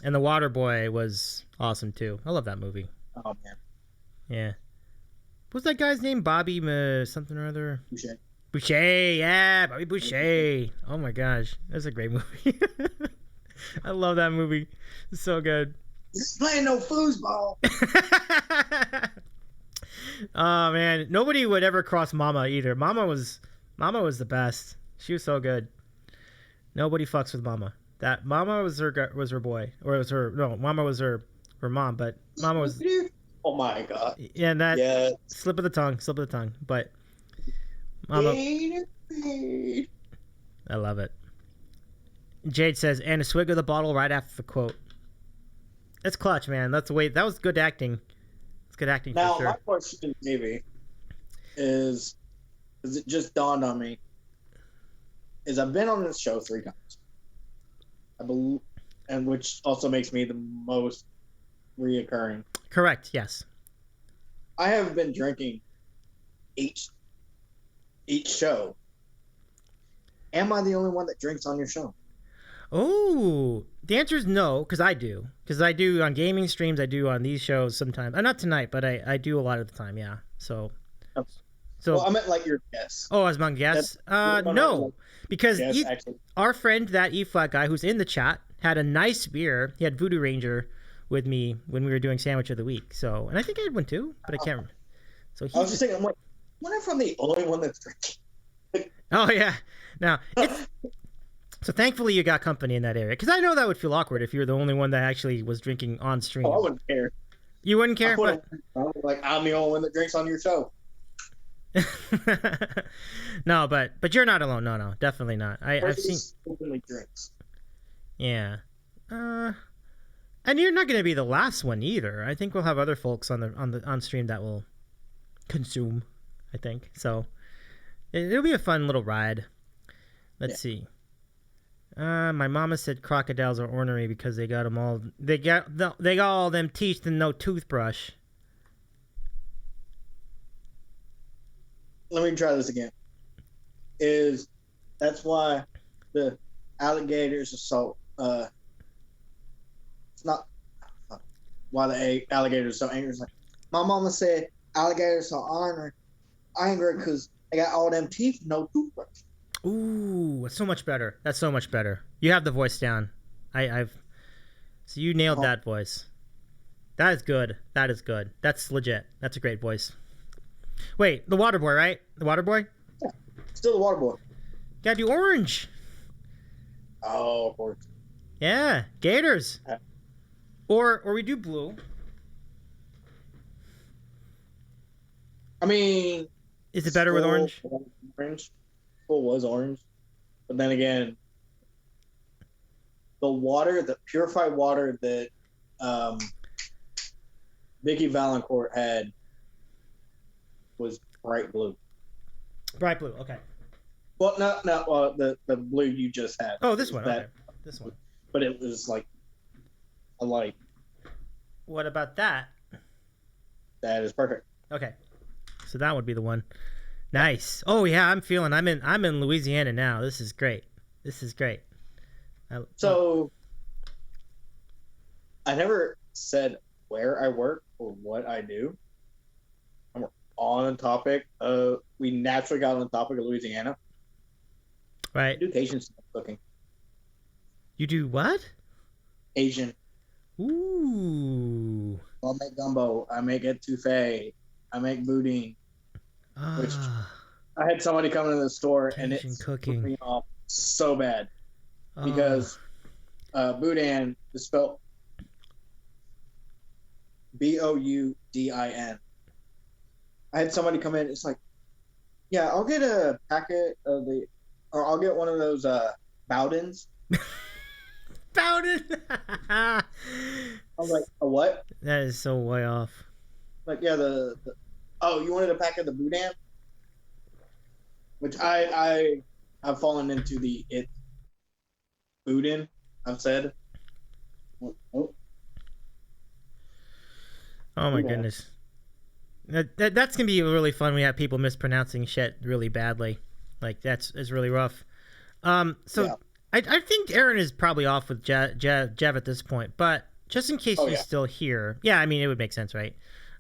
And The Waterboy was awesome too. I love that movie. Oh man. Yeah. What's that guy's name? Bobby something or other? Boucher. Yeah, Bobby Boucher. Oh my gosh, that's a great movie. I love that movie. It's so good. He's playing no foosball. Oh man, nobody would ever cross Mama either. Mama was the best. She was so good. Nobody fucks with Mama. That Mama was her boy, or it was her. No, Mama was her mom, but Mama was. Oh my god. Yeah, and that slip of the tongue. But Mama, I love it. Jade says, and a swig of the bottle right after the quote. That's clutch, man. That's the way. That was good acting. It's good acting now, for sure. my question, maybe, is it just dawned on me? Is I've been on this show 3 times, I believe, and which also makes me the most reoccurring. Correct. Yes. I have been drinking each show. Am I the only one that drinks on your show? Oh, the answer is no, because I do. Because I do on gaming streams, I do on these shows sometimes. Not tonight, but I do a lot of the time, yeah. So well, I meant like your guess. Oh, as my guess? No, because our friend, that E-Flat guy who's in the chat, had a nice beer. He had Voodoo Ranger with me when we were doing Sandwich of the Week. So, and I think I had one too, but I can't remember. So I was just thinking, I'm like, what if I'm the only one that's drinking? Oh yeah. Now it's. So thankfully you got company in that area, because I know that would feel awkward if you're the only one that actually was drinking on stream. Oh, I wouldn't care. You wouldn't care? Like, I'm the only one that drinks on your show. No, but you're not alone. No, definitely not. I've seen. Openly drinks. Yeah. And you're not going to be the last one either. I think we'll have other folks on stream that will consume. I think so. It'll be a fun little ride. Let's see. My mama said crocodiles are ornery because they got them all. They got all them teeth and no toothbrush. Let me try this again. That's why the alligators are so it's not why the alligators are so angry. It's like my mama said alligators are angry because they got all them teeth and no toothbrush. Ooh, that's so much better. That's so much better. You have the voice down. So you nailed that voice. That is good. That's legit. That's a great voice. Wait, the Waterboy, right? The Waterboy? Yeah, still the Waterboy. Gotta do orange. Oh, of course. Yeah, Gators. Or we do blue. I mean, is it better with orange? Orange. Full was orange, but then again, the purified water that Vicky Valancourt had was bright blue. Bright blue, okay. Well, not the blue you just had. Oh, this one. Okay. This one. But it was like a light. What about that? That is perfect. Okay, so that would be the one. Nice. Oh yeah, I'm in Louisiana now. This is great. So I never said where I work or what I do. I work on the topic, we naturally got on the topic of Louisiana. Right. I do Asian cooking. You do what? Asian. Ooh. I'll make gumbo. I make etouffee. I make boudin. Which Ah. I had somebody come into the store and Asian it's cooking. me off so bad because boudin is spelled Boudin. I had somebody come in. It's like, yeah, I'll get a packet of or I'll get one of those boudins. Bowden. I was like, a what? That is so way off. Like, yeah, oh, you wanted a pack of the boudin? Which I've fallen into the boudin. I've said. Oh. Oh my goodness. That's gonna be really fun. We have people mispronouncing shit really badly. Like it's really rough. So yeah. I think Aaron is probably off with Jev at this point, but just in case he's still here, yeah, I mean it would make sense, right?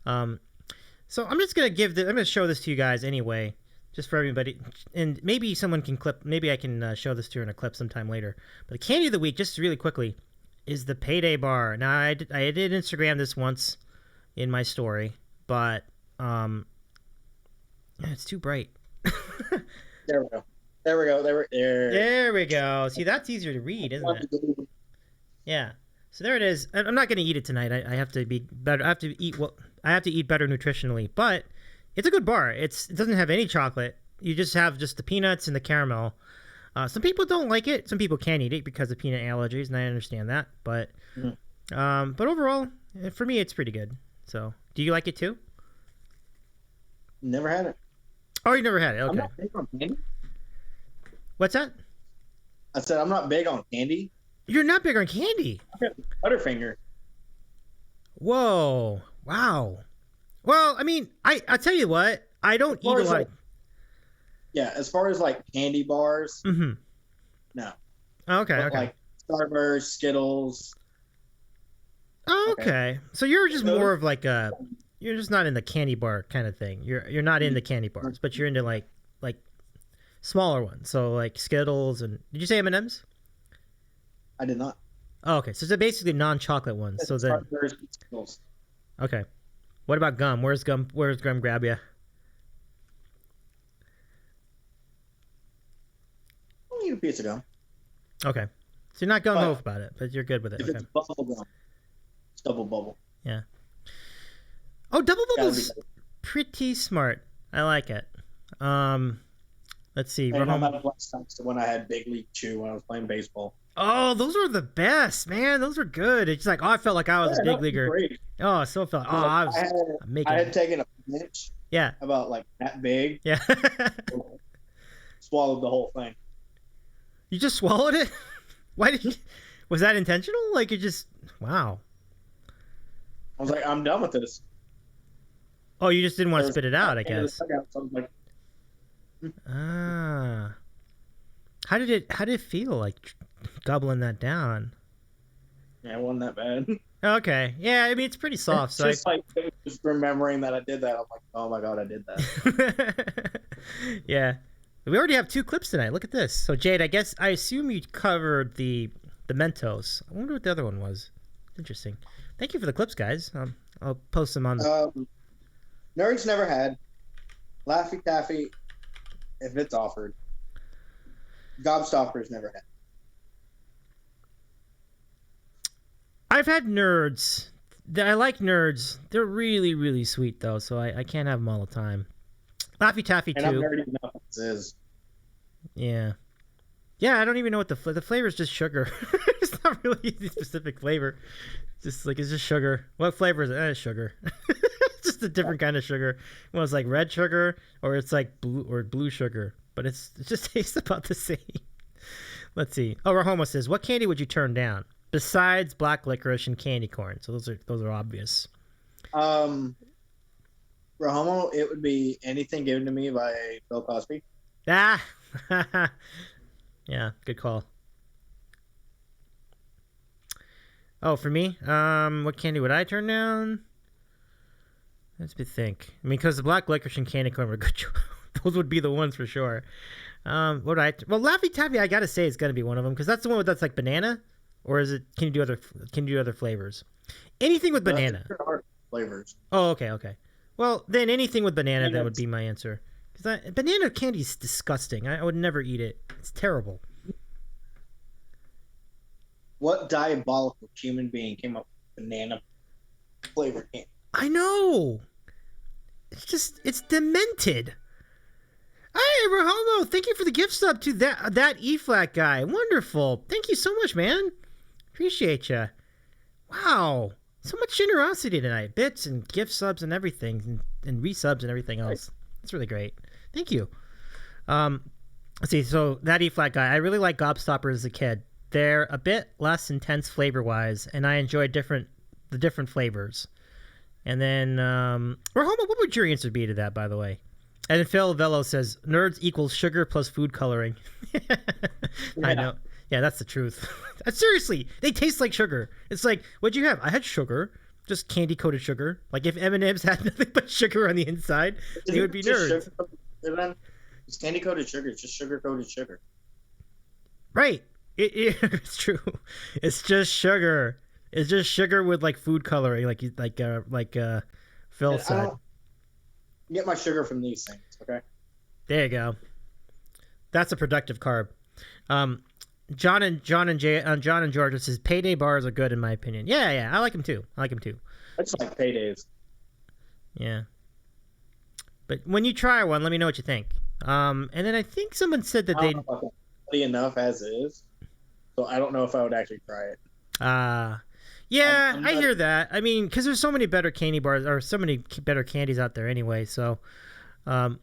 So I'm just gonna I'm gonna show this to you guys anyway, just for everybody, and maybe someone can clip. Maybe I can show this to you in a clip sometime later. But the candy of the week, just really quickly, is the Payday Bar. Now I did Instagram this once in my story, but it's too bright. There we go. There we go. See, that's easier to read, isn't it? Yeah. So there it is. I'm not going to eat it tonight. I have to be better. I have to eat better nutritionally. But it's a good bar. It doesn't have any chocolate. You just have the peanuts and the caramel. Some people don't like it. Some people can't eat it because of peanut allergies, and I understand that. But overall, for me, it's pretty good. So, do you like it too? Never had it. Oh, you never had it. Okay. I'm not big on candy. What's that? I said I'm not big on candy. You're not big on candy? Butterfinger. Whoa. Wow. Well, I mean, I'll tell you what. I don't eat a lot. Yeah, as far as like candy bars, no. Okay, but like Starburst, Skittles. Okay. So you're just more of like you're just not in the candy bar kind of thing. You're not into candy bars, but you're into like smaller ones. So like Skittles and did you say M&Ms? I did not. Oh, okay. So they're basically non-chocolate ones. So then Skittles. Okay. What about gum? Where's gum grab you? I'll eat a piece of gum. Okay. So you're not gung-ho about it, but you're good with it. If it's bubble gum, it's double bubble. Yeah. Oh, double bubble's pretty smart. I like it. Let's see. And I'm out of when I had Big League Chew when I was playing baseball. Oh, those were the best, man. Those were good. It's like, I felt like I was a big leaguer. Great. Oh, I so felt. I had taken a pinch. Yeah. About like that big. Yeah. Swallowed the whole thing. You just swallowed it? Why did you? Was that intentional? Like you just? Wow. I was like, I'm done with this. Oh, you just didn't want to spit it out, I guess. So I was like, How did it feel like gobbling that down? Yeah, it wasn't that bad. Okay. Yeah, I mean it's pretty soft. So just just remembering that I did that, I'm like, oh my god, I did that. Yeah. We already have 2 clips tonight. Look at this. So Jade, I assume you covered the Mentos. I wonder what the other one was. Interesting. Thank you for the clips, guys. I'll post them on the Nerds never had. Laffy Taffy, if it's offered. Gobstoppers never had. I've had Nerds. I like Nerds. They're really, really sweet, though, so I can't have them all the time. Laffy Taffy, too. And I'm nerdy enough as is. Yeah. Yeah, I don't even know what the flavor is. Just sugar. It's not really a specific flavor. It's just sugar. What flavor is it? It's sugar. It's just a different kind of sugar. Well, it's like red sugar or it's like blue sugar, but it just tastes about the same. Let's see. Oh, Rahoma says, what candy would you turn down besides black licorice and candy corn? So those are obvious. Rahoma, it would be anything given to me by Bill Cosby. Ah. Yeah, good call. Oh, for me, what candy would I turn down? Let's think. I mean, because the black licorice and candy corn were good. Those would be the ones for sure. Well, Laffy Taffy, I gotta say, is gonna be one of them because that's the one that's like banana, or is it? Can you do other flavors? Anything with banana. Flavors. Oh, okay. Well, then anything with banana that would be my answer. Because banana candy is disgusting. I would never eat it. It's terrible. What diabolical human being came up with banana flavored candy? I know. It's demented. Hey, Rahomo, thank you for the gift sub to that E-flat guy. Wonderful. Thank you so much, man. Appreciate you. Wow. So much generosity tonight. Bits and gift subs and everything, and resubs and everything else. That's really great. Thank you. Let's see. So that E-flat guy, I really like Gobstoppers as a kid. They're a bit less intense flavor-wise, and I enjoy the different flavors. And then, Rahomo, what would your answer be to that, by the way? And then Phil Vello says, nerds equals sugar plus food coloring. Yeah. I know. Yeah, that's the truth. Seriously, they taste like sugar. It's like, what'd you have? I had sugar, just candy-coated sugar. Like if M&M's had nothing but sugar on the inside, they would be nerds. It's candy-coated sugar. It's just sugar-coated sugar. Right. It's true. It's just sugar. It's just sugar with like food coloring, like Phil said. Get my sugar from these things, okay? There you go. That's a productive carb. John and George says payday bars are good in my opinion. Yeah, I like them too. I just like paydays. Yeah. But when you try one, let me know what you think. And then I think someone said that they enough as is, so I don't know if I would actually try it. Yeah, I hear that. I mean, because there's so many better candy bars or so many better candies out there anyway. So, yeah,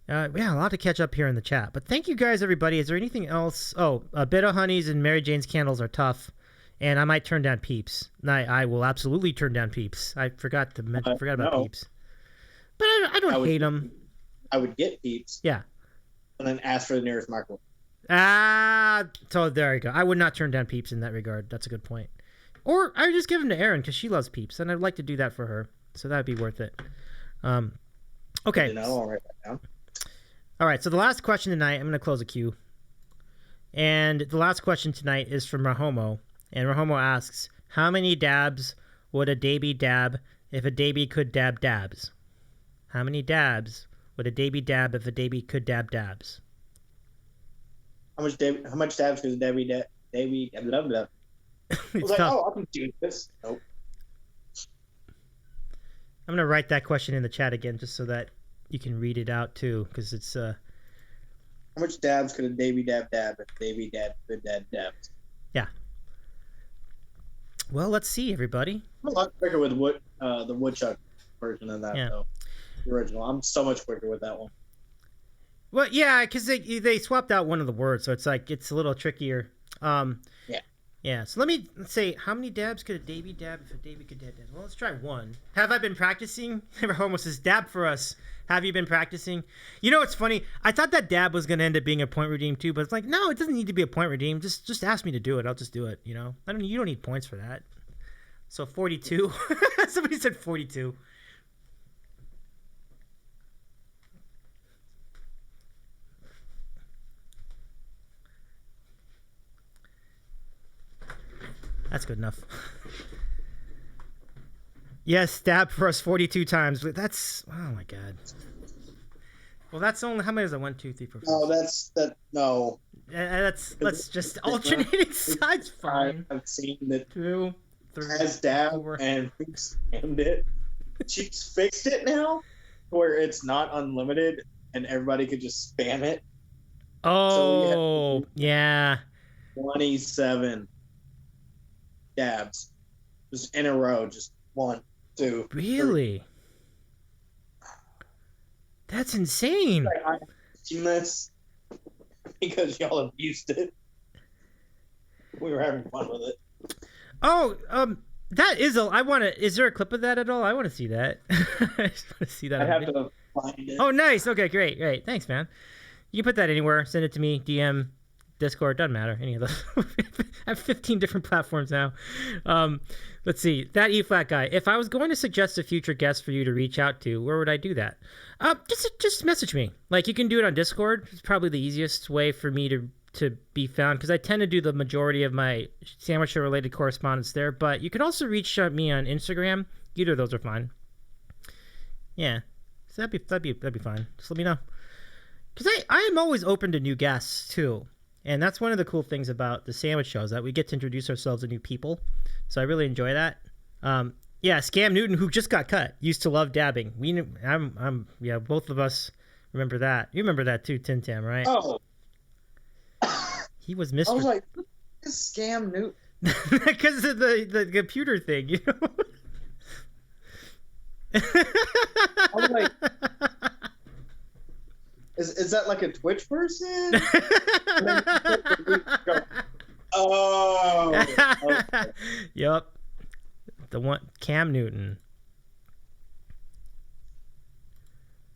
a lot to catch up here in the chat. But thank you guys, everybody. Is there anything else? Oh, Bit of Honeys and Mary Jane's candles are tough, and I might turn down Peeps. I will absolutely turn down Peeps. I forgot about Peeps, but I don't hate them. I would get Peeps. Yeah, and then ask for the nearest microwave. So there you go. I would not turn down Peeps in that regard. That's a good point. Or I would just give them to Erin because she loves Peeps, and I'd like to do that for her. So that would be worth it. Okay. I'll write that down. All right. So the last question tonight, I'm going to close the queue. And the last question tonight is from Rahomo. And Rahomo asks, how many dabs would a Davy dab if a Davy could dab dabs? How many dabs would a Davy dab if a Davy could dab dabs? How much dabs could a Davy blah, blah. I was like, I can do this. Nope. I'm going to write that question in the chat again just so that you can read it out too, because it's... How much dabs could a Davy dab if Davy dab could dab dabs? Yeah. Well, let's see, everybody. I'm a lot quicker with the woodchuck version of that, though. The original. I'm so much quicker with that one. Well, yeah, because they swapped out one of the words, so it's like it's a little trickier. Yeah, so let's say, how many dabs could a Davy dab if a Davy could dab dabs? Well, let's try one. Have I been practicing? Homo says, dab for us. Have you been practicing? You know, it's funny. I thought that dab was going to end up being a point redeem too, but it's like, no, it doesn't need to be a point redeem. Just ask me to do it. I'll just do it, you know? You don't need points for that. So 42. Somebody said 42. That's good enough. Yes, dab for us 42 times. That's, oh my god. Well, that's only, how many is that? 1, 2, 3, 4, 5. No, no. Let's just alternating sides. Fine. I've seen that 2, 3, has dab 4. and scammed it. She's fixed it now where it's not unlimited and everybody could just spam it. Oh, so yeah. 27 dabs just in a row, just 1, 2. Really? 3. That's insane. I've seen this because y'all abused it. We were having fun with it. Oh, that is is there a clip of that at all? I want to see that. I just want to see that. I have to find it. Oh, nice. Okay, great. Thanks, man. You can put that anywhere. Send it to me. DM Discord, doesn't matter. Any of those. I have 15 different platforms now. Let's see. That E-flat guy. If I was going to suggest a future guest for you to reach out to, where would I do that? Just message me. Like, you can do it on Discord. It's probably the easiest way for me to be found, because I tend to do the majority of my Sandwich Show related correspondence there. But you can also reach me on Instagram. Either of those are fine. Yeah, so that'd be fine. Just let me know, because I am always open to new guests too, and that's one of the cool things about the Sandwich Show, is that we get to introduce ourselves to new people. So I really enjoy that. Yeah, Scam Newton, who just got cut, used to love dabbing. Yeah, both of us remember that. You remember that too, TinTam, right? Oh, he was I was like, what is Scam Newton? because of the computer thing, you know. I was like, is that like a Twitch person? Oh, okay. Yep. The one, Cam Newton.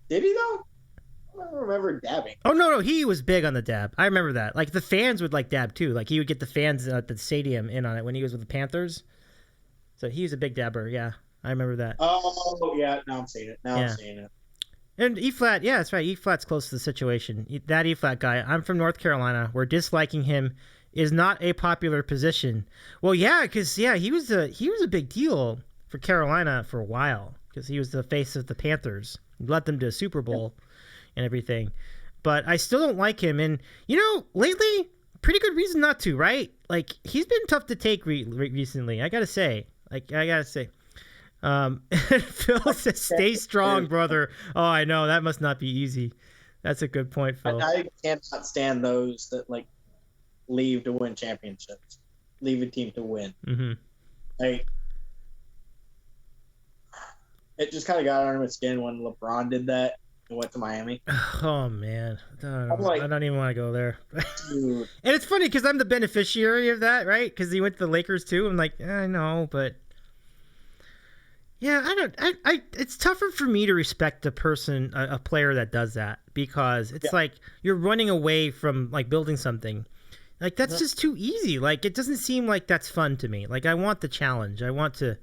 Did he though? I don't remember dabbing. Oh no, he was big on the dab. I remember that. Like, the fans would like dab too. Like, he would get the fans at the stadium in on it when he was with the Panthers. So he was a big dabber. Yeah, I remember that. Oh yeah, now I'm seeing it. I'm seeing it. And E-flat, yeah, that's right. E-flat's close to the situation. That E-flat guy, I'm from North Carolina, where disliking him is not a popular position. Well, yeah, because he was a big deal for Carolina for a while, because he was the face of the Panthers. He led them to a Super Bowl and everything. But I still don't like him. And, lately, pretty good reason not to, right? Like, he's been tough to take recently, I gotta say. Phil says, stay strong, brother. Oh, I know. That must not be easy. That's a good point, Phil. I cannot stand those that, like, leave to win championships. Leave a team to win. Mm-hmm. Like, it just kind of got under my skin when LeBron did that and went to Miami. Oh, man. I like, don't even want to go there. Dude. And it's funny because I'm the beneficiary of that, right? Because he went to the Lakers, too. I'm like, I know, but... Yeah, it's tougher for me to respect a player that does that, because it's like you're running away from, like, building something. Like, that's just too easy. Like, it doesn't seem like that's fun to me. Like, I want the challenge. I want to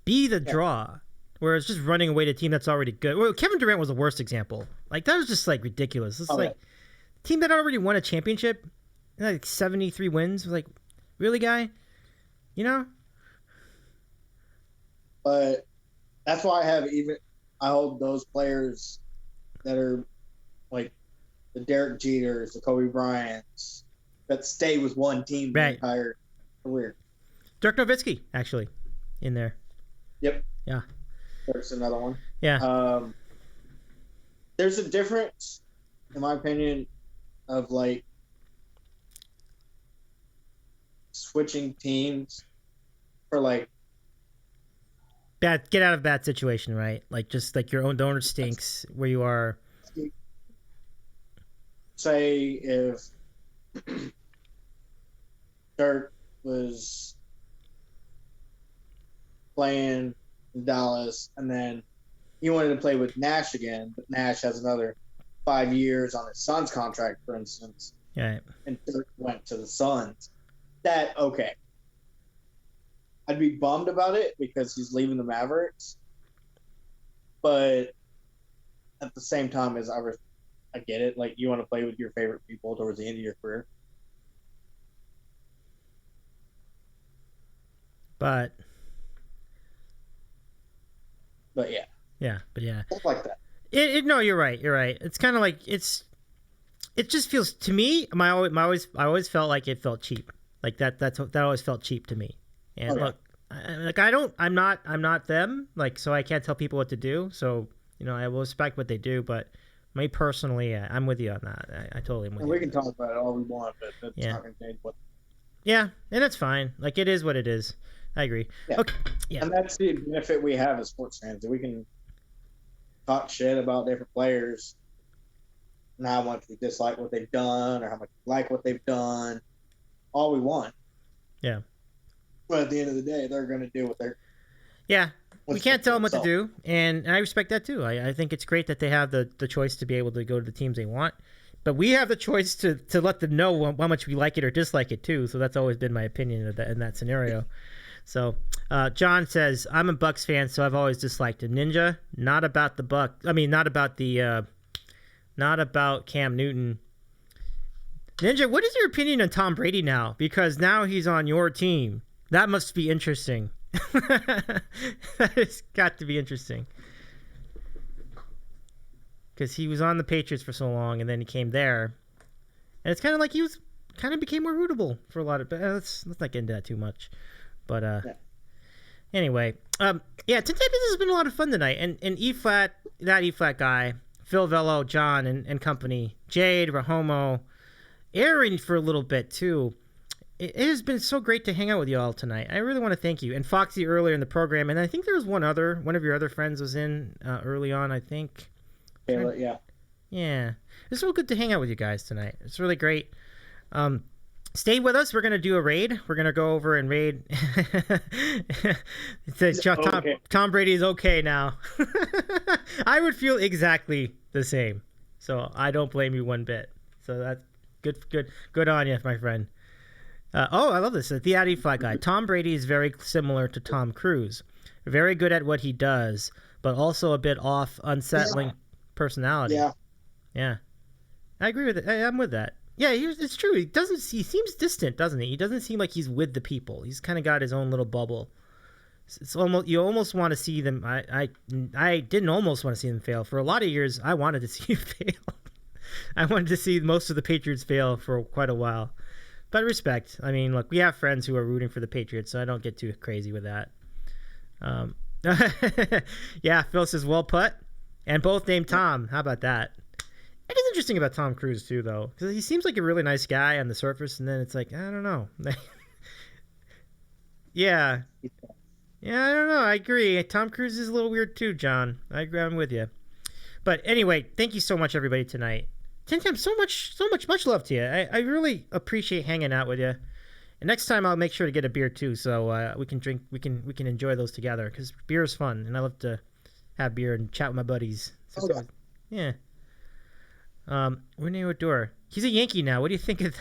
be the draw, whereas just running away to a team that's already good. Well, Kevin Durant was the worst example. Like, that was just, like, ridiculous. It's like, team that already won a championship, like 73 wins. Like, really, guy? But that's why I hold those players that are like the Derek Jeters, the Kobe Bryants, that stay with one team their entire career. Dirk Nowitzki, actually, in there. Yep. Yeah. There's another one. Yeah. There's a difference, in my opinion, of like switching teams for like get out of bad situation, right? Like, just like your own donor stinks where you are. Say if Dirk was playing in Dallas and then he wanted to play with Nash again, but Nash has another 5 years on his son's contract, for instance. Right. And Dirk went to the Suns. Okay. I'd be bummed about it because he's leaving the Mavericks. But at the same time, I get it. Like, you want to play with your favorite people towards the end of your career. But yeah. Yeah, but yeah. Stuff like that. No, you're right. You're right. It's kind of like it just feels to me. I always felt like it felt cheap. Like that always felt cheap to me. And look, I'm not them. Like, so I can't tell people what to do. So, I will respect what they do. But me personally, I'm with you on that. I totally am with you. We can talk about it all we want, but that's not going to change what. Yeah, and it's fine. Like, it is what it is. I agree. Yeah. Okay. Yeah. And that's the benefit we have as sports fans, that we can talk shit about different players and how much we dislike what they've done or how much we like what they've done. All we want. Yeah. But at the end of the day, they're going to do what they're. Yeah. We can't tell them what to do, and I respect that too. I think it's great that they have the choice to be able to go to the teams they want. But we have the choice to let them know how much we like it or dislike it too. So that's always been my opinion of that, in that scenario. So John says, I'm a Bucks fan, so I've always disliked him. Ninja, not about the Buck. I mean, not about Cam Newton. Ninja, what is your opinion on Tom Brady now? Because now he's on your team. That must be interesting. That has got to be interesting. Because he was on the Patriots for so long, and then he came there, and it's kind of like he was kind of became more rootable for a lot of. But let's not get into that too much. But anyway, TinTam, this has been a lot of fun tonight, and E flat, that E flat guy, Phil Vello, John, and company, Jade, Rahomo, Aaron for a little bit too. It has been so great to hang out with you all tonight. I really want to thank you, and Foxy earlier in the program, and I think there was one of your other friends was in early on, I think. Yeah. Yeah. It's so good to hang out with you guys tonight. It's really great. Stay with us. We're going to do a raid. We're going to go over and raid. It says Tom Brady is okay now. I would feel exactly the same. So I don't blame you one bit. So that's good on you, my friend. I love this. The Addy Flat guy. Tom Brady is very similar to Tom Cruise. Very good at what he does, but also a bit off, unsettling personality. Yeah. I agree with it. I'm with that. Yeah, it's true. He seems distant, doesn't he? He doesn't seem like he's with the people. He's kind of got his own little bubble. It's almost, you almost want to see them. I didn't almost want to see them fail. For a lot of years, I wanted to see them fail. I wanted to see most of the Patriots fail for quite a while. But respect. I mean, look, we have friends who are rooting for the Patriots, so I don't get too crazy with that. Yeah, Phil says, well put. And both named Tom. How about that? It is interesting about Tom Cruise, too, though. Because he seems like a really nice guy on the surface, and then it's like, I don't know. Yeah. Yeah, I don't know. I agree. Tom Cruise is a little weird, too, John. I'm with you. But anyway, thank you so much, everybody, tonight. TinTam, so much love to you. I really appreciate hanging out with you. And next time I'll make sure to get a beer, too, so we can drink. We can enjoy those together, because beer is fun, and I love to have beer and chat with my buddies. Yeah. Rene Odor. He's a Yankee now. What do you think of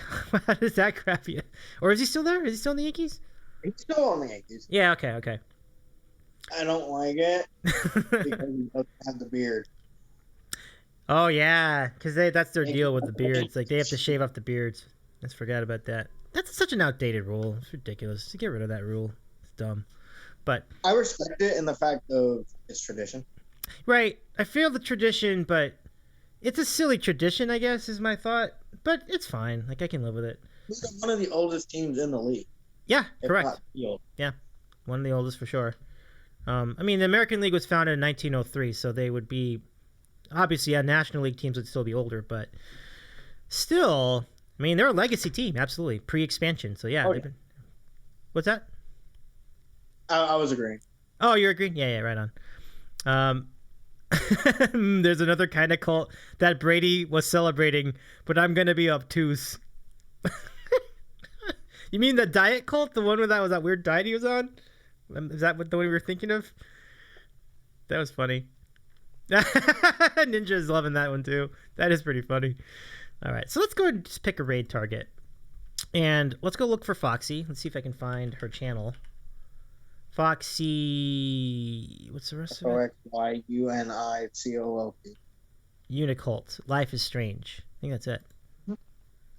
how does that grab you? Or is he still there? Is he still in the Yankees? He's still on the Yankees. Yeah, okay. I don't like it because he doesn't have the beard. Oh, yeah, because that's their deal with the beards. Like, they have to shave off the beards. Let's forget about that. That's such an outdated rule. It's ridiculous. To get rid of that rule. It's dumb. But I respect it in the fact of it's tradition. Right. I feel the tradition, but it's a silly tradition, I guess, is my thought. But it's fine. Like, I can live with it. This is one of the oldest teams in the league. Yeah, if correct. not the oldest. Yeah, one of the oldest for sure. I mean, the American League was founded in 1903, so they would be... Obviously, National League teams would still be older, but still... I mean, they're a legacy team, absolutely. Pre-expansion, so yeah. What's that? I was agreeing. Oh, you're agreeing? Yeah, right on. There's another kind of cult that Brady was celebrating, but I'm going to be obtuse. You mean the diet cult? The one with that weird diet he was on? Is that the one we were thinking of? That was funny. Ninja is loving that one too. That is pretty funny. All right, so let's go and just pick a raid target. And let's go look for Foxy. Let's see if I can find her channel. Foxy, what's the rest of it? FOXYUNICOLT. Unicult. Life is Strange. I think that's it.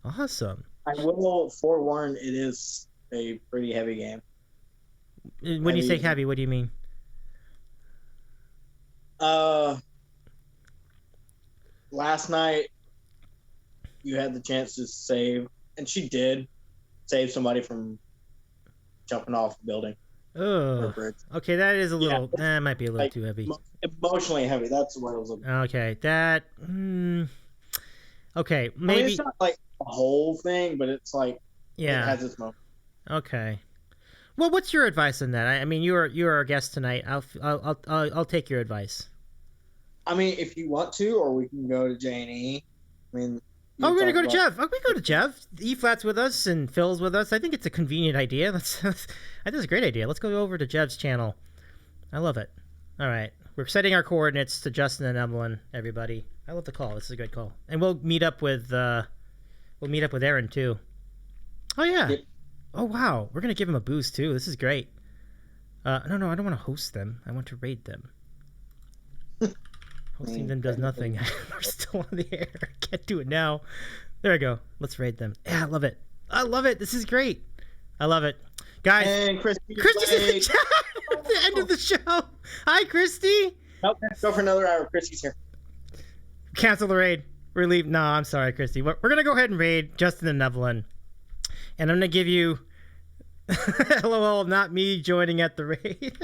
Awesome. I will forewarn, it is a pretty heavy game. When you say heavy, what do you mean? Last night you had the chance to save, and she did save somebody from jumping off the building. Oh, okay, that is a little. That might be a little too heavy. Emotionally heavy. That's what I was looking for. Okay, that. Okay, maybe. I mean, it's not like the whole thing, but it's like it has its moment. Okay. Well, what's your advice on that? I mean, you're our guest tonight. I'll take your advice. I mean, if you want to, or we can go to J&E. I mean. Oh, we're gonna go to Jeff. Oh, we go to Jeff. E-Flat's with us and Phil's with us. I think it's a convenient idea. I think it's a great idea. Let's go over to Jeff's channel. I love it. All right, we're setting our coordinates to Justin and Evelyn. Everybody, I love the call. This is a great call. And we'll meet up with Aaron too. Oh yeah. Yep. Oh wow. We're gonna give him a boost too. This is great. No, I don't want to host them. I want to raid them. Hosting them does nothing. We're still on the air. I can't do it now. There we go. Let's raid them. Yeah, I love it. I love it. This is great. I love it. Guys, And Christy's in the chat at the end of the show. Hi, Christy. Nope, go for another hour. Christy's here. Cancel the raid. We're leaving. No, I'm sorry, Christy. We're going to go ahead and raid Justin and Evelyn. And I'm going to give you... LOL, not me joining at the raid.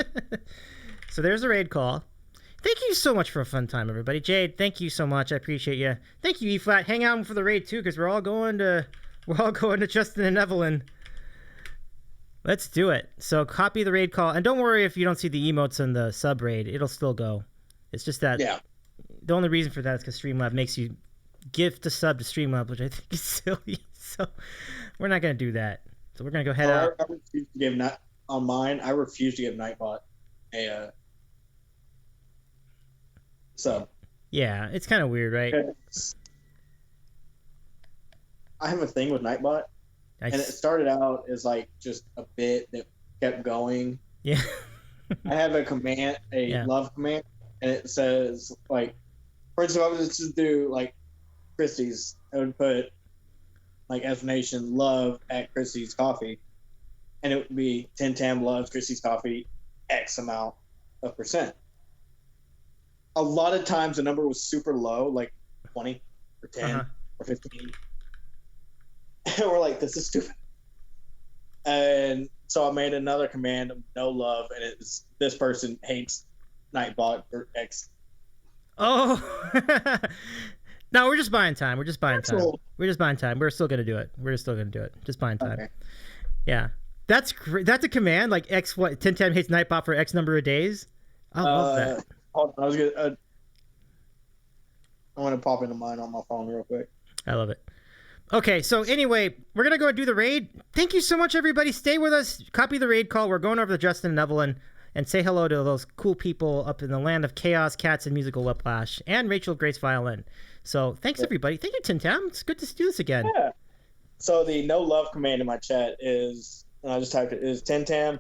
So there's a raid call. Thank you so much for a fun time, everybody. Jade, thank you so much. I appreciate you. Thank you, E-Flat. Hang out for the raid, too, because we're all going to Justin and Evelyn. Let's do it. So copy the raid call. And don't worry if you don't see the emotes in the sub raid. It'll still go. It's just that... Yeah. The only reason for that is because Streamlab makes you gift a sub to Streamlab, which I think is silly. So we're not going to do that. So we're going to go head out. I refuse to give on mine. I refuse to give Nightbot a sub. Yeah, it's kind of weird, right? I have a thing with Nightbot, and it started out as like just a bit that kept going. Yeah. I have a command, love command, and it says like, for instance, if I was to do like Christie's, I would put like explanation love at Christie's Coffee, and it would be TinTam loves Christie's Coffee X amount of percent. A lot of times the number was super low, like 20 or 10 or 15. And we're like, this is stupid. And so I made another command of no love, and it's this person hates Nightbot or X. Oh. No, we're just buying time. We're just buying time. Cool. We're just buying time. We're still going to do it. We're still going to do it. Just buying time. Okay. Yeah. That's great. That's a command, like X, what, 10 hates Nightbot for X number of days? I love that. Hold on, I want to pop into mine on my phone real quick. I love it. Okay, so anyway, we're going to go and do the raid. Thank you so much, everybody. Stay with us. Copy the raid call. We're going over to Justin and Evelyn and say hello to those cool people up in the land of chaos, cats, and musical whiplash, and Rachel Grace Violin. So thanks, everybody. Thank you, TinTam. It's good to do this again. Yeah. So the no love command in my chat is, and I just typed it, is TinTam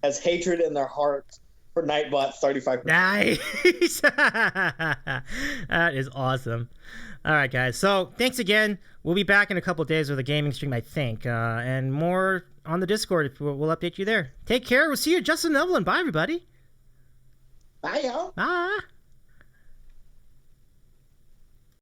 has hatred in their heart for Nightbot 35%. Nice. That is awesome. All right, guys. So thanks again. We'll be back in a couple of days with a gaming stream, I think, and more on the Discord. We'll update you there. Take care. We'll see you, Justin and Evelyn. Bye, everybody. Bye, y'all. Bye.